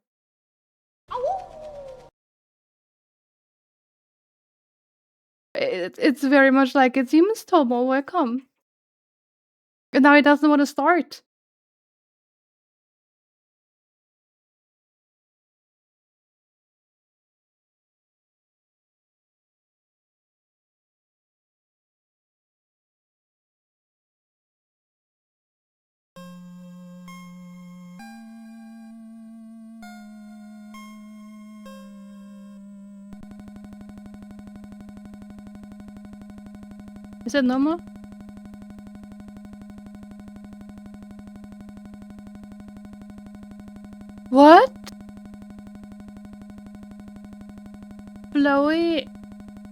It's very much like it seems Tomo, welcome. And now he doesn't want to start. Is it normal? What? Flowy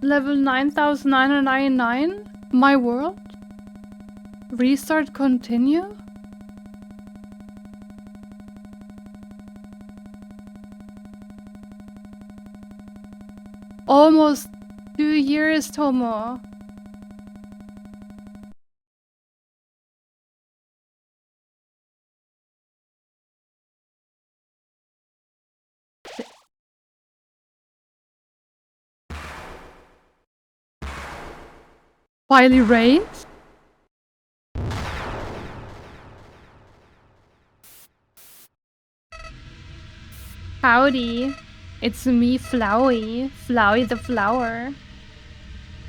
level 9999? My world? Restart continue? Almost 2 years, Tomo. Finally rains? Howdy. It's me, Flowey. Flowey the flower.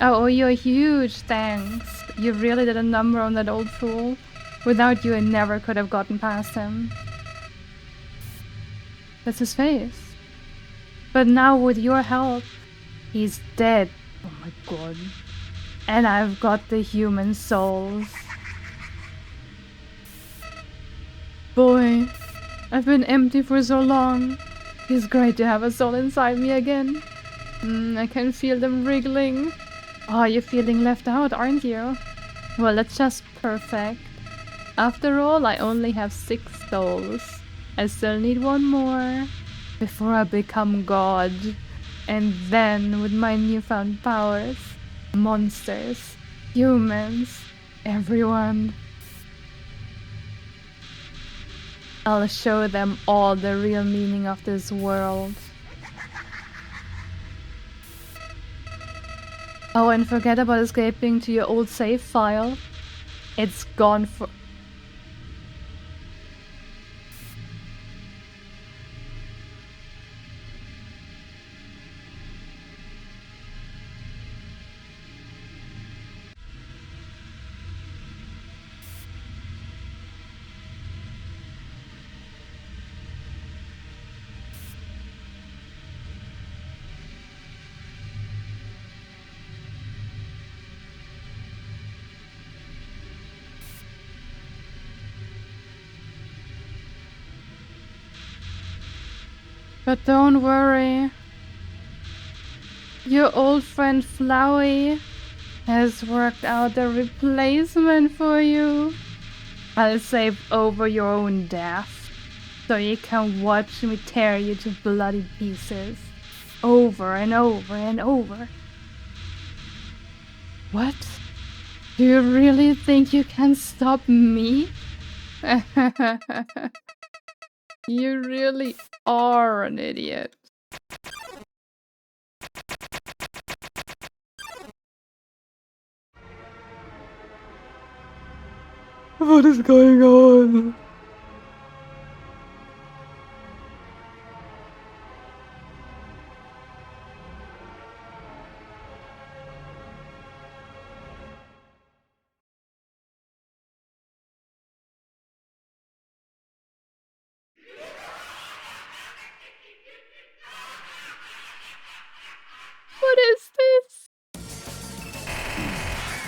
I owe you a huge thanks. You really did a number on that old fool. Without you, I never could have gotten past him. That's his face. But now with your help, he's dead. Oh my god. And I've got the human souls. Boy, I've been empty for so long. It's great to have a soul inside me again. I can feel them wriggling. Oh, you're feeling left out, aren't you? Well, that's just perfect. After all, I only have 6 souls. I still need 1 more before I become God. And then, with my newfound powers, monsters, humans, everyone, I'll show them all the real meaning of this world. Oh, and forget about escaping to your old save file. It's gone for... But don't worry. Your old friend Flowey has worked out a replacement for you. I'll save over your own death, so you can watch me tear you to bloody pieces. Over and over and over. What? Do you really think you can stop me? You really are an idiot. What is going on? What is this?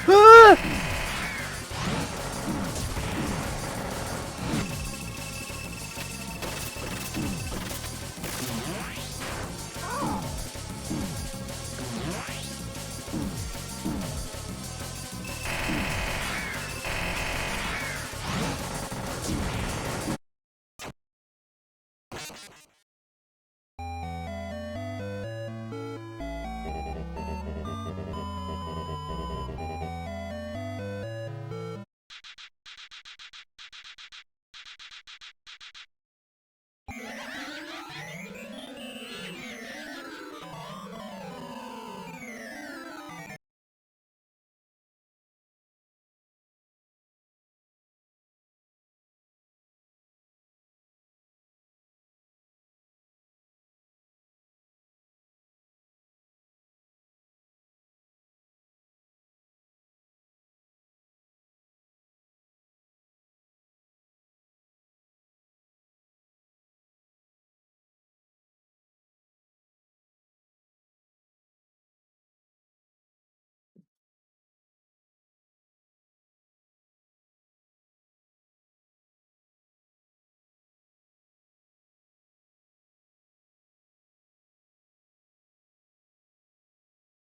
Ah!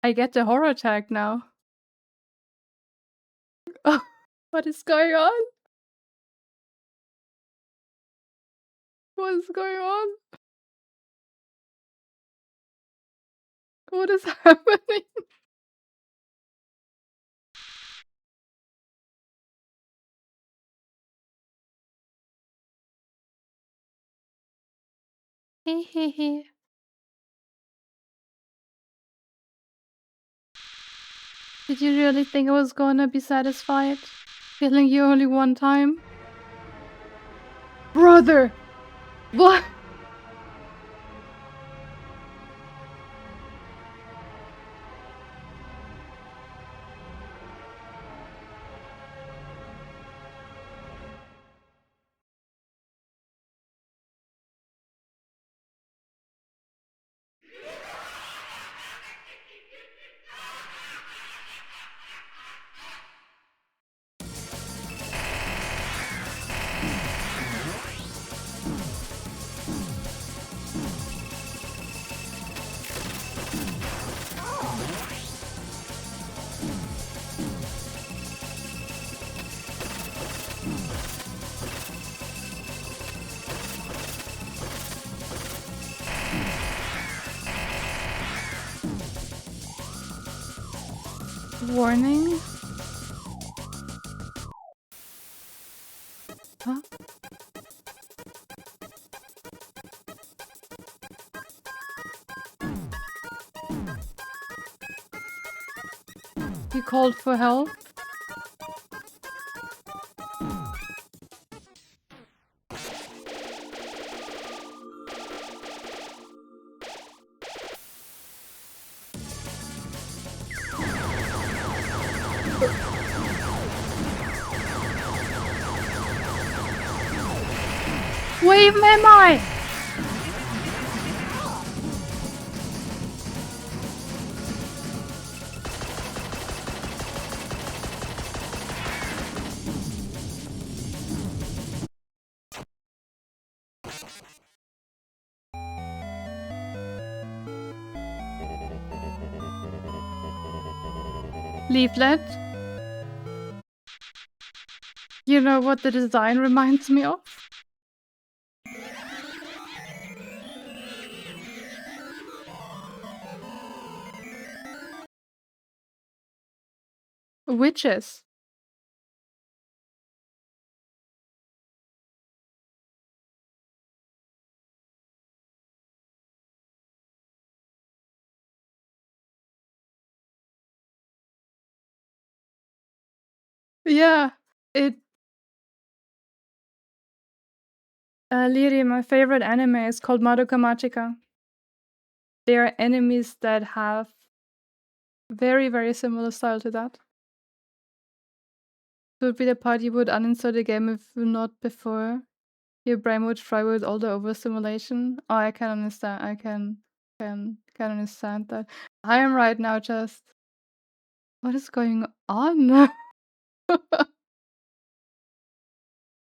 I get the horror tag now. Oh, what is going on? What is going on? What is happening? Hehehe. Did you really think I was gonna be satisfied? Killing you only one time? Brother! What? Warning? Huh? You called for help? Where even am I? Leaflet? You know what the design reminds me of? Witches. Yeah, it... Liri, my favorite anime is called Madoka Magica. They are enemies that have very, very similar style to that. It would be the part you would uninstall the game if not before your brain would fry with all the overstimulation. Oh, I can understand. I can understand that. I am right now just... What is going on?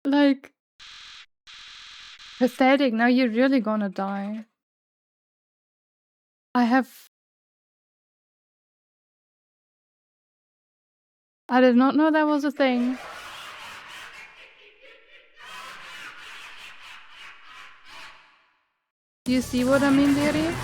Like... Pathetic, now you're really gonna die. I did not know that was a thing. Do you see what I mean, Liri?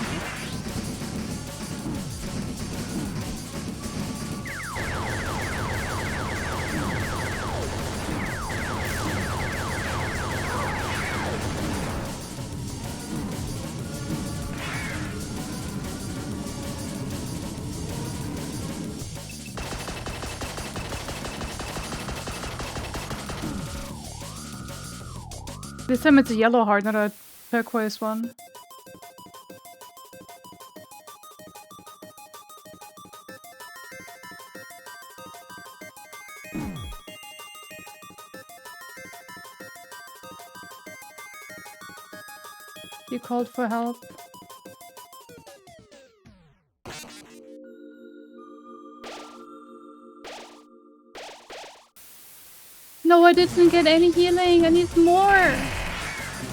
This time it's a yellow heart, not a turquoise one. You called for help. No, I didn't get any healing. I need more.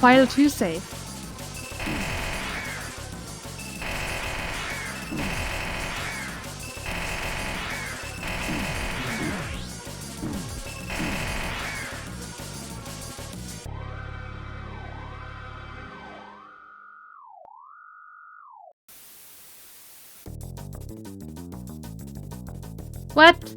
File 2 save. What?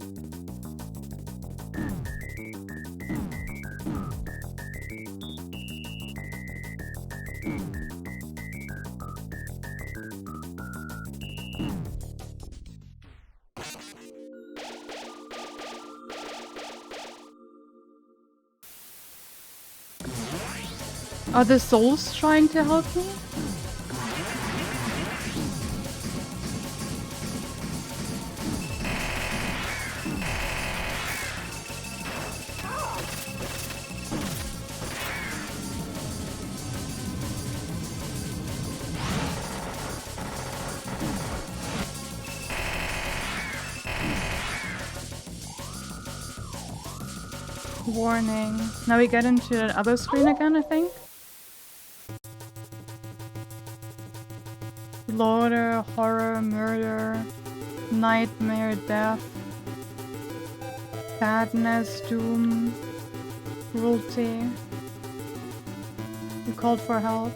Are the souls trying to help me? Warning. Now we get into the other screen again, I think. Slaughter, horror, murder, nightmare, death, sadness, doom, cruelty. You called for help.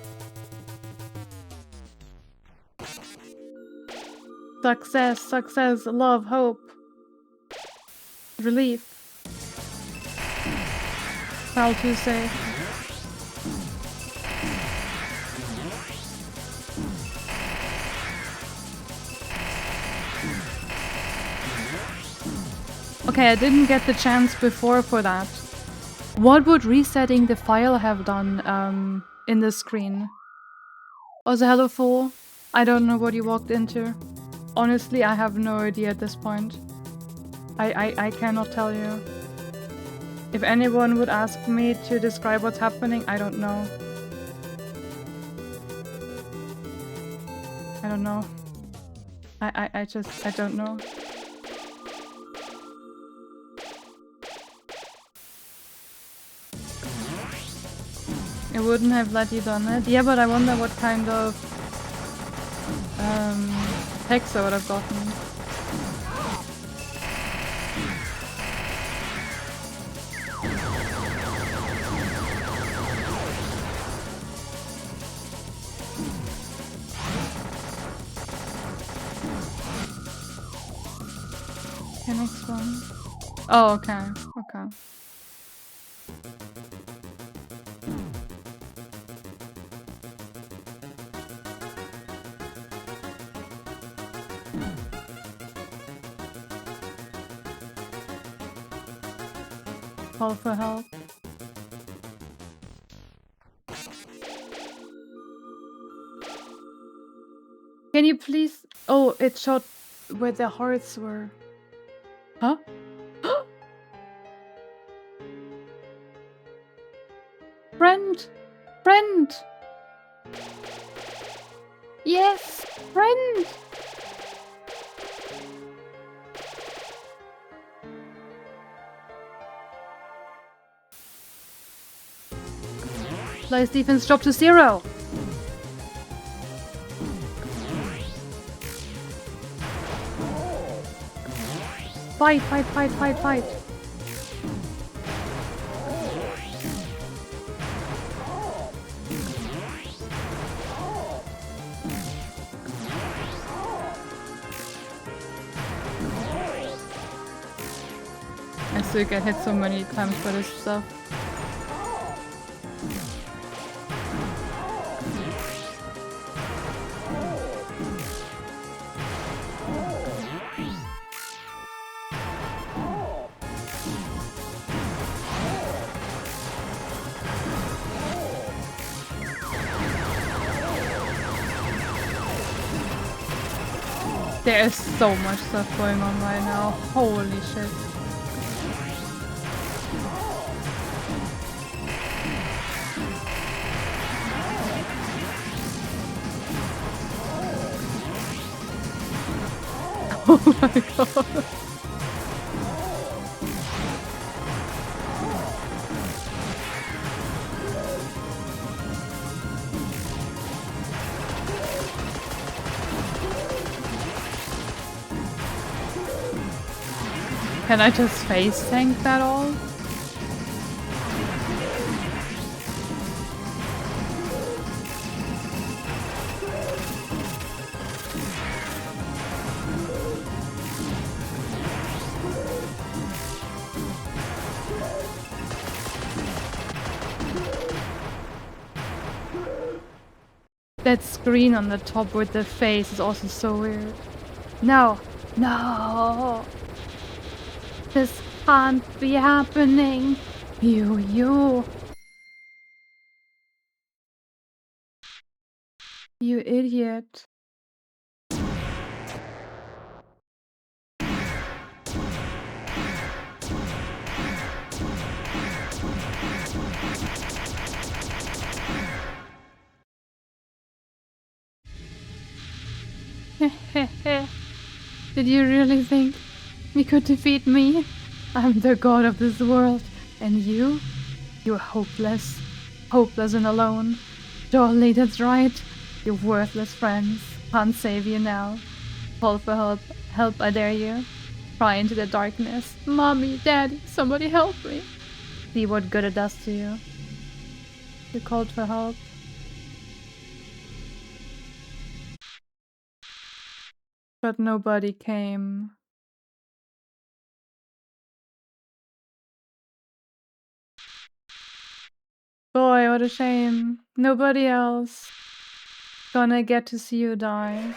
Success, success, love, hope, relief. How to say. Okay, I didn't get the chance before for that. What would resetting the file have done in the screen? Also, hello Fool. I don't know what you walked into. Honestly, I have no idea at this point. I cannot tell you. If anyone would ask me to describe what's happening, I don't know. I don't know. I don't know. It wouldn't have let you done it. Yeah, but I wonder what kind of text I would have gotten. Okay, next one. Oh, okay. Okay. Call for help. Can you please... Oh, it showed where the hearts were. Huh? Friend! Friend! Yes! Friend! Life defense drop to 0. Fight, fight, fight, fight, fight. I still get hit so many times for this stuff. There is so much stuff going on right now. Holy shit. Oh my god. Can I just face tank that all? That screen on the top with the face is also so weird. No. No. This can't be happening. You. You idiot. Did you really think you could defeat me? I'm the god of this world. And you? You're hopeless. Hopeless and alone. Jolly, that's right. You're worthless friends. Can't save you now. Call for help. Help, I dare you. Cry into the darkness. Mommy, Daddy, somebody help me. See what good it does to you. You called for help. But nobody came. Boy, what a shame. Nobody else gonna get to see you die.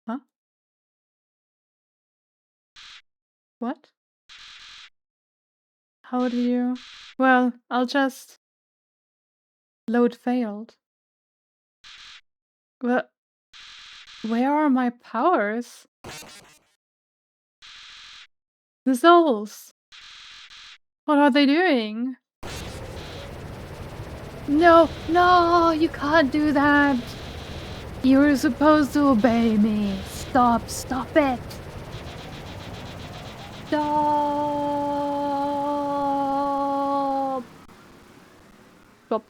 Huh? What? How do you... Well, I'll just... Load failed. Well, where are my powers? The souls! What are they doing? No, no, you can't do that! You're supposed to obey me. Stop it! Stop! Stop.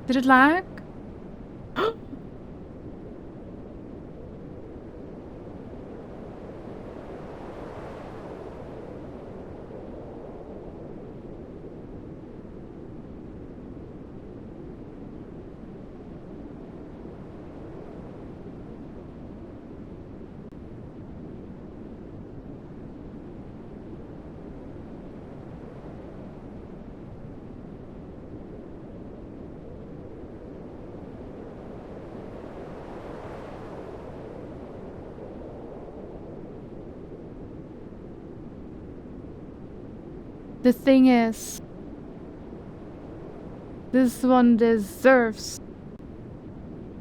Did it lag? The thing is, this one deserves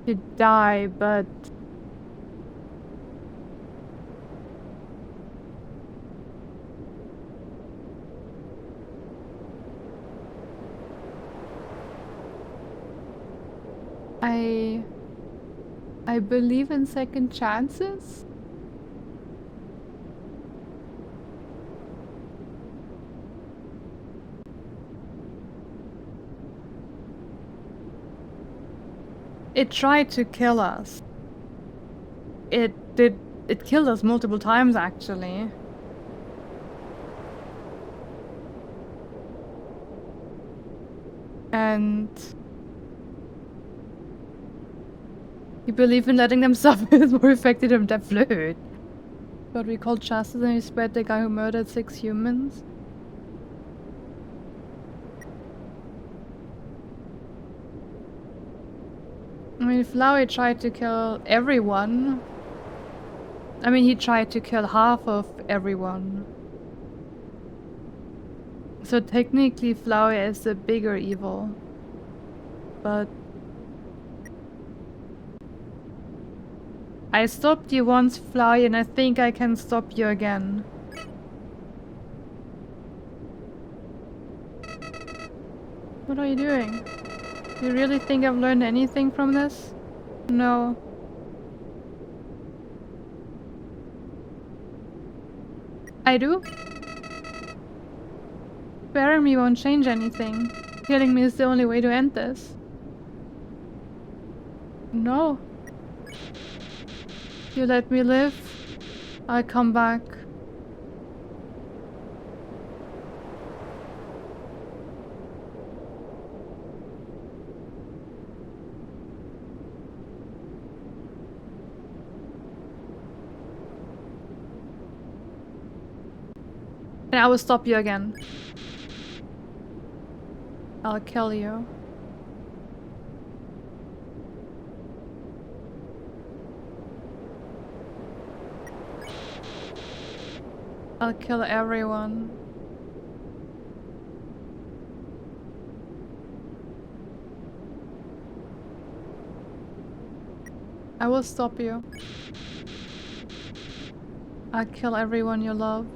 to die, but I believe in second chances. It tried to kill us. It killed us multiple times, actually. And you believe in letting them suffer is more effective than that fluid. But we called justice and we spread the guy who murdered 6 humans. I mean, Flowey tried to kill everyone. I mean, he tried to kill half of everyone. So technically Flowey is the bigger evil. But I stopped you once, Flowey, and I think I can stop you again. What are you doing? You really think I've learned anything from this? No. I do? Sparing me won't change anything. Killing me is the only way to end this. No. You let me live, I'll come back. And I will stop you again. I'll kill you. I'll kill everyone. I will stop you. I'll kill everyone you love.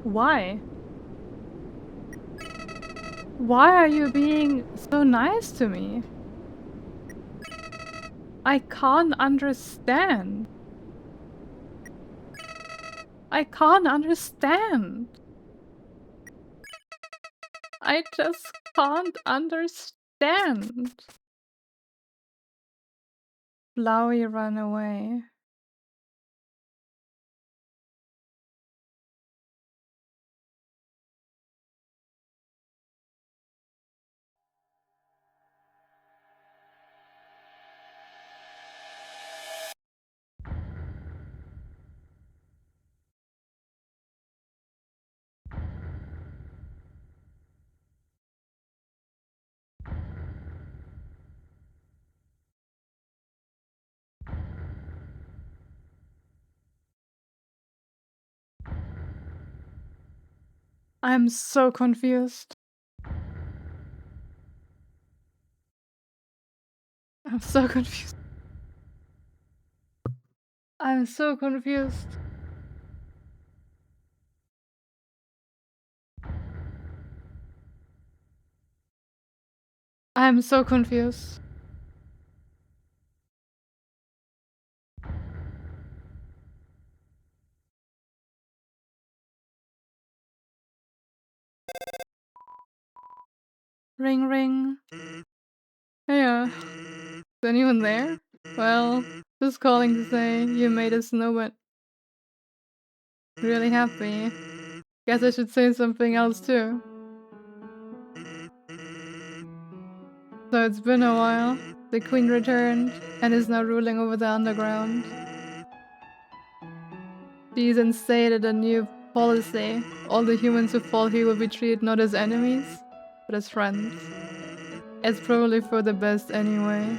Why? Why are you being so nice to me? I can't understand. I can't understand. I just can't understand. Flowey ran away. I'm so confused. I'm so confused. I'm so confused. I'm so confused. Ring ring. Yeah. Is anyone there? Well, just calling to say you made us snowman really happy. Guess I should say something else too. So it's been a while. The queen returned and is now ruling over the underground. She's instated a new policy. All the humans who fall here will be treated not as enemies, but as friends. It's probably for the best anyway.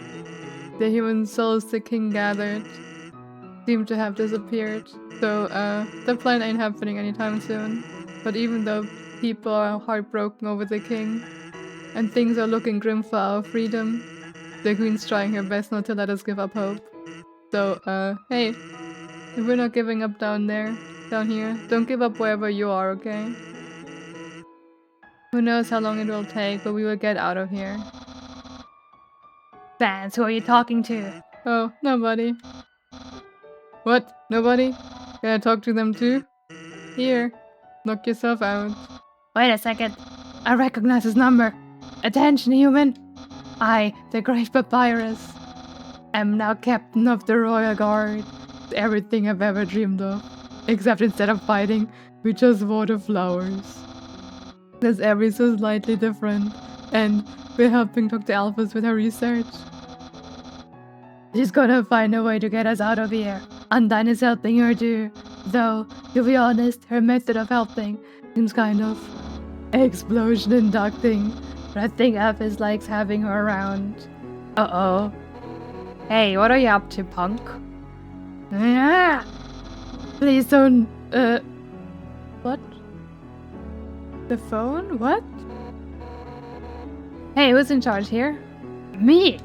The human souls the king gathered seem to have disappeared. So the plan ain't happening anytime soon. But even though people are heartbroken over the king, and things are looking grim for our freedom, the queen's trying her best not to let us give up hope. So, hey, if we're not giving up down here, don't give up wherever you are, okay? Who knows how long it will take, but we will get out of here. Vance, who are you talking to? Oh, nobody. What? Nobody? Can I talk to them too? Here, knock yourself out. Wait a second. I recognize his number. Attention, human. I, the Great Papyrus, am now captain of the Royal Guard. Everything I've ever dreamed of. Except instead of fighting, we just water flowers. This every so slightly different. And we're helping Dr. Alphys with her research. She's gonna find a way to get us out of here. Undyne is helping her too. Though, to be honest, her method of helping seems kind of explosion inducting. But I think Alphys likes having her around. Uh-oh. Hey, what are you up to, punk? Ah! Please don't, what? The phone? What? Hey, who's in charge here? Me!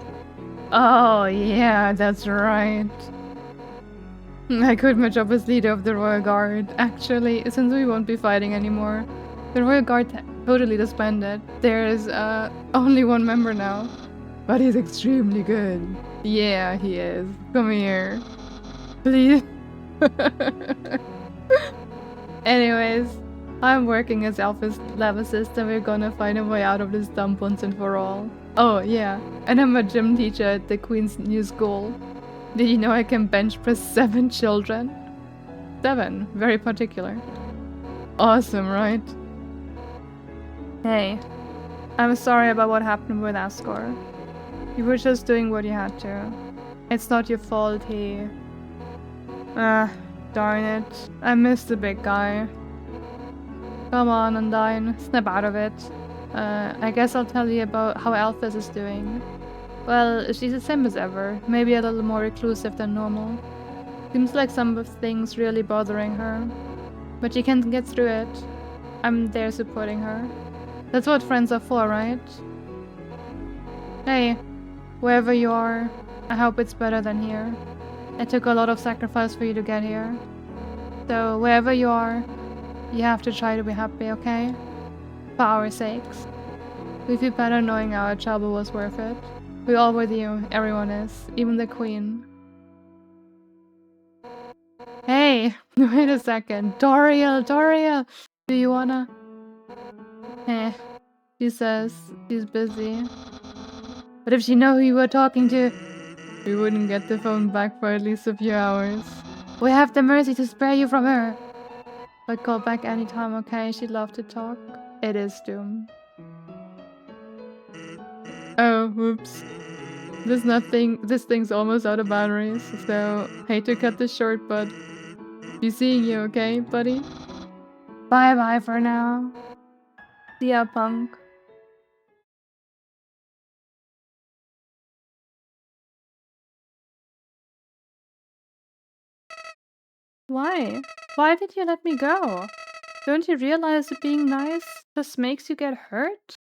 Oh, yeah, that's right. I quit my job as leader of the Royal Guard. Actually, since we won't be fighting anymore, the Royal Guard totally disbanded. There's, only one member now. But he's extremely good. Yeah, he is. Come here. Please. Anyways, I'm working as Alpha's lab assistant. We're gonna find a way out of this dump once and for all. Oh, yeah. And I'm a gym teacher at the Queen's new school. Did you know I can bench press 7 children? 7. Very particular. Awesome, right? Hey. I'm sorry about what happened with Asgore. You were just doing what you had to. It's not your fault he... darn it. I missed the big guy. Come on, Undyne. Snap out of it. I guess I'll tell you about how Alphys is doing. Well, she's the same as ever. Maybe a little more reclusive than normal. Seems like some of things really bothering her. But she can get through it. I'm there supporting her. That's what friends are for, right? Hey, wherever you are, I hope it's better than here. It took a lot of sacrifice for you to get here. So, wherever you are, you have to try to be happy, okay? For our sakes. We feel better knowing our trouble was worth it. We're all with you, everyone is, even the Queen. Hey, wait a second. Doriel, do you wanna? Eh, she says she's busy. But if she knew who you were talking to, we wouldn't get the phone back for at least a few hours. We have the mercy to spare you from her. But call back anytime, okay? She'd love to talk. It is Doom. Oh, whoops. This thing's almost out of batteries, so hate to cut this short, but be seeing you, okay, buddy? Bye-bye for now. See ya, punk. Why? Why did you let me go? Don't you realize that being nice just makes you get hurt?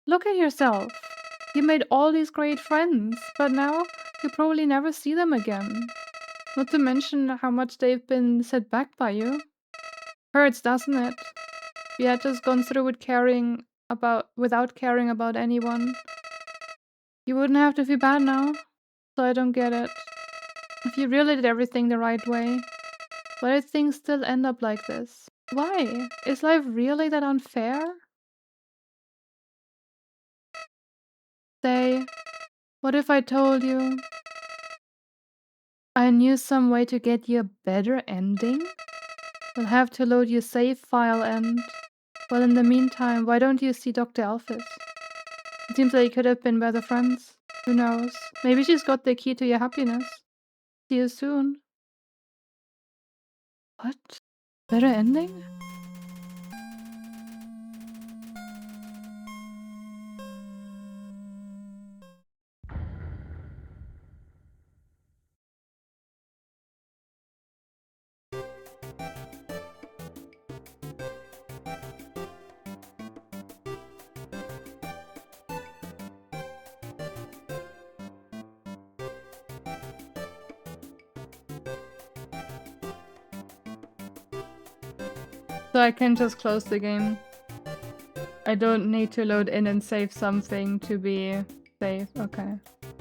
Look at yourself. You made all these great friends, but now you'll probably never see them again. Not to mention how much they've been set back by you. Hurts, doesn't it? We had just gone through with without caring about anyone. You wouldn't have to feel bad now, so I don't get it. If you really did everything the right way, why did things still end up like this? Why? Is life really that unfair? Say, what if I told you I knew some way to get you a better ending? We'll have to load your save file and... Well, in the meantime, why don't you see Dr. Alphys? It seems like you could have been better friends. Who knows? Maybe she's got the key to your happiness. See you soon. What? Better ending? So I can just close the game. I don't need to load in and save something to be safe. Okay.